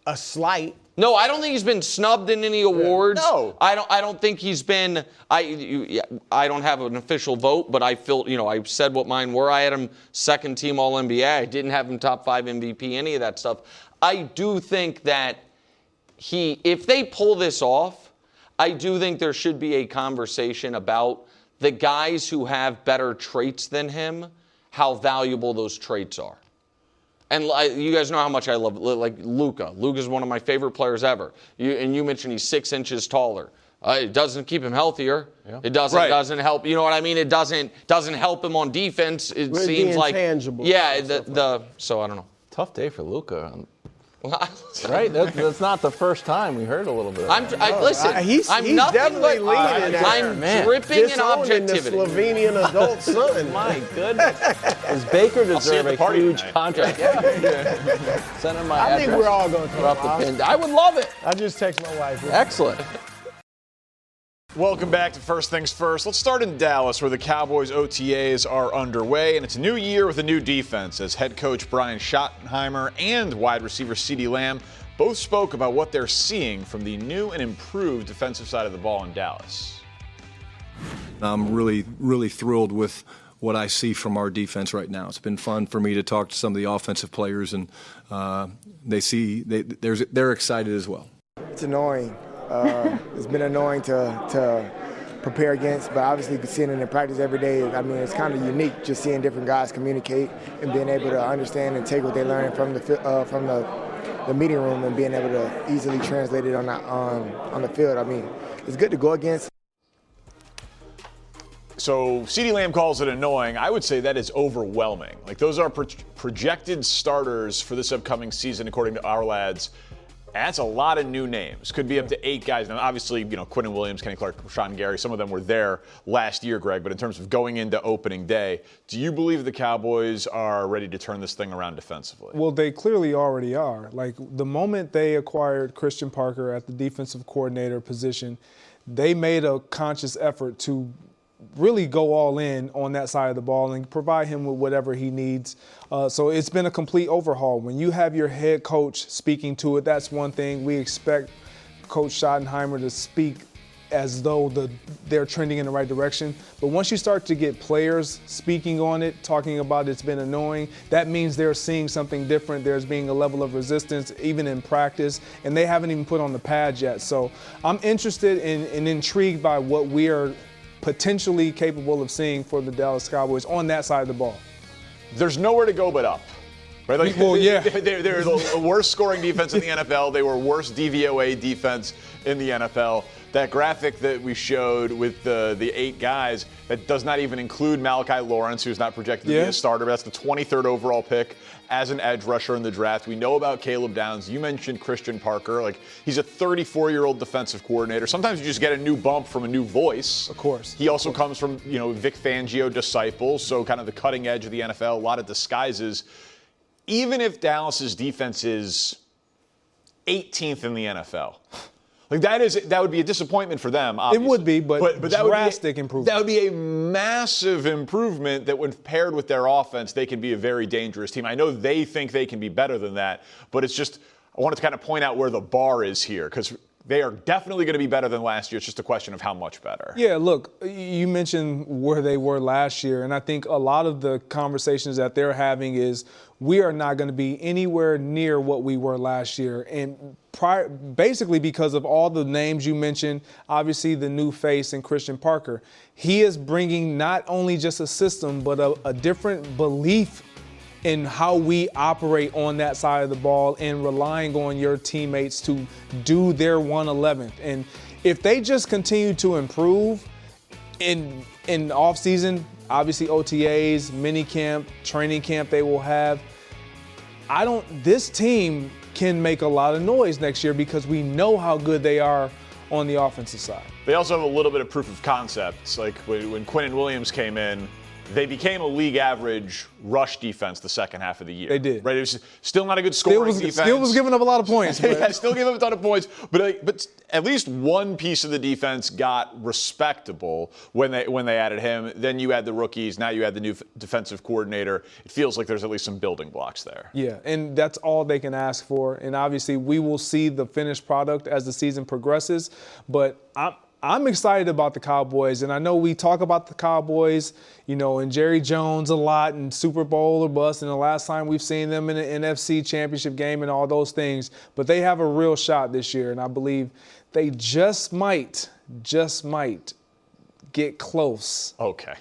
a slight. No, I don't think he's been snubbed in any awards. No. I don't think he's been. I don't have an official vote, but I feel, I said what mine were. I had him 2nd team All-NBA. I didn't have him top 5 MVP, any of that stuff. I do think that if they pull this off, I do think there should be a conversation about the guys who have better traits than him, how valuable those traits are. And you guys know how much I love, like, Luka. Luka's one of my favorite players ever. You mentioned he's 6 inches taller. It doesn't keep him healthier. Yeah. It doesn't help. You know what I mean? It doesn't help him on defense. It seems like intangible. Yeah. So I don't know. Tough day for Luka. Right? That's not the first time we heard a little bit of that. He's nothing definitely but leaning there. I'm dripping in objectivity. The Slovenian adult son. My goodness. Does Baker deserve a huge contract? Yeah. Send him my address. I think we're all going to drop the pin. I would love it. I just text my wife. Excellent. Welcome back to First Things First. Let's start in Dallas, where the Cowboys OTAs are underway, and it's a new year with a new defense, as head coach Brian Schottenheimer and wide receiver CeeDee Lamb both spoke about what they're seeing from the new and improved defensive side of the ball in Dallas. I'm really, really thrilled with what I see from our defense right now. It's been fun for me to talk to some of the offensive players, and they're excited as well. It's annoying. It's been annoying to prepare against, but obviously seeing it in practice every day, I mean, it's kind of unique just seeing different guys communicate and being able to understand and take what they learn from the meeting room and being able to easily translate it on the field. I mean, it's good to go against. So CeeDee Lamb calls it annoying. I would say that is overwhelming. Like, those are projected starters for this upcoming season, according to our lads. And that's a lot of new names. Could be up to 8 guys. Now, obviously, Quinnen Williams, Kenny Clark, Rashawn Gary, some of them were there last year, Greg. But in terms of going into opening day, do you believe the Cowboys are ready to turn this thing around defensively? Well, they clearly already are. Like, the moment they acquired Christian Parker at the defensive coordinator position, they made a conscious effort to really go all in on that side of the ball and provide him with whatever he needs. So it's been a complete overhaul. When you have your head coach speaking to it, that's one thing. We expect Coach Schottenheimer to speak as though they're trending in the right direction. But once you start to get players speaking on it, talking about it's been annoying, that means they're seeing something different. There's being a level of resistance, even in practice, and they haven't even put on the pads yet. So I'm interested and intrigued by what we are potentially capable of seeing for the Dallas Cowboys on that side of the ball. There's nowhere to go but up. Right? Like, well, yeah. They're the worst scoring defense in the NFL. They were worst DVOA defense in the NFL. That graphic that we showed with the 8 guys, that does not even include Malachi Lawrence, who's not projected to be a starter, but that's the 23rd overall pick as an edge rusher in the draft. We know about Caleb Downs. You mentioned Christian Parker. Like, he's a 34-year-old defensive coordinator. Sometimes you just get a new bump from a new voice. Of course. He also comes from, Vic Fangio disciples, so kind of the cutting edge of the NFL, a lot of disguises. Even if Dallas's defense is 18th in the NFL, like, that would be a disappointment for them, obviously. It would be, but that drastic improvement. That would be a massive improvement that when paired with their offense, they can be a very dangerous team. I know they think they can be better than that, but it's just, I wanted to kind of point out where the bar is here, because they are definitely going to be better than last year. It's just a question of how much better. Yeah, look, you mentioned where they were last year, and I think a lot of the conversations that they're having is we are not going to be anywhere near what we were last year. And basically because of all the names you mentioned, obviously the new face in Christian Parker. He is bringing not only just a system, but a different belief in how we operate on that side of the ball and relying on your teammates to do their 1/11th. And if they just continue to improve in offseason, obviously OTAs, minicamp, training camp they will have, this team can make a lot of noise next year because we know how good they are on the offensive side. They also have a little bit of proof of concept. Like when Quinnen Williams came in, they became a league average rush defense the second half of the year. They did. Right? It was still not a good scoring defense. Still was giving up a lot of points. Yeah, still giving up a ton of points. But at least one piece of the defense got respectable when they added him. Then you add the rookies. Now you add the new defensive coordinator. It feels like there's at least some building blocks there. Yeah, and that's all they can ask for. And obviously we will see the finished product as the season progresses. But I'm excited about the Cowboys, and I know we talk about the Cowboys, and Jerry Jones a lot, and Super Bowl or bust, and the last time we've seen them in an NFC championship game and all those things. But they have a real shot this year, and I believe they just might get close. Okay.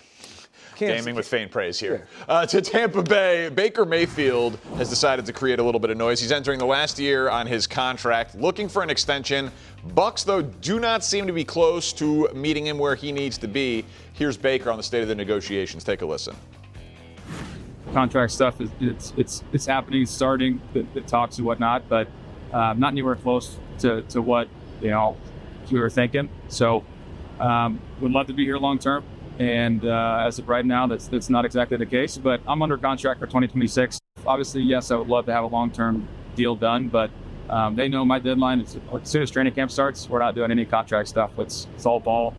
Gaming with faint praise here. To Tampa Bay, Baker Mayfield has decided to create a little bit of noise. He's entering the last year on his contract, looking for an extension. Bucks, though, do not seem to be close to meeting him where he needs to be. Here's Baker on the state of the negotiations. Take a listen. Contract stuff it's happening, starting the talks and whatnot, but not anywhere close to what we were thinking. So would love to be here long term, and as of right now, that's not exactly the case. But I'm under contract for 2026. Obviously, yes, I would love to have a long term deal done, but they know my deadline is as soon as training camp starts. We're not doing any contract stuff. It's all ball.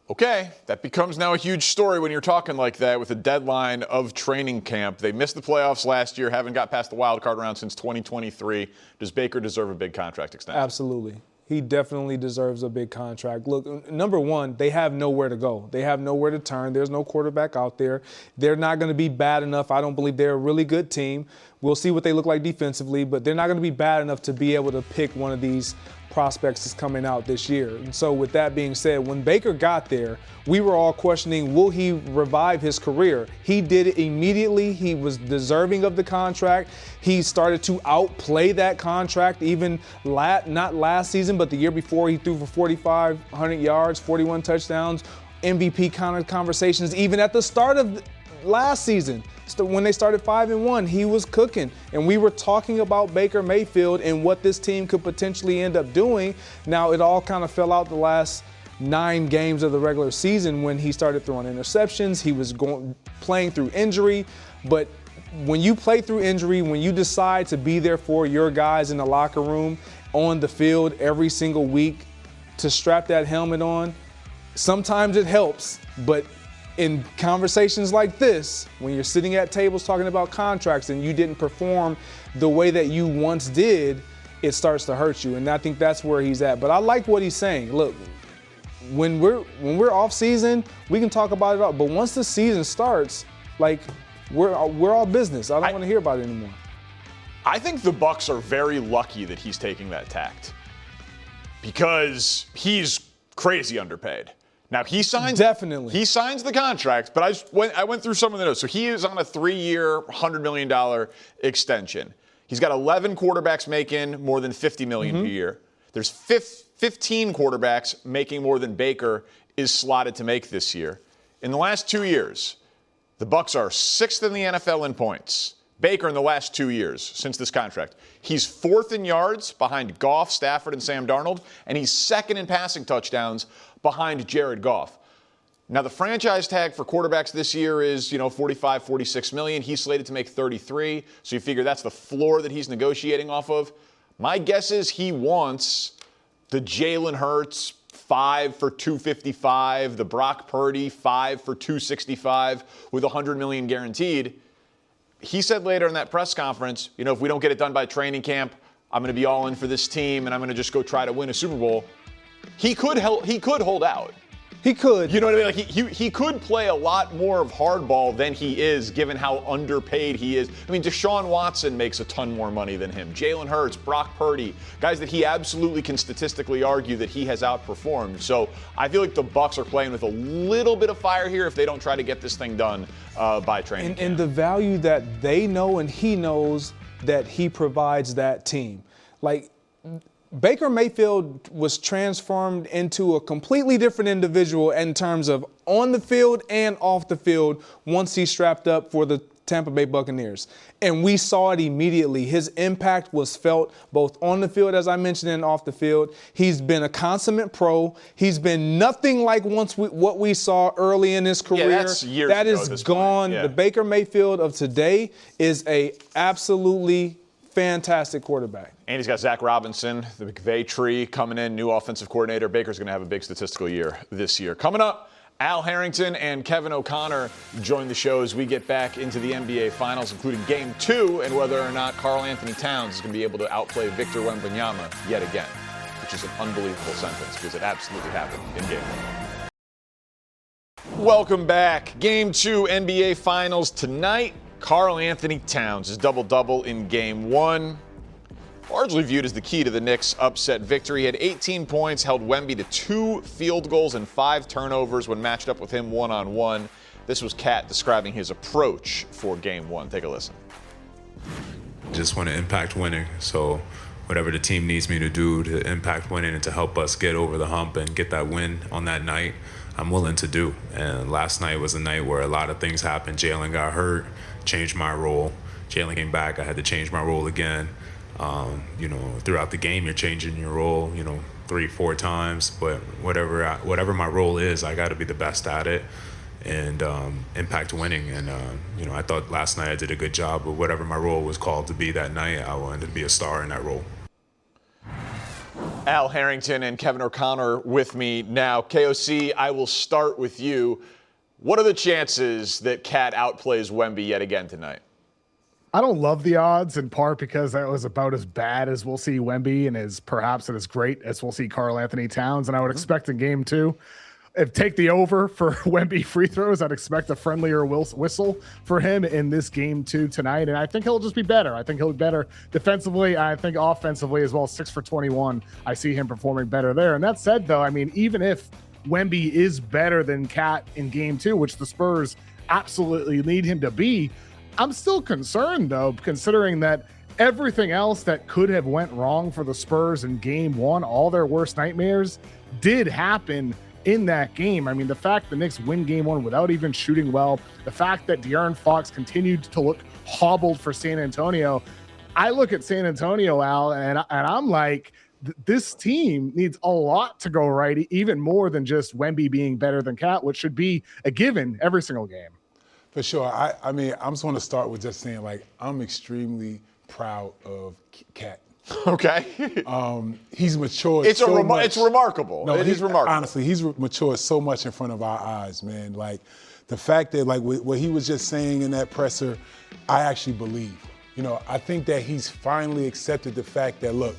Okay, that becomes now a huge story when you're talking like that with the deadline of training camp. They missed the playoffs last year, haven't got past the wild card round since 2023. Does Baker deserve a big contract extension? Absolutely. He definitely deserves a big contract. Look, number one, they have nowhere to go. They have nowhere to turn. There's no quarterback out there. They're not going to be bad enough. I don't believe they're a really good team. We'll see what they look like defensively, but they're not going to be bad enough to be able to pick one of these prospects that's coming out this year. And so with that being said, when Baker got there, we were all questioning, will he revive his career? He did it immediately. He was deserving of the contract. He started to outplay that contract even not last season, but the year before. He threw for 4,500 yards, 41 touchdowns, MVP kind of conversations. Even at the start of last season, when they started 5-1, he was cooking. And we were talking about Baker Mayfield and what this team could potentially end up doing. Now, it all kind of fell out the last 9 games of the regular season when he started throwing interceptions. He was playing through injury. But when you play through injury, when you decide to be there for your guys in the locker room, on the field every single week, to strap that helmet on, sometimes it helps, but in conversations like this, when you're sitting at tables talking about contracts and you didn't perform the way that you once did, it starts to hurt you. And I think that's where he's at. But I like what he's saying. Look, when we're off season, we can talk about it all. But once the season starts, like, we're all business. I don't want to hear about it anymore. I think the Bucks are very lucky that he's taking that tact because he's crazy underpaid. Now he signs the contract, but I went through some of the notes. So he is on a 3-year, $100 million extension. He's got 11 quarterbacks making more than $50 million per year. There's 15 quarterbacks making more than Baker is slotted to make this year. In the last 2 years, the Bucks are 6th in the NFL in points. Baker in the last 2 years since this contract, he's 4th in yards behind Goff, Stafford, and Sam Darnold, and he's 2nd in passing touchdowns behind Jared Goff. Now, the franchise tag for quarterbacks this year is, 45, 46 million. He's slated to make 33, so you figure that's the floor that he's negotiating off of. My guess is he wants the Jalen Hurts 5 for 255, the Brock Purdy 5 for 265 with $100 million guaranteed. He said later in that press conference, if we don't get it done by training camp, I'm going to be all in for this team and I'm going to just go try to win a Super Bowl. He could hold out. He could. You know what I mean? Like he could play a lot more of hardball than he is, given how underpaid he is. I mean, Deshaun Watson makes a ton more money than him. Jalen Hurts, Brock Purdy, guys that he absolutely can statistically argue that he has outperformed. So I feel like the Bucks are playing with a little bit of fire here if they don't try to get this thing done by training camp. And the value that they know and he knows that he provides that team. Like, Baker Mayfield was transformed into a completely different individual in terms of on the field and off the field once he strapped up for the Tampa Bay Buccaneers. And we saw it immediately. His impact was felt both on the field, as I mentioned, and off the field. He's been a consummate pro. He's been nothing like what we saw early in his career. Yeah, that's years that ago is gone. Yeah. The Baker Mayfield of today is a absolutely fantastic quarterback. And he's got Zach Robinson, the McVay tree coming in, new offensive coordinator. Baker's going to have a big statistical year this year. Coming up, Al Harrington and Kevin O'Connor join the show as we get back into the NBA Finals, including Game 2, and whether or not Karl Anthony Towns is going to be able to outplay Victor Wembanyama yet again, which is an unbelievable sentence because it absolutely happened in Game 1. Welcome back. Game 2 NBA Finals tonight. Karl Anthony Towns is double-double in Game 1. Largely viewed as the key to the Knicks' upset victory. He had 18 points, held Wemby to 2 field goals and 5 turnovers when matched up with him one-on-one. This was Cat describing his approach for Game 1. Take a listen. Just want to impact winning. So whatever the team needs me to do to impact winning and to help us get over the hump and get that win on that night, I'm willing to do. And last night was a night where a lot of things happened. Jalen got hurt, changed my role. Jalen came back, I had to change my role again. Throughout the game, you're changing your role, 3-4 times. But whatever my role is, I got to be the best at it and impact winning. And, I thought last night I did a good job, but whatever my role was called to be that night, I wanted to be a star in that role. Al Harrington and Kevin O'Connor with me now. KOC, I will start with you. What are the chances that Cat outplays Wemby yet again tonight? I don't love the odds, in part because that was about as bad as we'll see Wemby and as great as we'll see Karl Anthony Towns. And I would expect in Game 2, take the over for Wemby free throws. I'd expect a friendlier whistle for him in this Game 2 tonight. And I think he'll just be better. I think he'll be better defensively. I think offensively as well. 6 for 21. I see him performing better there. And that said, though, even if Wemby is better than Cat in Game 2, which the Spurs absolutely need him to be, I'm still concerned, though, considering that everything else that could have went wrong for the Spurs in Game 1, all their worst nightmares, did happen in that game. The fact the Knicks win Game 1 without even shooting well, the fact that De'Aaron Fox continued to look hobbled for San Antonio, I look at San Antonio, Al, and I'm like, this team needs a lot to go right, even more than just Wemby being better than Cat, which should be a given every single game. For sure. I'm just going to start with just saying, I'm extremely proud of Cat. Okay. He's matured It's much. It's remarkable. It is remarkable. Honestly, he's matured so much in front of our eyes, man. The fact that, what he was just saying in that presser, I actually believe. I think that he's finally accepted the fact that, look,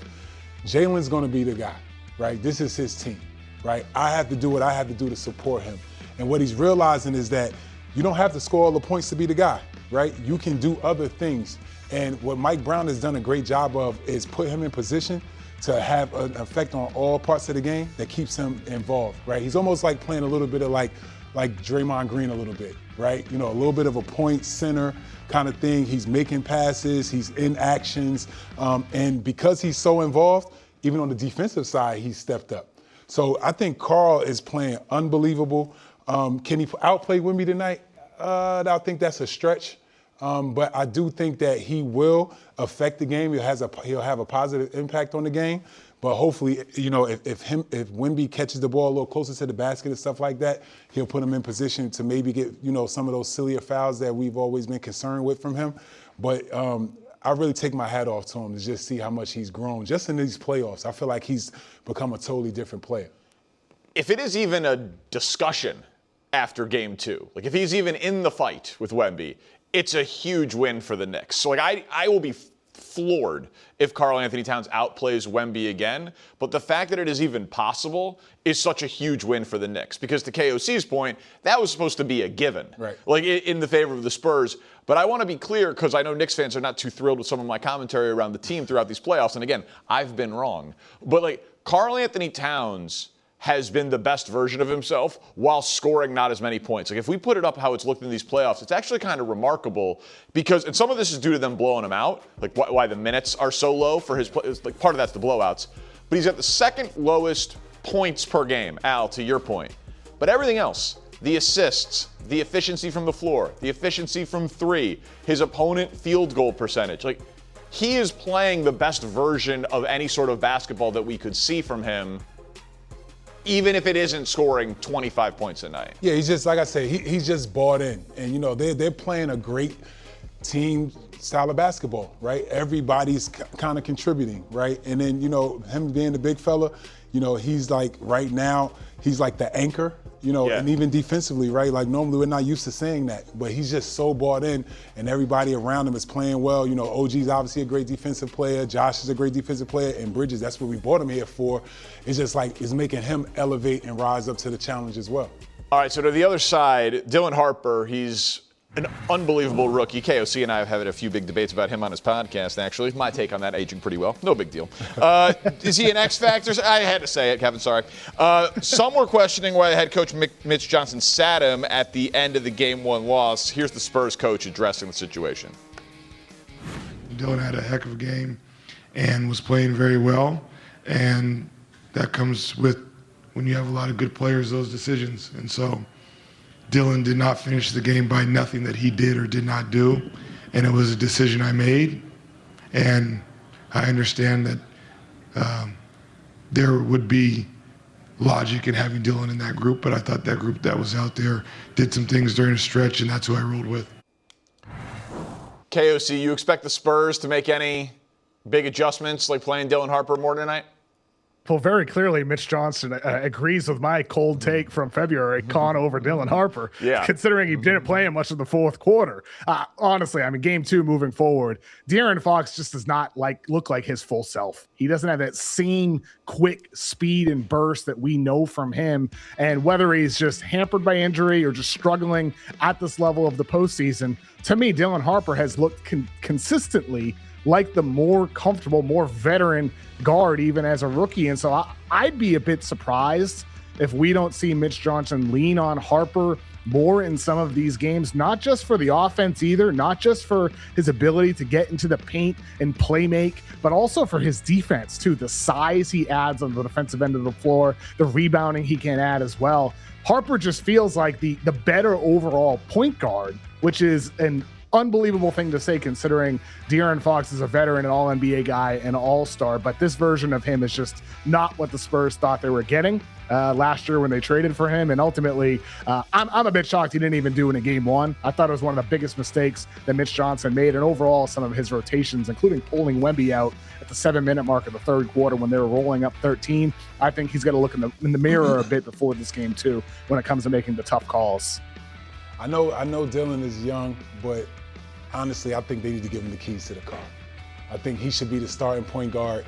Jalen's going to be the guy, right? This is his team, right? I have to do what I have to do to support him. And what he's realizing is that you don't have to score all the points to be the guy, right? You can do other things. And what Mike Brown has done a great job of is put him in position to have an effect on all parts of the game that keeps him involved, right? He's almost like playing a little bit of like Draymond Green a little bit, right? A little bit of a point center kind of thing. He's making passes, he's in actions. And because he's so involved, even on the defensive side, he's stepped up. So I think Karl is playing unbelievable. Can he outplay Wemby tonight? I think that's a stretch. But I do think that he will affect the game. He'll have a positive impact on the game. But hopefully, if Wemby catches the ball a little closer to the basket and stuff like that, he'll put him in position to maybe get, some of those sillier fouls that we've always been concerned with from him. But I really take my hat off to him to just see how much he's grown just in these playoffs. I feel like he's become a totally different player. If it is even a discussion after Game 2, if he's even in the fight with Wemby, it's a huge win for the Knicks. So, I will be floored if Karl Anthony Towns outplays Wemby again. But the fact that it is even possible is such a huge win for the Knicks. Because to KOC's point, that was supposed to be a given. Right. In the favor of the Spurs. But I want to be clear, because I know Knicks fans are not too thrilled with some of my commentary around the team throughout these playoffs. And again, I've been wrong. But Karl Anthony Towns has been the best version of himself while scoring not as many points. If we put it up how it's looked in these playoffs, it's actually kind of remarkable because, and some of this is due to them blowing him out, why the minutes are so low for his, part of that's the blowouts. But he's at the second lowest points per game, Al, to your point. But everything else, the assists, the efficiency from the floor, the efficiency from three, his opponent field goal percentage, he is playing the best version of any sort of basketball that we could see from him, even if it isn't scoring 25 points a night. Yeah, he's just, like I said, he's just bought in. And, they're playing a great team style of basketball, right? Everybody's kind of contributing, right? And then, him being the big fella, he's right now, he's like the anchor, and even defensively, right? Normally we're not used to saying that, but he's just so bought in and everybody around him is playing well. OG's obviously a great defensive player. Josh is a great defensive player, and Bridges, that's what we brought him here for. It's just it's making him elevate and rise up to the challenge as well. All right, so to the other side, Dylan Harper, he's An unbelievable rookie. KOC and I have had a few big debates about him on his podcast, actually. My take on that, aging pretty well. No big deal. Is he an X factor? I had to say it, Kevin, sorry. Some were questioning why head coach Mitch Johnson sat him at the end of the Game 1 loss. Here's the Spurs coach addressing the situation. Dylan had a heck of a game and was playing very well. And that comes with, when you have a lot of good players, those decisions. And so Dylan did not finish the game by nothing that he did or did not do, and it was a decision I made. And I understand that there would be logic in having Dylan in that group, but I thought that group that was out there did some things during the stretch, and that's who I rolled with. KOC, you expect the Spurs to make any big adjustments, like playing Dylan Harper more tonight? Well, very clearly, Mitch Johnson agrees with my cold take from February, Con over Dylan Harper, considering he didn't play him much of the fourth quarter. Honestly, I mean, Game 2 moving forward, De'Aaron Fox just does not look like his full self. He doesn't have that same quick speed and burst that we know from him. And whether he's just hampered by injury or just struggling at this level of the postseason, to me, Dylan Harper has looked consistently like the more comfortable, more veteran guard, even as a rookie. And so I'd be a bit surprised if we don't see Mitch Johnson lean on Harper more in some of these games, not just for the offense either, not just for his ability to get into the paint and play make, but also for his defense too. The size he adds on the defensive end of the floor, the rebounding he can add as well. Harper just feels like the better overall point guard, which is an unbelievable thing to say considering De'Aaron Fox is a veteran, an all-NBA guy, an all-star, but this version of him is just not what the Spurs thought they were getting last year when they traded for him. And ultimately, I'm a bit shocked he didn't even do it in Game 1. I thought it was one of the biggest mistakes that Mitch Johnson made, and overall some of his rotations, including pulling Wemby out at the 7-minute mark of the third quarter when they were rolling up 13. I think he's got to look in the mirror a bit before this game too when it comes to making the tough calls. I know Dylan is young, but honestly, I think they need to give him the keys to the car. I think he should be the starting point guard.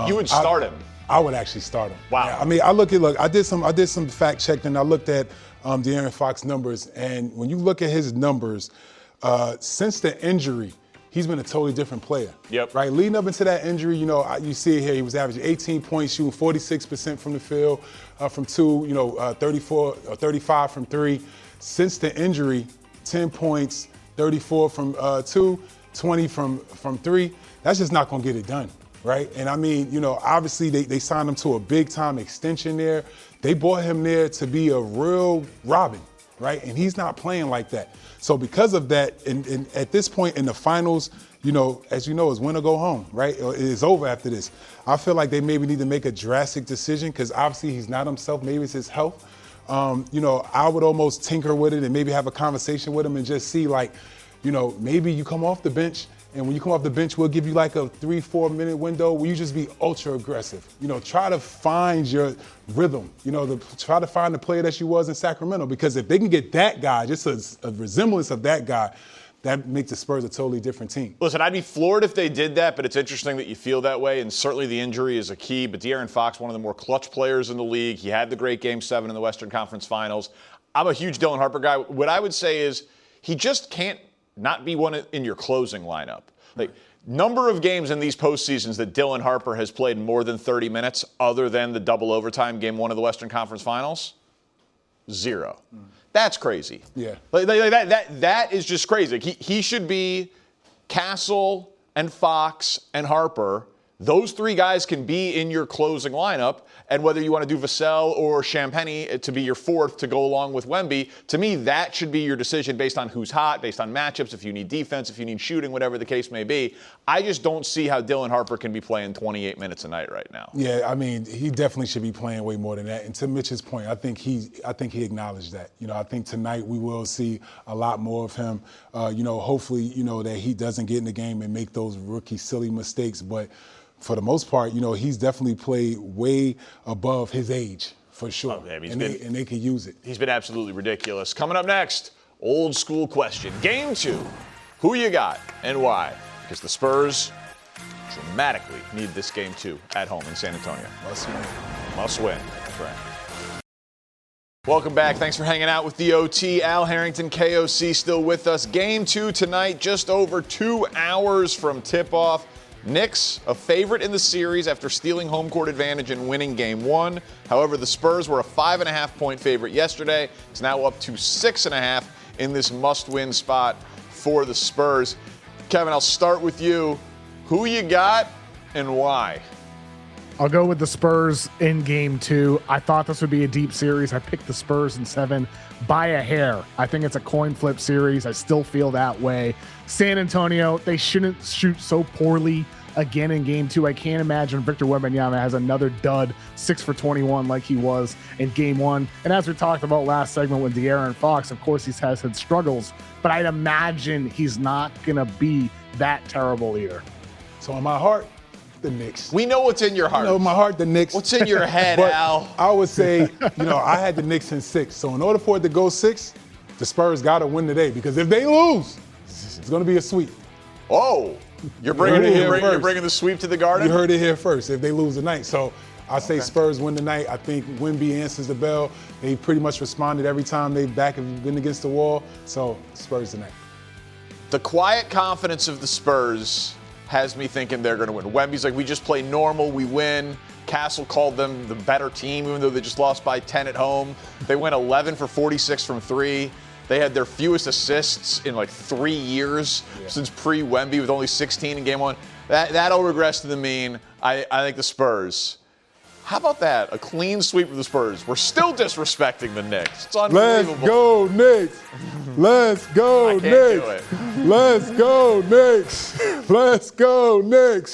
You would start him? I would actually start him. Wow. Yeah, I mean, I did some fact checking, and I looked at De'Aaron Fox numbers, and when you look at his numbers, since the injury, he's been a totally different player. Yep. Right. Leading up into that injury, you see it here. He was averaging 18 points, shooting 46% from the field, from 2, 34 or 35 from 3. Since the injury, 10 points, 34 from 2, 20 from 3. That's just not going to get it done, right? And I mean, obviously they signed him to a big-time extension there. They brought him there to be a real Robin, right? And he's not playing like that. So because of that, and at this point in the finals, as you know, it's win or go home, right? It is over after this. I feel like they maybe need to make a drastic decision because obviously he's not himself. Maybe it's his health. I would almost tinker with it and maybe have a conversation with him and just see maybe you come off the bench, and when you come off the bench, we'll give you like a 3-4 minute window where you just be ultra aggressive. Try to find your rhythm, try to find the player that you was in Sacramento, because if they can get that guy, just a resemblance of that guy, that makes the Spurs a totally different team. Listen, I'd be floored if they did that, but it's interesting that you feel that way, and certainly the injury is a key. But De'Aaron Fox, one of the more clutch players in the league. He had the great Game 7 in the Western Conference Finals. I'm a huge Dylan Harper guy. What I would say is he just can't not be one in your closing lineup. Like, number of games in these postseasons that Dylan Harper has played more than 30 minutes other than the double overtime Game 1 of the Western Conference Finals? 0. That's crazy. Yeah. That is just crazy. He should be Castle and Fox and Harper. Those 3 guys can be in your closing lineup, and whether you want to do Vassell or Champagny to be your 4th to go along with Wemby, to me that should be your decision based on who's hot, based on matchups, if you need defense, if you need shooting, whatever the case may be. I just don't see how Dylan Harper can be playing 28 minutes a night right now. Yeah, I mean, he definitely should be playing way more than that. And to Mitch's point, I think he acknowledged that. I think tonight we will see a lot more of him. Hopefully, that he doesn't get in the game and make those rookie silly mistakes, but for the most part, he's definitely played way above his age, for sure. Oh, yeah, and they can use it. He's been absolutely ridiculous. Coming up next, old school question. Game 2, who you got and why? Because the Spurs dramatically need this Game 2 at home in San Antonio. Must win. Must win. That's right. Welcome back. Thanks for hanging out with the OT. Al Harrington, KOC, still with us. Game 2 tonight, just over 2 hours from tip-off. Knicks, a favorite in the series after stealing home court advantage and winning Game 1. However, the Spurs were a 5.5-point favorite yesterday. It's now up to 6.5 in this must-win spot for the Spurs. Kevin, I'll start with you. Who you got and why? I'll go with the Spurs in Game 2. I thought this would be a deep series. I picked the Spurs in 7 by a hair. I think it's a coin flip series. I still feel that way. San Antonio, they shouldn't shoot so poorly again in Game 2. I can't imagine Victor Wembanyama has another dud, 6 for 21 like he was in Game 1. And as we talked about last segment with De'Aaron Fox, of course he has had struggles, but I'd imagine he's not going to be that terrible either. So in my heart, the Knicks. We know what's in your heart. You know, in my heart, the Knicks. What's in your head, but Al? I would say, I had the Knicks in 6. So in order for it to go 6, the Spurs got to win today because if they lose, it's going to be a sweep. Oh, you're bringing the sweep to the Garden? You heard it here first. If they lose tonight, so I say Spurs win tonight. I think Wemby answers the bell. They pretty much responded every time they been against the wall. So Spurs tonight. The quiet confidence of the Spurs has me thinking they're going to win. Wemby's like, we just play normal, we win. Castle called them the better team, even though they just lost by 10 at home. They went 11 for 46 from 3. They had their fewest assists in like 3 years since pre-Wemby with only 16 in Game 1. That'll regress to the mean. I think the Spurs. How about that? A clean sweep of the Spurs. We're still disrespecting the Knicks. It's unbelievable. Let's go, Knicks. Let's go, Knicks. Let's go, Knicks. Let's go, Knicks.